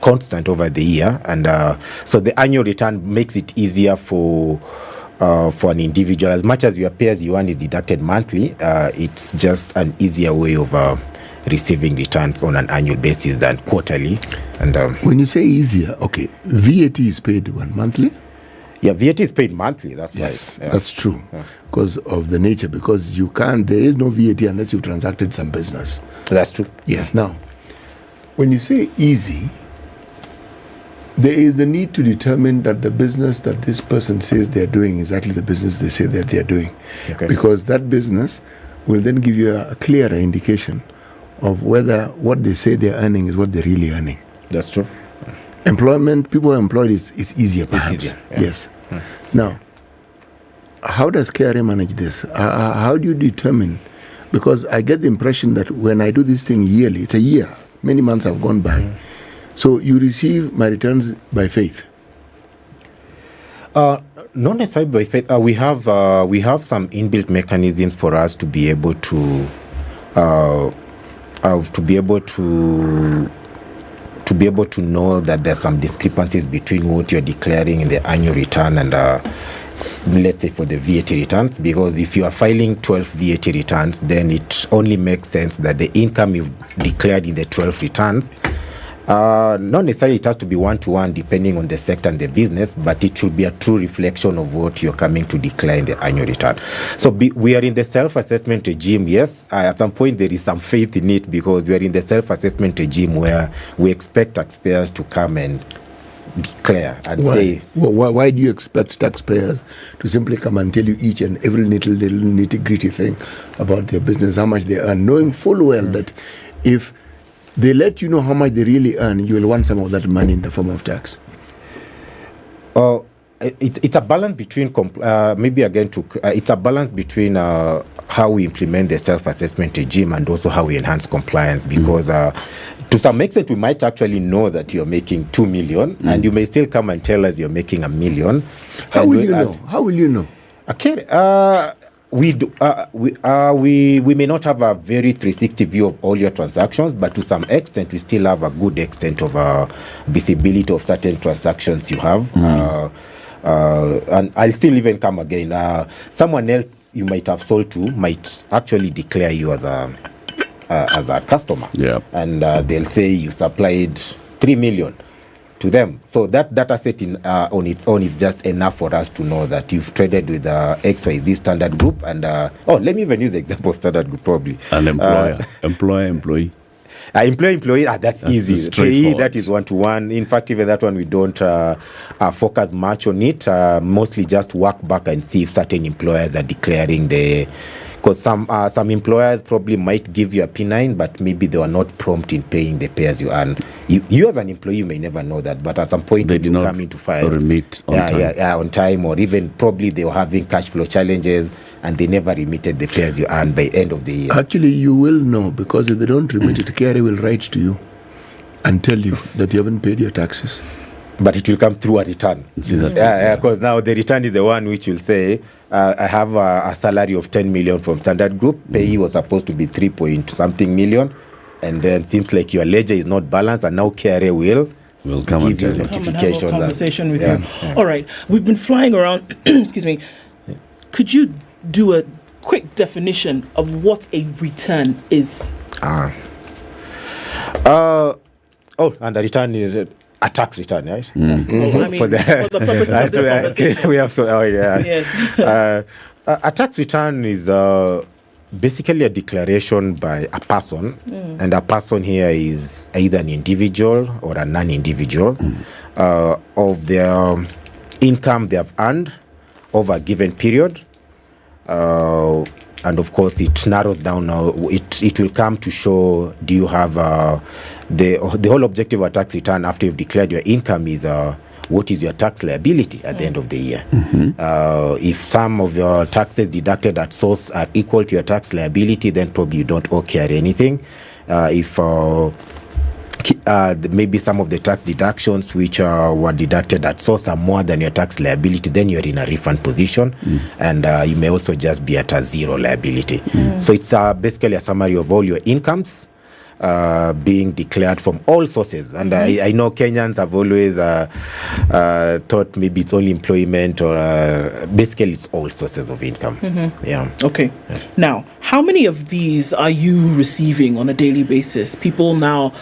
constant over the year, and so the annual return makes it easier for an individual. As much as your pay as you earn is deducted monthly, it's just an easier way of receiving returns on an annual basis than quarterly. And when you say easier, okay, VAT is paid monthly? Yeah, VAT is paid monthly. That's yes, right. Yeah. That's true, because of the nature. Because you can't. There is no VAT unless you've transacted some business. That's true. Yes. Now, when you say easy, there is the need to determine that the business that this person says they're doing is exactly the business they say that they're doing. Okay. Because that business will then give you a clearer indication of whether what they say they're earning is what they're really earning. That's true. Employment, people are employed, it's easier perhaps. It's easier, yeah. Yes. Now, how does KRA manage this? How do you determine? Because I get the impression that when I do this thing yearly, it's a year. Many months have gone by. So you receive my returns by faith? Not necessarily by faith. We have some inbuilt mechanisms for us to be able to know that there's some discrepancies between what you're declaring in the annual return and let's say for the VAT returns, because if you are filing 12 VAT returns, then it only makes sense that the income you've declared in the 12 returns, not necessarily it has to be one-to-one depending on the sector and the business, but it should be a true reflection of what you're coming to declare in the annual return. So we are in the self-assessment regime, yes. At some point there is some faith in it, because we are in the self-assessment regime where we expect taxpayers to come and declare and say. Why do you expect taxpayers to simply come and tell you each and every little nitty-gritty thing about their business, how much they earn, knowing full well that if they let you know how much they really earn, you will want some of that money in the form of tax? It's a balance between it's a balance between how we implement the self-assessment regime and also how we enhance compliance, because to some extent we might actually know that you're making 2 million and you may still come and tell us you're making $1 million. How will you know? How will you know? Okay, we may not have a very 360 view of all your transactions, but to some extent we still have a good extent of visibility of certain transactions you have. And I'll still even come again. Someone else you might have sold to might actually declare you as a customer, and they'll say you supplied 3 million to them. So that data set on its own is just enough for us to know that you've traded with XYZ Standard Group. And let me even use the example of Standard Group probably. An employer, employee. Employee, that's easy. Payee, that is one-to-one. In fact, even that one we don't focus much on it. Mostly just work back and see if certain employers are declaring because some employers probably might give you a P9, but maybe they are not prompt in paying the pay as you earn. You as an employee, you may never know that, but at some point they do not come into file remit on time. On time, or even probably they were having cash flow challenges and they never remitted the pay as you earn by end of the year. Actually, you will know, because if they don't remit it, KRA will write to you and tell you that you haven't paid your taxes. But it will come through a return. Because now the return is the one which will say, I have a salary of 10 million from Standard Group. Payee was supposed to be 3-point-something million. And then seems like your ledger is not balanced, and now KRA will come and give you Come and notification. have a conversation with you. All right. We've been flying around. Excuse me. Could you do a quick definition of what a return is? Oh, and the return is a tax return, right? I mean, for the purposes of this conversation. We have Yes. A tax return is basically a declaration by a person, and a person here is either an individual or a non-individual of their income they have earned over a given period. And of course, it narrows down now. It will come to show, do you have the whole objective of a tax return after you've declared your income is what is your tax liability at the end of the year. If some of your taxes deducted at source are equal to your tax liability, then probably you don't owe carry anything. If maybe some of the tax deductions which were deducted at source are more than your tax liability, then you're in a refund position, and you may also just be at a zero liability. So it's basically a summary of all your incomes being declared from all sources. And I know Kenyans have always thought maybe it's only employment, or basically it's all sources of income. Yeah. Okay. Yeah. Now, how many of these are you receiving on a daily basis? People now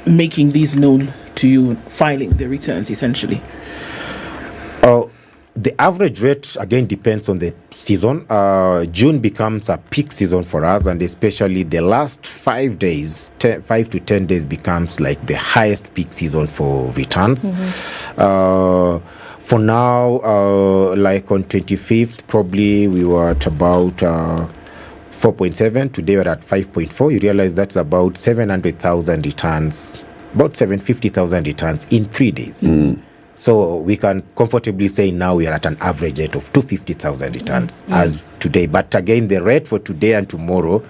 making these known to you, filing their returns essentially? The average rate, again, depends on the season. June becomes a peak season for us, and especially the last 5 days, 5 to 10 days becomes like the highest peak season for returns. For now, like on 25th, probably we were at about 4.7. Today we're at 5.4. You realize that's about 700,000 returns, about 750,000 returns in 3 days. So we can comfortably say now we are at an average rate of 250,000 returns as today. But again, the rate for today and tomorrow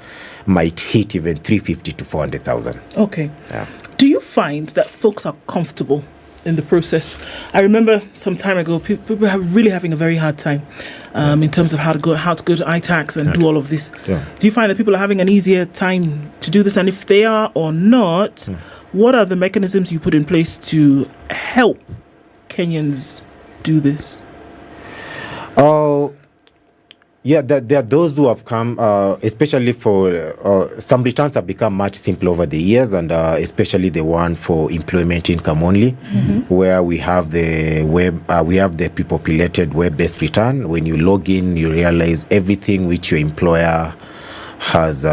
might hit even 350 to 400,000. Okay. Yeah. Do you find that folks are comfortable in the process? I remember some time ago, people were really having a very hard time in terms of how to go to iTax and do all of this. Yeah. Do you find that people are having an easier time to do this? And if they are or not, what are the mechanisms you put in place to help Kenyans do this? Yeah, there are those who have come, especially for some returns have become much simpler over the years, and especially the one for employment income only, where we have the pre-populated web-based return. When you log in, you realize everything which your employer has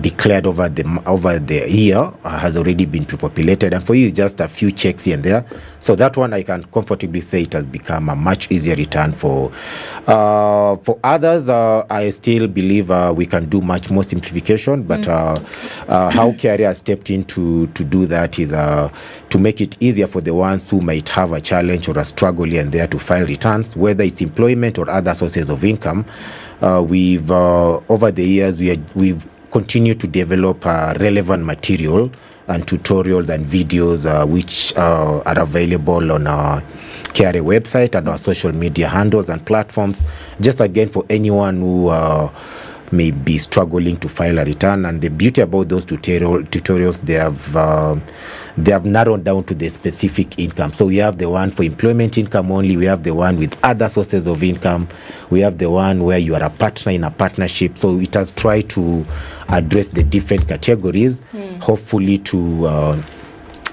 declared over the year has already been pre-populated, and for you it's just a few checks here and there. So that one I can comfortably say it has become a much easier return for others. I still believe we can do much more simplification, but how KRA has stepped in to do that is to make it easier for the ones who might have a challenge or a struggle here and there to file returns, whether it's employment or other sources of income. We've over the years we've continued to develop relevant material and tutorials and videos which are available on our KRA website and our social media handles and platforms, just again for anyone who may be struggling to file a return. And the beauty about those tutorials, they have narrowed down to the specific income. So we have the one for employment income only, we have the one with other sources of income, we have the one where you are a partner in a partnership. So it has tried to address the different categories, hopefully to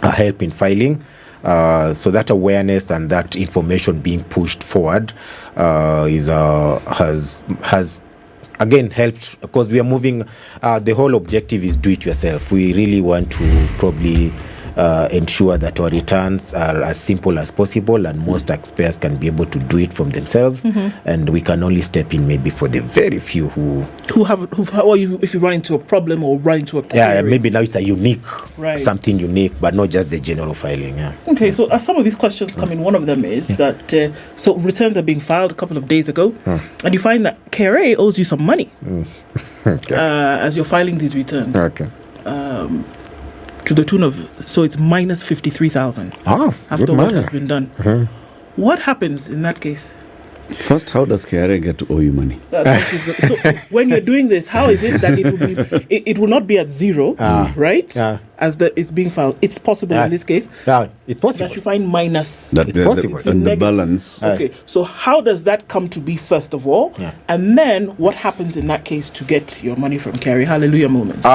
help in filing. So that awareness and that information being pushed forward has again helped, because we are moving, the whole objective is do it yourself. We really want to probably ensure that our returns are as simple as possible, and most taxpayers can be able to do it from themselves, and we can only step in maybe for the very few who if you run into a problem or run into a query. maybe now it's a unique something unique, but not just the general filing. Okay, so as some of these questions come in, one of them is that so returns are being filed a couple of days ago, and you find that KRA owes you some money as you're filing these returns. To the tune of, so it's minus 53,000 after what has been done. What happens in that case? First, how does KRA get to owe you money? So when you're doing this, how is it that it will not be at zero, right? As it's being filed. It's possible in this case. It's possible that you find minus. It's possible. And the balance. Okay, so how does that come to be first of all? And then what happens in that case to get your money from KRA? Hallelujah moment.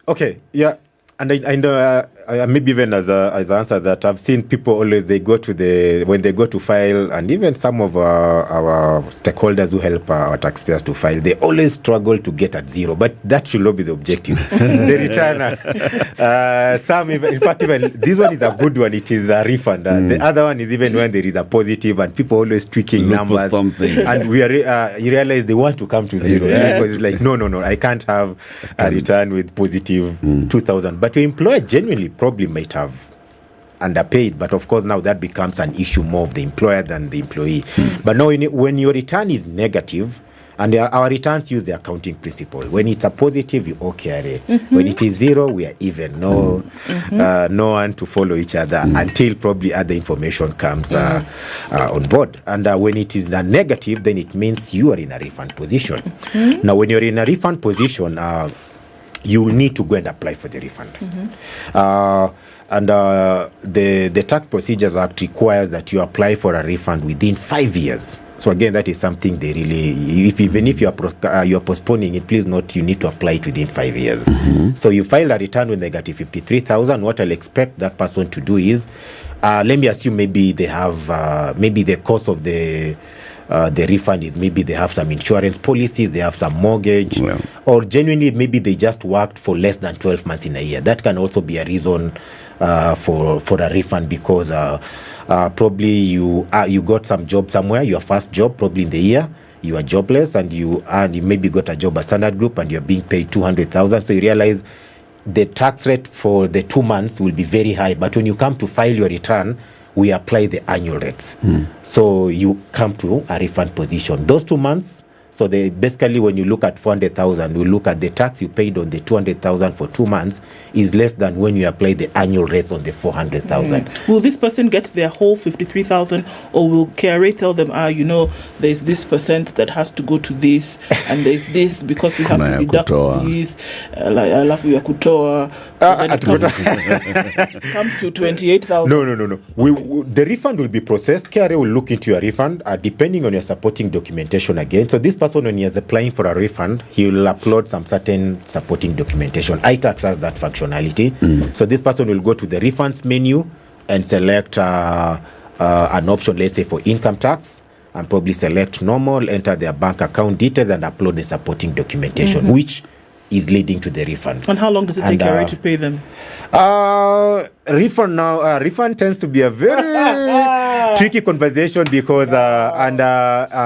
Okay, yeah. And I know maybe even as I answer that, I've seen people always, when they go to file, and even some of our stakeholders who help our taxpayers to file, they always struggle to get at zero. But that should not be the objective. The return, some even, in fact, even this one is a good one. It is a refund. The other one is even when there is a positive and people always tweaking Look numbers. for something. And we are, you realize they want to come to zero. Because it's like, no, I can't have a return with positive 2,000. But your employer genuinely probably might have underpaid, but of course now that becomes an issue more of the employer than the employee. But now when your return is negative, and our returns use the accounting principle, when it's a positive, you owe KRA. When it is zero, we are even. No one to follow each other until probably other information comes on board. And when it is a negative, then it means you are in a refund position. Now when you're in a refund position, you will need to go and apply for the refund. And the Tax Procedures Act requires that you apply for a refund within 5 years. So again, that is something they really, even if you are postponing it, please note you need to apply it within 5 years. So you file a return with negative 53,000. What I'll expect that person to do is, let me assume maybe they have, maybe the cost of the refund is maybe they have some insurance policies, they have some mortgage, or genuinely maybe they just worked for less than 12 months in a year. That can also be a reason for a refund, because probably you got some job somewhere, your first job probably in the year, you are jobless, and you maybe got a job at Standard Group and you're being paid 200,000. So you realize the tax rate for the 2 months will be very high, but when you come to file your return, we apply the annual rates. So you come to a refund position. Those 2 months, so they basically, when you look at 400,000, we look at the tax you paid on the 200,000 for 2 months is less than when you apply the annual rates on the 400,000. Will this person get their whole 53,000, or will KRA tell them, there's this percent that has to go to this, and there's this because we have to deduct this, I love you, Kutoa. Comes to 28,000. No. The refund will be processed. KRA will look into your refund depending on your supporting documentation again. So this person, when he is applying for a refund, he will upload some certain supporting documentation. iTax has that functionality. So this person will go to the refunds menu and select an option, let's say for income tax, and probably select normal, enter their bank account details, and upload the supporting documentation, which is leading to the refund. And how long does it take KRA to pay them? Refund tends to be a very tricky conversation, because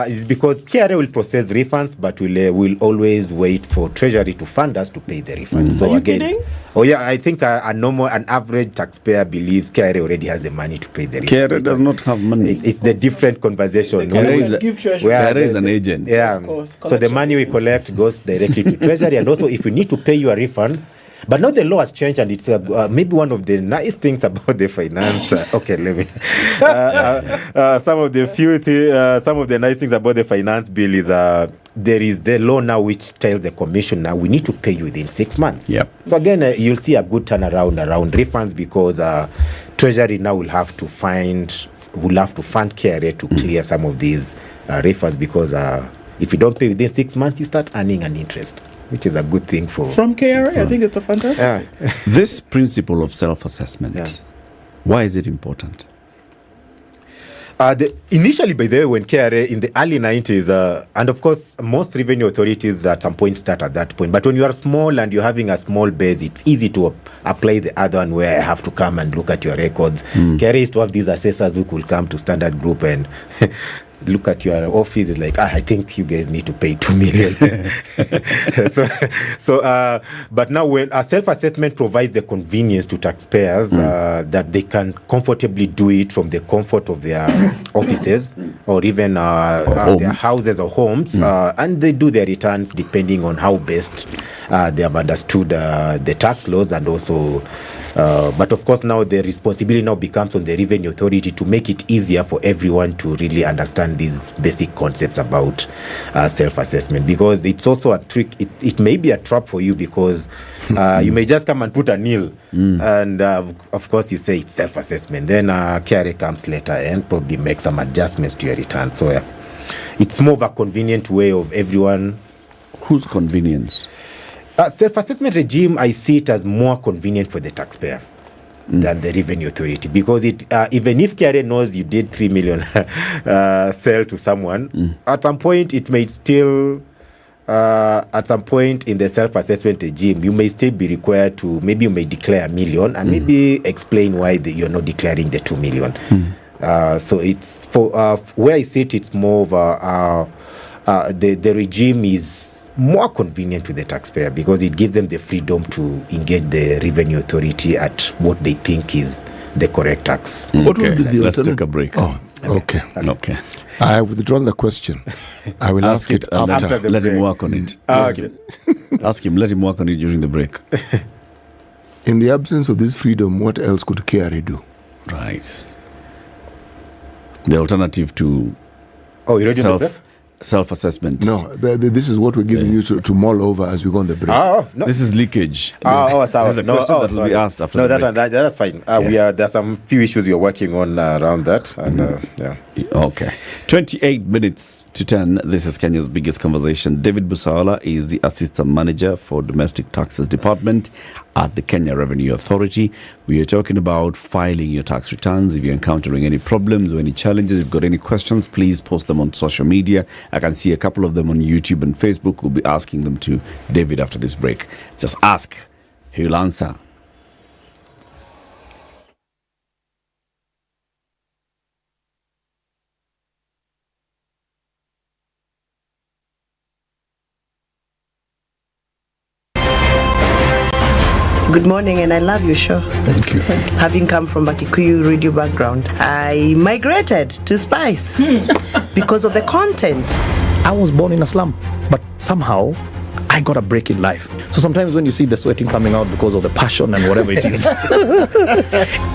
it's because KRA will process refunds, but will always wait for Treasury to fund us to pay the refund. So Are you again, kidding? Oh yeah, I think an average taxpayer believes KRA already has the money to pay the refund. KRA does not have money. It's the different conversation. KRA is an agent. Yeah. So the money we collect goes directly to Treasury, and also if you need to pay your refund. But now the law has changed, and it's maybe one of the nice things about the finance. Okay, let me. Some of the nice things about the finance bill is there is the law now which tells the commission now we need to pay you within 6 months. Yep. So again, you'll see a good turnaround around refunds, because Treasury now will have to fund KRA to clear some of these refunds, because if you don't pay within 6 months, you start earning an interest, which is a good thing from KRA. I think it's a fantastic. This principle of self-assessment, why is it important? Initially, by the way, when KRA in the early 90s, and of course, most revenue authorities at some point start at that point. But when you are small and you're having a small base, it's easy to apply the other one where I have to come and look at your records. KRA used to have these assessors who could come to Standard Group and look at your office. Is like, I think you guys need to pay 2 million. But now when a self-assessment provides the convenience to taxpayers that they can comfortably do it from the comfort of their offices or even their houses or homes, and they do their returns depending on how best they have understood the tax laws, and also but of course now the responsibility now becomes on the revenue authority to make it easier for everyone to really understand these basic concepts about self-assessment, because it's also a trick. It may be a trap for you, because you may just come and put a nil and of course you say it's self-assessment, then KRA comes later and probably make some adjustments to your return. So it's more of a convenient way of everyone. Whose convenience? Self-assessment regime, I see it as more convenient for the taxpayer than the revenue authority, because it even if KRA knows you did 3 million sell to someone, at some point it may still at some point in the self-assessment regime, you may still be required to, maybe you may declare 1 million and maybe explain why you're not declaring the 2 million. So it's for where I see it, it's more of the regime is more convenient to the taxpayer because it gives them the freedom to engage the revenue authority at what they think is the correct tax. What will be the let's take a break. Oh, okay. Okay. I have withdrawn the question. I will ask it after. Let him work on it. Ask him. Let him work on it during the break. In the absence of this freedom, what else could KRA do? Right. The alternative to self-assessment. No, this is what we're giving you to mull over as we go on the break. No. This is leakage. Sorry. There's a question that will be asked after the break. That's fine. There's some few issues we are working on around that. And, Okay. 28 minutes to 10. This is Kenya's biggest conversation. David Busala is the Assistant Manager for Domestic Taxes Department at the Kenya Revenue Authority. We are talking about filing your tax returns. If you're encountering any problems or any challenges, if you've got any questions, please post them on social media. I can see a couple of them on YouTube and Facebook. We'll be asking them to David after this break. Just ask. He'll answer. Good morning, and I love your show. Thank you. Having come from a Kikuyu radio background, I migrated to Spice because of the content. I was born in a slum, but somehow I got a break in life. So sometimes when you see the sweating coming out because of the passion and whatever it is,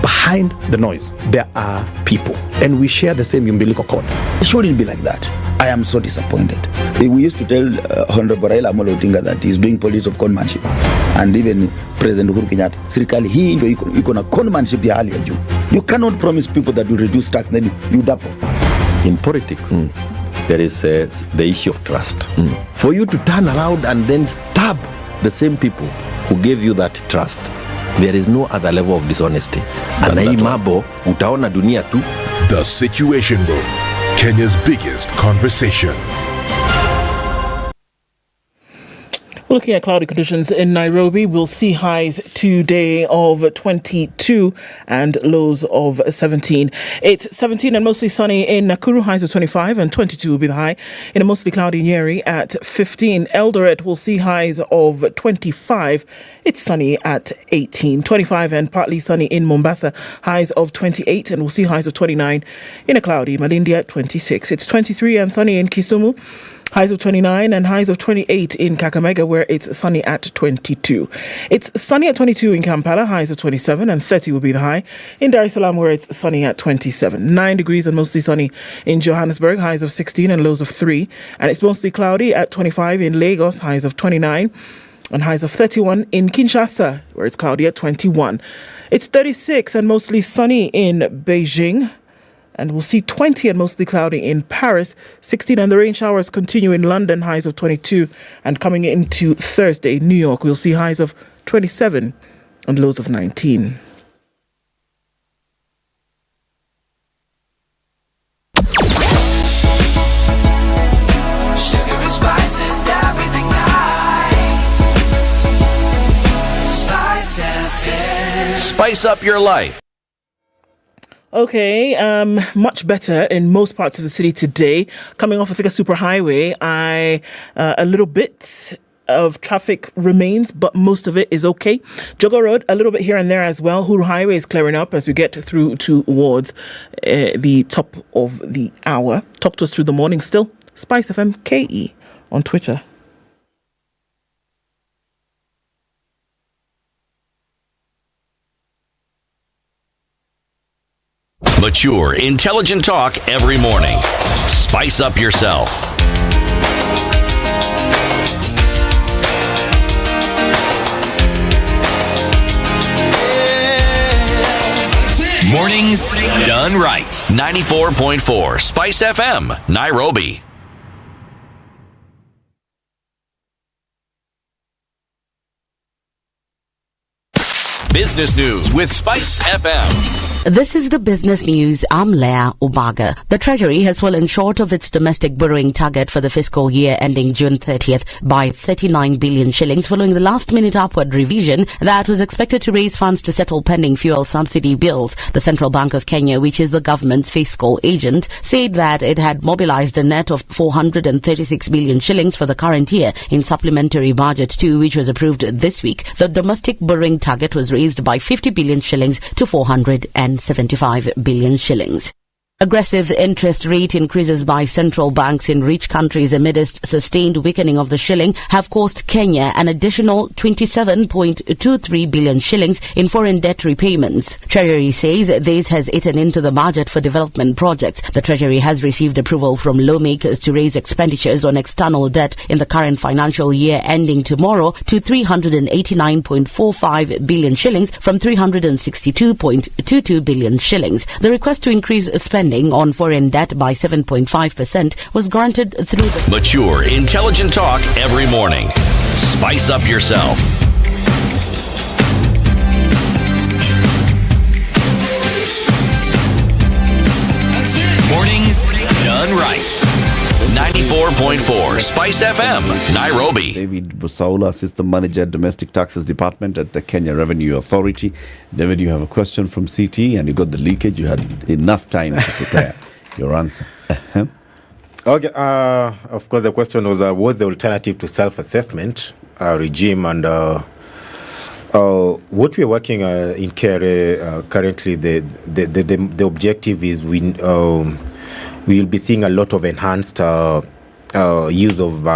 behind the noise, there are people, and we share the same umbilical cord. It shouldn't be like that. I am so disappointed. We used to tell Honorable Raila Amolo Odinga that he's doing politics of conmanship, and even President Uhuru Kenyatta, serikali hii ndio iko na conmanship ya hali ya juu. You cannot promise people that you reduce tax, then you double. In politics, there is the issue of trust. For you to turn around and then stab the same people who gave you that trust, there is no other level of dishonesty. Na hii mambo utaona dunia tu. The Situation Room, Kenya's biggest conversation. Looking at cloudy conditions in Nairobi, we'll see highs today of 22 and lows of 17. It's 17 and mostly sunny in Nakuru, highs of 25, and 22 will be the high. In a mostly cloudy Nyeri at 15. Eldoret will see highs of 25. It's sunny at 18. 25 and partly sunny in Mombasa, highs of 28, and we'll see highs of 29 in a cloudy Malindi at 26. It's 23 and sunny in Kisumu, highs of 29 and highs of 28 in Kakamega, where it's sunny at 22. It's sunny at 22 in Kampala, highs of 27, and 30 will be the high. In Dar es Salaam, where it's sunny at 27. 9 degrees and mostly sunny in Johannesburg, highs of 16 and lows of 3. And it's mostly cloudy at 25 in Lagos, highs of 29, and highs of 31 in Kinshasa, where it's cloudy at 21. It's 36 and mostly sunny in Beijing, and we'll see 20 and mostly cloudy in Paris. 16 and the rain showers continue in London, highs of 22. And coming into Thursday, New York, we'll see highs of 27 and lows of 19. Sugar and spice and everything nice. Spice FM. Spice up your life. Okay, much better in most parts of the city today. Coming off of Thika Superhighway, a little bit of traffic remains, but most of it is okay. Jogo Road, a little bit here and there as well. Huru Highway is clearing up as we get through towards the top of the hour. Top to us through the morning still. Spice FM KE on Twitter. Mature, intelligent talk every morning. Spice up yourself. Mornings done right. 94.4 Spice FM, Nairobi. Business News with Spice FM. This is the business news. I'm Leah Ubaga. The Treasury has fallen short of its domestic borrowing target for the fiscal year ending June 30th by 39 billion shillings following the last-minute upward revision that was expected to raise funds to settle pending fuel subsidy bills. The Central Bank of Kenya, which is the government's fiscal agent, said that it had mobilized a net of 436 billion shillings for the current year in Supplementary Budget 2, which was approved this week. The domestic borrowing target was raised by 50 billion shillings to 475 billion shillings. Aggressive interest rate increases by central banks in rich countries amidst sustained weakening of the shilling have cost Kenya an additional 27.23 billion shillings in foreign debt repayments. Treasury says this has eaten into the budget for development projects. The Treasury has received approval from lawmakers to raise expenditures on external debt in the current financial year ending tomorrow to 389.45 billion shillings from 362.22 billion shillings. The request to increase spending on foreign debt by 7.5% was granted through the mature, intelligent talk every morning. Spice up yourself. Mornings done right. 94.4 Spice FM, Nairobi. David Busaula, Assistant Manager, Domestic Taxes Department at the Kenya Revenue Authority. David, you have a question from CT and you got the leakage. You had enough time to prepare your answer. Okay, of course, the question was what's the alternative to self-assessment regime? And what we're working in KRA currently, the objective is we'll be seeing a lot of enhanced use of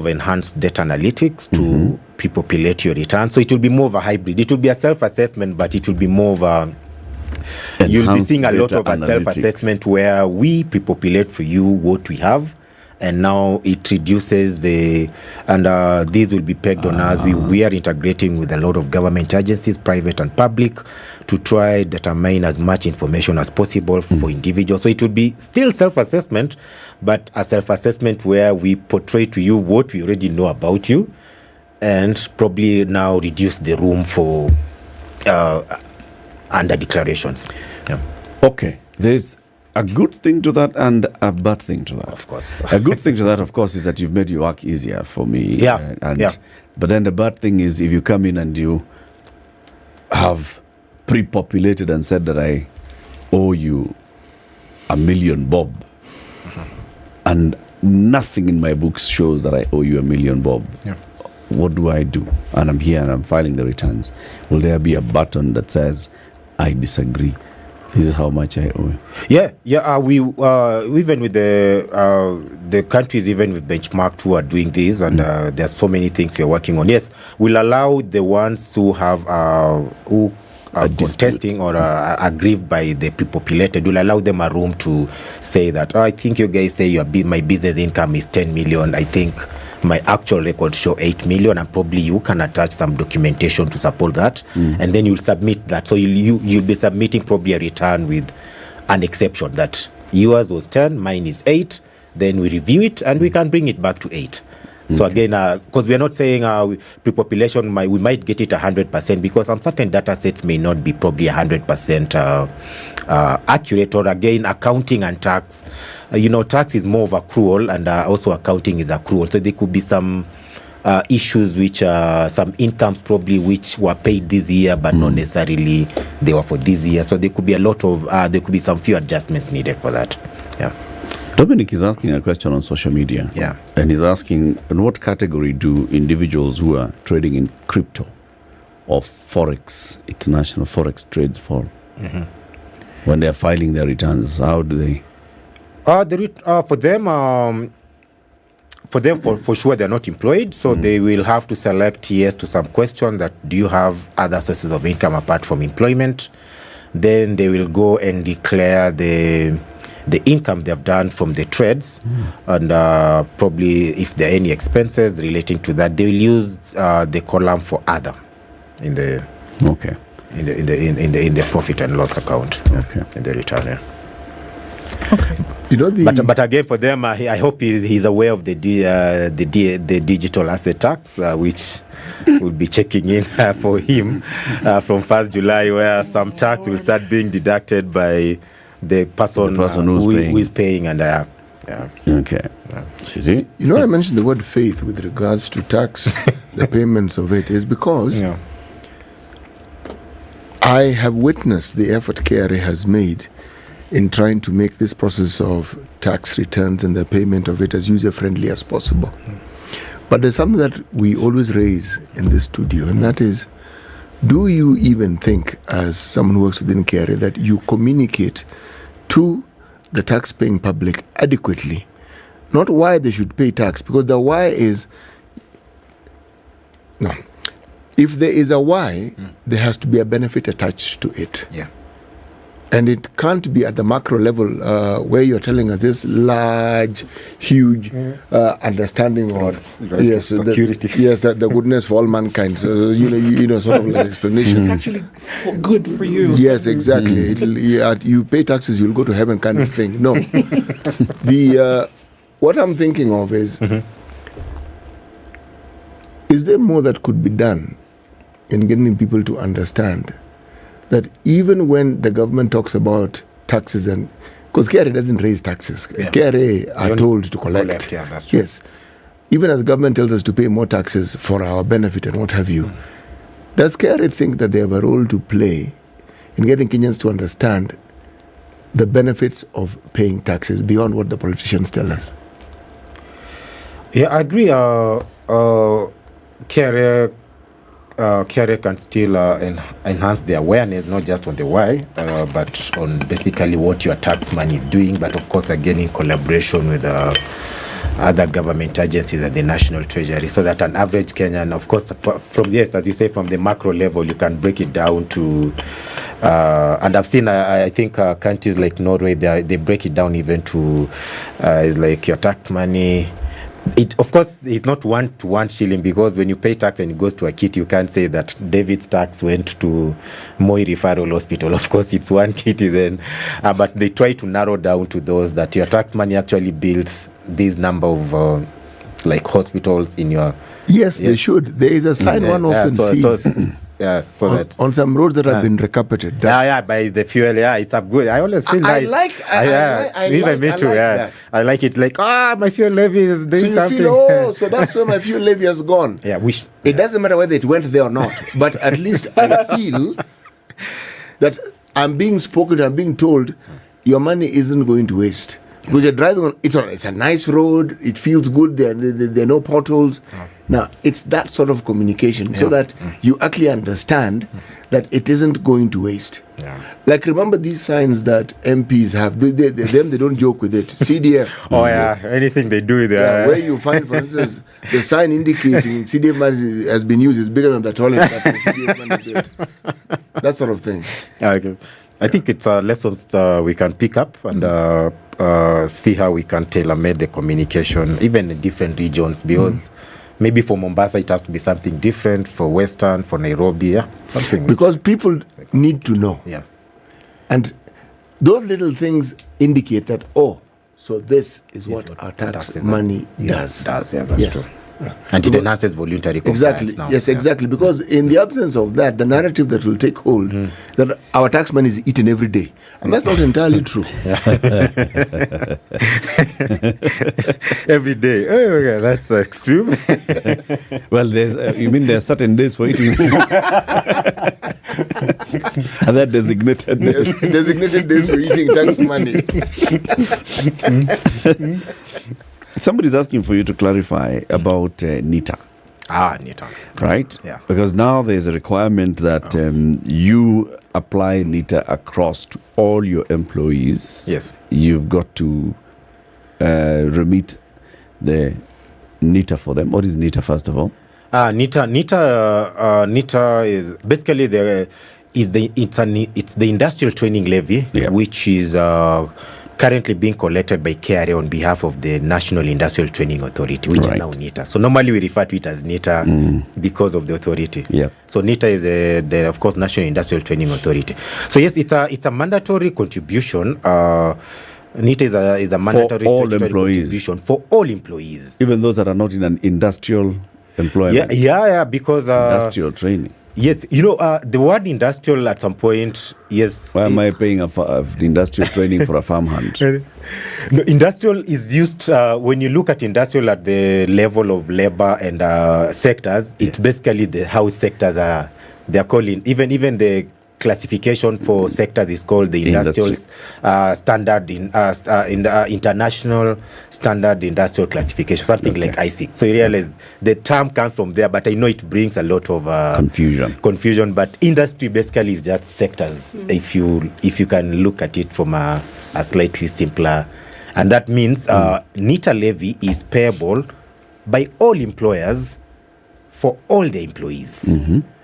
enhanced data analytics to pre-populate your return. So it will be more of a hybrid. It will be a self-assessment, but it will be more of a you'll be seeing a lot of a self-assessment where we pre-populate for you what we have. And now it reduces these will be pegged on us. We are integrating with a lot of government agencies, private and public, to try determine as much information as possible for individuals. So it will be still self-assessment, but a self-assessment where we portray to you what we already know about you, and probably now reduce the room for under declarations. Yeah. Okay, there's a good thing to that and a bad thing to that. Of course. A good thing to that, of course, is that you've made your work easier for me. Yeah. But then the bad thing is if you come in and you have pre-populated and said that I owe you $1 million, Bob, and nothing in my books shows that I owe you $1 million, Bob. Yeah. What do I do? And I'm here and I'm filing the returns. Will there be a button that says, I disagree? This is how much I owe. Yeah. We even with the countries, even with Benchmark, who are doing this, and there are so many things we're working on. Yes, we'll allow the ones who have who are contesting or are aggrieved by the pre-populated. We'll allow them a room to say that. I think you guys say my business income is 10 million. I think my actual records show 8 million, and probably you can attach some documentation to support that, and then you'll submit that. So you'll be submitting probably a return with an exception that yours was 10, mine is 8. Then we review it and we can bring it back to 8. So again, because we are not saying pre-population, we might get it 100%, because some certain data sets may not be probably 100% accurate. Or again, accounting and tax, tax is more of accrual, and also accounting is accrual. So there could be some issues which some incomes probably which were paid this year, but not necessarily they were for this year. So there could be a lot of there could be some few adjustments needed for that. Yeah. Dominic is asking a question on social media. Yeah. And he's asking, in what category do individuals who are trading in crypto or Forex, international Forex trades fall? When they're filing their returns, how do they? For them, for sure, they're not employed. So they will have to select yes to some question that do you have other sources of income apart from employment? Then they will go and declare the income they've done from the trades, and probably if there are any expenses relating to that, they will use the column for other in the in the profit and loss account. Okay, in the return. Yeah. Okay. You know, but again, for them, I hope he's aware of the digital asset tax, which will be checking in for him from 1st July, where some tax will start being deducted by the person who is paying. And okay. You know, I mentioned the word faith with regards to tax, the payments of it, is because I have witnessed the effort KRA has made in trying to make this process of tax returns and the payment of it as user-friendly as possible. But there's something that we always raise in this studio, and that is, do you even think, as someone who works within KRA, that you communicate to the tax-paying public adequately? Not why they should pay tax, because the why is... No. If there is a why, there has to be a benefit attached to it. Yeah. And it can't be at the macro level where you're telling us this large, huge understanding of security. The goodness for all mankind. So you know, sort of like explanation. It's actually good for you. Yes, exactly. You pay taxes, you'll go to heaven, kind of thing. No, what I'm thinking of is there more that could be done in getting people to understand that even when the government talks about taxes, and because KRA doesn't raise taxes, KRA are told to collect. Yeah, that's true. Yes. Even as government tells us to pay more taxes for our benefit and what have you, does KRA think that they have a role to play in getting Kenyans to understand the benefits of paying taxes beyond what the politicians tell us? Yeah, I agree. KRA can still enhance the awareness, not just on the why, but on basically what your tax money is doing. But of course, again, in collaboration with other government agencies and the National Treasury, so that an average Kenyan, of course, from as you say, from the macro level, you can break it down to, and I've seen, I think countries like Norway, they break it down even to, like your tax money. It, of course, it's not 1 to 1 shilling, because when you pay tax and it goes to a kit, you can't say that David's tax went to Moi Referral Hospital. Of course, it's one kitty then. But they try to narrow down to those that your tax money actually builds this number of like hospitals in your... Yes, they should. There is a sign one often sees. On some roads that have been recarpeted. By the fuel. It's a good. I always feel nice. I like it. Like, my fuel levy is doing something. You feel, so that's where my fuel levy has gone. It doesn't matter whether it went there or not, but at least I feel that I'm being spoken to, I'm being told your money isn't going to waste. Because you're driving on, it's a nice road, it feels good, there are no potholes. Now, it's that sort of communication so that you actually understand that it isn't going to waste. Like, remember these signs that MPs have, they don't joke with it. CDF. Anything they do there. Where you find, for instance, the sign indicating CDF money has been used is bigger than the toilet that the CDF money built. That sort of thing. Okay. I think it's lessons we can pick up and see how we can tailor-make the communication, even in different regions, because maybe for Mombasa it has to be something different, for Western, for Nairobi, something. Because people need to know. And those little things indicate that, so this is what our tax money does. That's true. And it enhances voluntary compliance now. Yes, exactly. Because in the absence of that, the narrative that will take hold, that our tax money is eaten every day. And that's not entirely true. Every day. Oh, that's extreme. Well, you mean there are certain days for eating? Are there designated days? Yes, designated days for eating tax money. Somebody's asking for you to clarify about NITA. NITA. Right? Yeah. Because now there's a requirement that you apply NITA across to all your employees. Yes. You've got to remit the NITA for them. What is NITA, first of all? NITA is basically it's the industrial training levy, which is currently being collected by KRA on behalf of the National Industrial Training Authority, which is now NITA. So normally we refer to it as NITA because of the authority. So NITA is the of course National Industrial Training Authority. So yes, it's a mandatory contribution NITA is a mandatory all statutory employees. contribution for all employees. Even those that are not in an industrial employment. Yeah, because industrial training. Yes, the word industrial at some point, yes. Why am I paying the industrial training for a farmhand? No, industrial is used when you look at industrial at the level of labor and sectors. It's basically how sectors are. They're calling even the classification for sectors is called the industrial standard in international standard industrial classification, something like ISIC. So you realize the term comes from there, but I know it brings a lot of confusion. But industry basically is just sectors. If you can look at it from a slightly simpler, and that means NITA levy is payable by all employers for all their employees.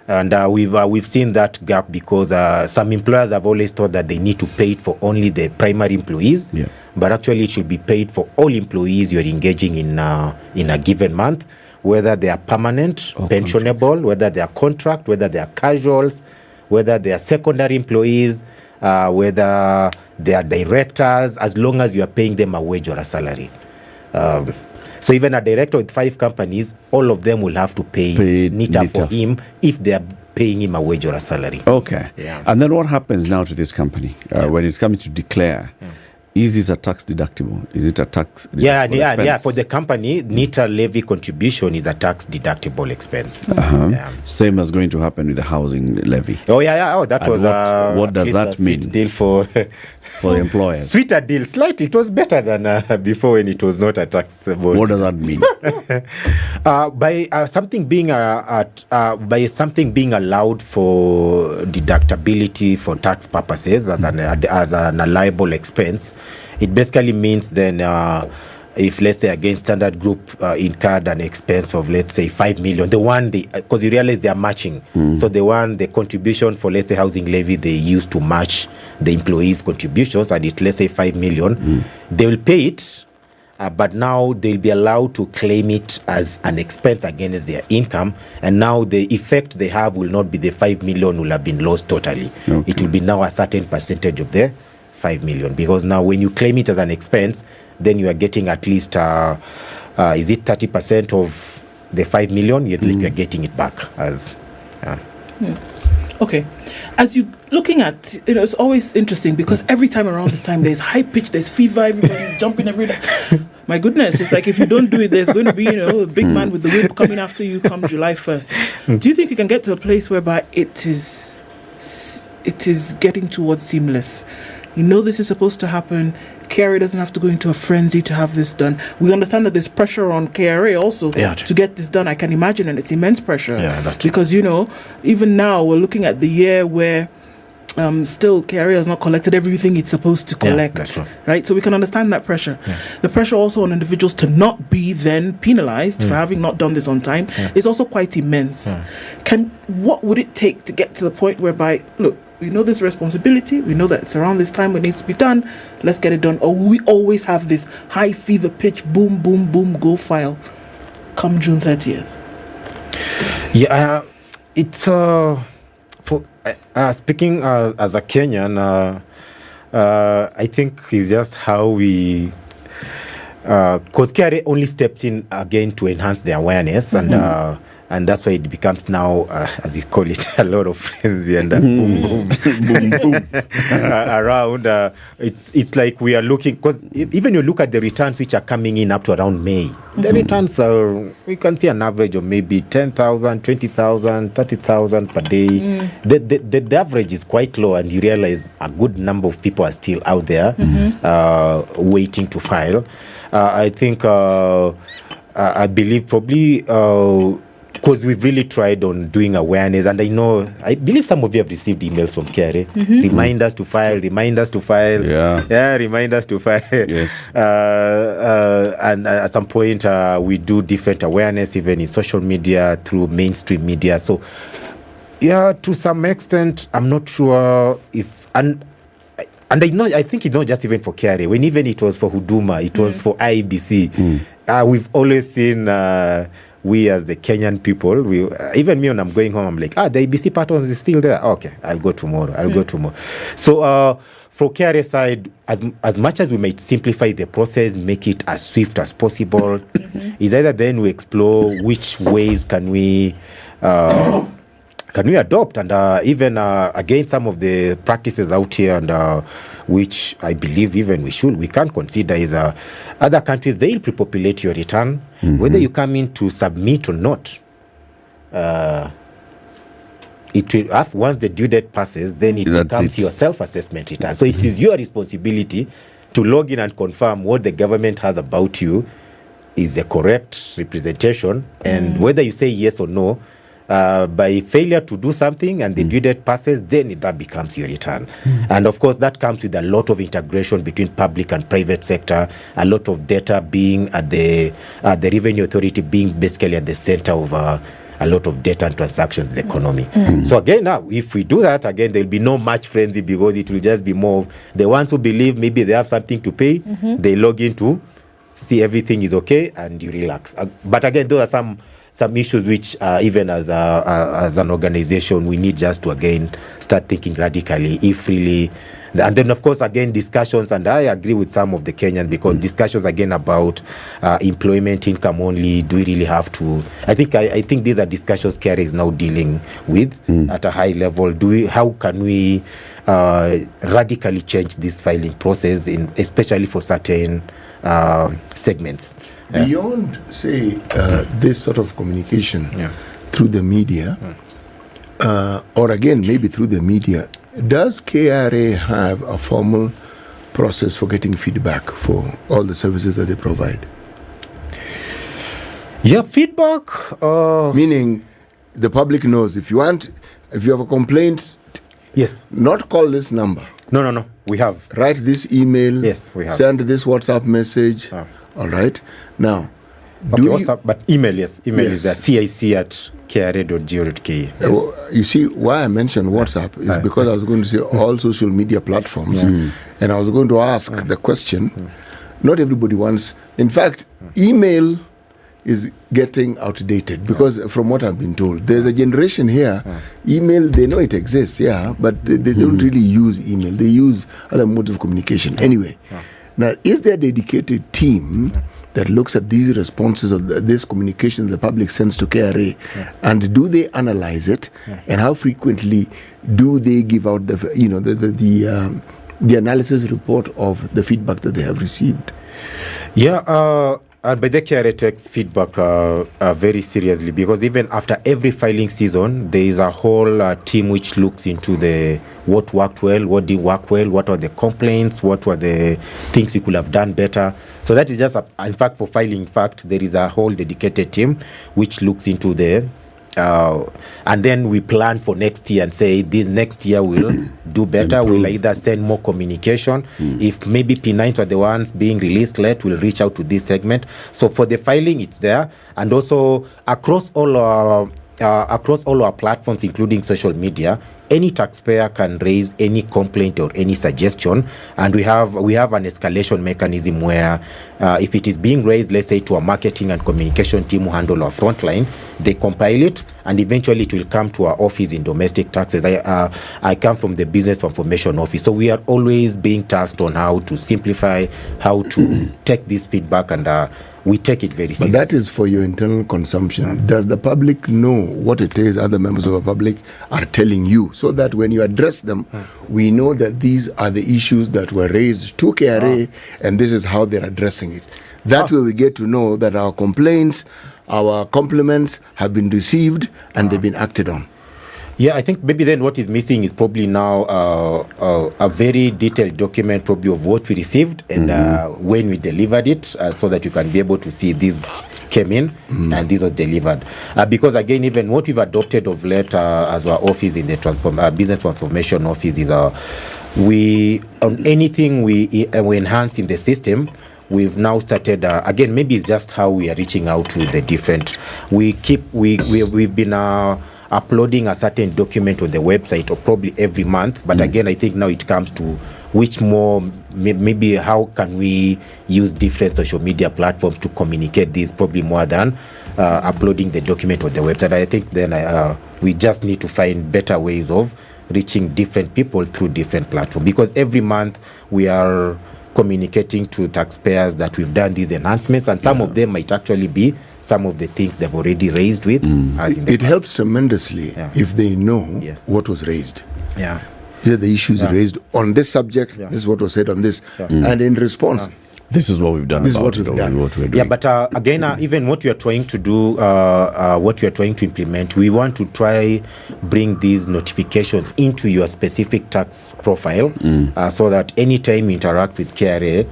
And we've seen that gap because some employers have always thought that they need to pay it for only the primary employees, but actually it should be paid for all employees you're engaging in a given month, whether they are permanent, pensionable, whether they are contract, whether they are casuals, whether they are secondary employees, whether they are directors, as long as you are paying them a wage or a salary. So even a director with 5 companies, all of them will have to pay NITA for him if they are paying him a wage or a salary. Okay. Yeah. And then what happens now to this company when it's coming to declare? Is this a tax deductible? Is it a tax deductible expense? For the company, NITA levy contribution is a tax deductible expense. Same as going to happen with the housing levy. That was what does that mean? Deal for the employers. Sweeter deal, slightly. It was better than before when it was not a taxable. What does that mean? By something being allowed for deductibility for tax purposes as an allowable expense, it basically means then if, let's say, against Standard Group incurred an expense of, let's say, 5 million, because you realize they are matching. So the contribution for, let's say, housing levy, they used to match the employees' contributions, and it's, let's say, 5 million. They will pay it, but now they'll be allowed to claim it as an expense against their income, and now the effect they have will not be the 5 million will have been lost totally. It will be now a certain percentage of the 5 million, because now when you claim it as an expense, then you are getting at least is it 30% of the 5 million? Yes, like you are getting it back as Okay. As you looking at, it's always interesting because every time around this time there's high pitch, there's fever, everybody's jumping every day. My goodness, it's like if you don't do it, there's going to be, a big man with the whip coming after you come July 1st. Do you think you can get to a place whereby it is getting towards seamless? This is supposed to happen. KRA doesn't have to go into a frenzy to have this done. We understand that there's pressure on KRA also to get this done. I can imagine, and it's immense pressure. Because, even now we're looking at the year where still KRA has not collected everything it's supposed to collect. Right? So we can understand that pressure. The pressure also on individuals to not be then penalized for having not done this on time is also quite immense. What would it take to get to the point whereby, look, we know this responsibility, we know that it's around this time it needs to be done, let's get it done? Or we always have this high fever pitch, boom, boom, boom, go file come June 30th? It's for speaking as a Kenyan, I think it's just how we because KRA only steps in again to enhance the awareness, and that's why it becomes now, as you call it, a lot of frenzy and boom, boom, boom, boom around. It's like we are looking, because even you look at the returns which are coming in up to around May, the returns are, we can see an average of maybe 10,000, 20,000, 30,000 per day. The average is quite low, and you realize a good number of people are still out there waiting to file. I think, I believe probably, because we've really tried on doing awareness, and I believe some of you have received emails from KRA, remind us to file, remind us to file, remind us to file. And at some point we do different awareness even in social media, through mainstream media. So to some extent, I'm not sure if, and I think it's not just even for KRA, when even it was for Huduma, it was for IEBC. We've always seen we as the Kenyan people, we even me when I'm going home, I'm like, the ABC patterns is still there. Okay, I'll go tomorrow. So for KRA side, as much as we might simplify the process, make it as swift as possible, is either then we explore which ways can we adopt, and even again some of the practices out here, and which I believe even we can consider is other countries, they'll pre-populate your return, whether you come in to submit or not. It will, once the due date passes, then it becomes your self-assessment return. So it is your responsibility to log in and confirm what the government has about you is the correct representation, and whether you say yes or no. By failure to do something and the due date passes, then that becomes your return. And of course, that comes with a lot of integration between public and private sector, a lot of data being at the revenue authority being basically at the center of a lot of data and transactions in the economy. So again, now, if we do that, again, there will be no match frenzy, because it will just be more the ones who believe maybe they have something to pay, they log in to see everything is okay, and you relax. But again, those are some issues which even as an organization we need just to again start thinking radically, if really. And then of course again discussions, and I agree with some of the Kenyans, because discussions again about employment income only, do we really have to, I think these are discussions KRA is now dealing with at a high level. How can we radically change this filing process, especially for certain segments? Beyond, say, this sort of communication through the media, or again, maybe through the media, does KRA have a formal process for getting feedback for all the services that they provide? Yeah, feedback. Meaning, the public knows if you have a complaint, yes, not call this number. No. We have. Write this email. Yes, we have. Send this WhatsApp message. All right. Now, WhatsApp, but email, yes. Email is cic@kra.go.ke. You see, why I mentioned WhatsApp is because I was going to say all social media platforms, and I was going to ask the question. Not everybody wants. In fact, email is getting outdated, because from what I've been told, there's a generation here, email, they know it exists, but they don't really use email. They use other modes of communication. Anyway, now, is there a dedicated team that looks at these responses of this communication the public sends to KRA, and do they analyze it, and how frequently do they give out the analysis report of the feedback that they have received? And by the KRA takes feedback very seriously, because even after every filing season, there is a whole team which looks into what worked well, what didn't work well, what are the complaints, what were the things we could have done better. So that is just, in fact, for filing fact, there is a whole dedicated team which looks into and then we plan for next year and say this next year we'll do better. We'll either send more communication. If maybe P9s are the ones being released late, we'll reach out to this segment. So for the filing, it's there, and also across all our platforms, including social media, any taxpayer can raise any complaint or any suggestion, and we have an escalation mechanism where if it is being raised, let's say to a marketing and communication team who handle our frontline, they compile it, and eventually it will come to our office in domestic taxes. I come from the business information office, so we are always being tasked on how to simplify, how to take this feedback, and we take it very seriously. But that is for your internal consumption. Does the public know what it is other members of the public are telling you, so that when you address them, we know that these are the issues that were raised to KRA and this is how they're addressing it? That way we get to know that our complaints, our compliments have been received and they've been acted on. Yeah, I think maybe then what is missing is probably now a very detailed document probably of what we received and when we delivered it, so that you can be able to see this came in and this was delivered. Because again, even what we've adopted of late as our office in the business transformation office is on anything we enhance in the system, we've now started, again, maybe it's just how we are reaching out to the different, we've been uploading a certain document on the website, or probably every month. But again, I think now it comes to which more, maybe how can we use different social media platforms to communicate this, probably more than uploading the document on the website. I think then we just need to find better ways of reaching different people through different platforms, because every month we are communicating to taxpayers that we've done these enhancements, and some of them might actually be some of the things they've already raised with. It helps tremendously if they know what was raised. These are the issues raised on this subject. This is what was said on this. And in response, this is what we've done. This is what we've done. What we're doing. But again, even what we are trying to do, what we are trying to implement, we want to try bring these notifications into your specific tax profile, so that anytime you interact with KRA,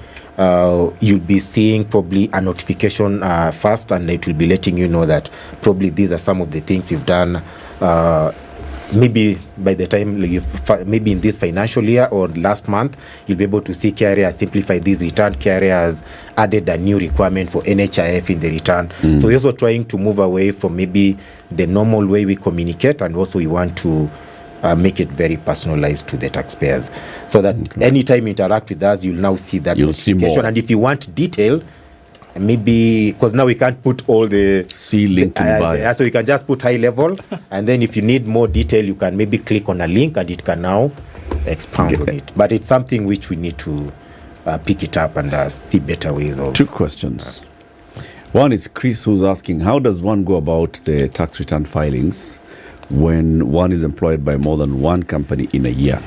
you'll be seeing probably a notification first, and it will be letting you know that probably these are some of the things you've done. Maybe by the time maybe in this financial year or last month, you'll be able to see KRA has simplified this return. KRA has added a new requirement for NHIF in the return. So we're also trying to move away from maybe the normal way we communicate, and also we want to make it very personalized to the taxpayers, so that anytime you interact with us, you'll now see that notification. And if you want detail, maybe because now we can't put all the link so you can just put high level, and then if you need more detail, you can maybe click on a link and it can now expound on it. But it's something which we need to pick it up and see better ways of. Two questions. One is Chris, who's asking, how does one go about the tax return filings when one is employed by more than one company in a year?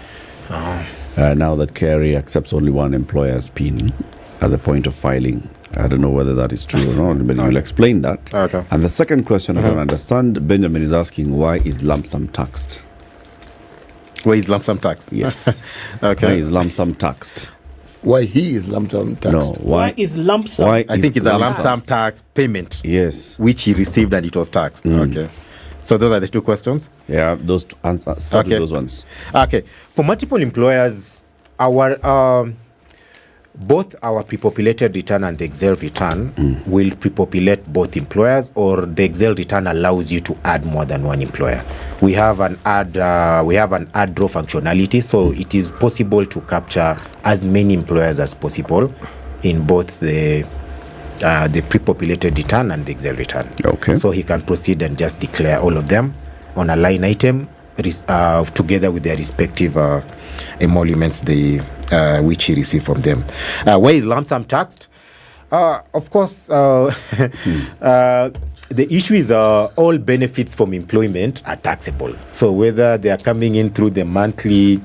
Now that KRA accepts only one employer's PIN at the point of filing. I don't know whether that is true or not, but you'll explain that. And the second question I don't understand, Benjamin is asking, why is lump sum taxed? Why is lump sum taxed? Yes. Why is lump sum taxed? Why he is lump sum taxed? No, why is lump sum? I think it's a lump sum tax payment. Yes. Which he received and it was taxed. Okay. So those are the two questions? Yeah, those two answers. Start with those ones. Okay. For multiple employers, our both our pre-populated return and the Excel return will pre-populate both employers, or the Excel return allows you to add more than one employer. We have an add draw functionality, so it is possible to capture as many employers as possible in both the pre-populated return and the Excel return. So he can proceed and just declare all of them on a line item together with their respective emoluments which he received from them. Why is lump sum taxed? Of course, the issue is all benefits from employment are taxable. So whether they are coming in through the monthly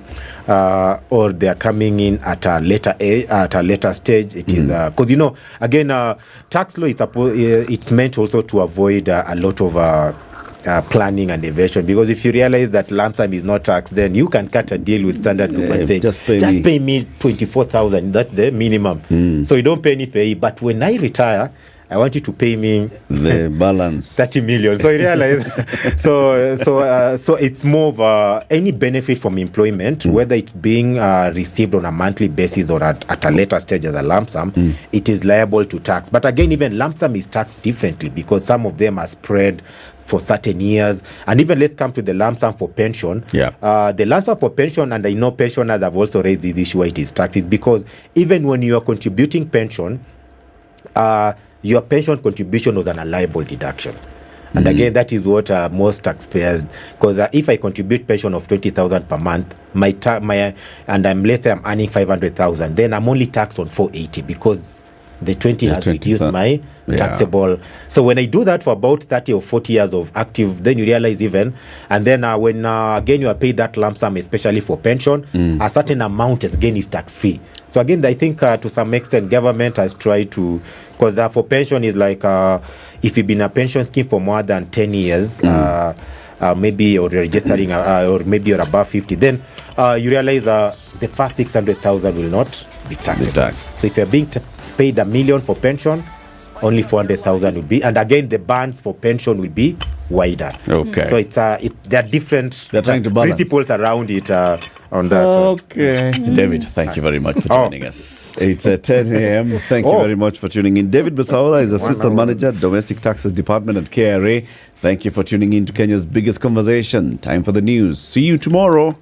or they are coming in at a later stage, it is because again, tax law is it's meant also to avoid a lot of planning and evasion, because if you realize that lump sum is not taxed, then you can cut a deal with Standard Group and say, just pay me 24,000. That's the minimum. So you don't pay any pay. But when I retire, I want you to pay me the balance 30 million. So you realize, so it's more of any benefit from employment, whether it's being received on a monthly basis or at a later stage as a lump sum, it is liable to tax. But again, even lump sum is taxed differently, because some of them are spread for certain years. And even let's come to the lump sum for pension. The lump sum for pension, and I know pensioners have also raised this issue why it is taxed, is because even when you are contributing pension, your pension contribution was an allowable deduction. And again, that is what most taxpayers, because if I contribute pension of 20,000 per month, and let's say I'm earning 500,000, then I'm only taxed on 480 because the 20 has reduced my taxable. So when I do that for about 30 or 40 years of active, then you realize even, and then when again you are paid that lump sum, especially for pension, a certain amount again is tax free. So again, I think to some extent government has tried to, because for pension is like if you've been a pension scheme for more than 10 years, maybe you're registering or maybe you're above 50, then you realize the first 600,000 will not be taxed. So if you're being paid $1 million for pension, only 400,000 will be, and again the bands for pension will be wider. So it's there are different principles around it on that. David, thank you very much for joining us. It's 10 a.m. Thank you very much for tuning in. David Basaola is Assistant Manager, Domestic Taxes Department at KRA. Thank you for tuning in to Kenya's biggest conversation. Time for the news. See you tomorrow.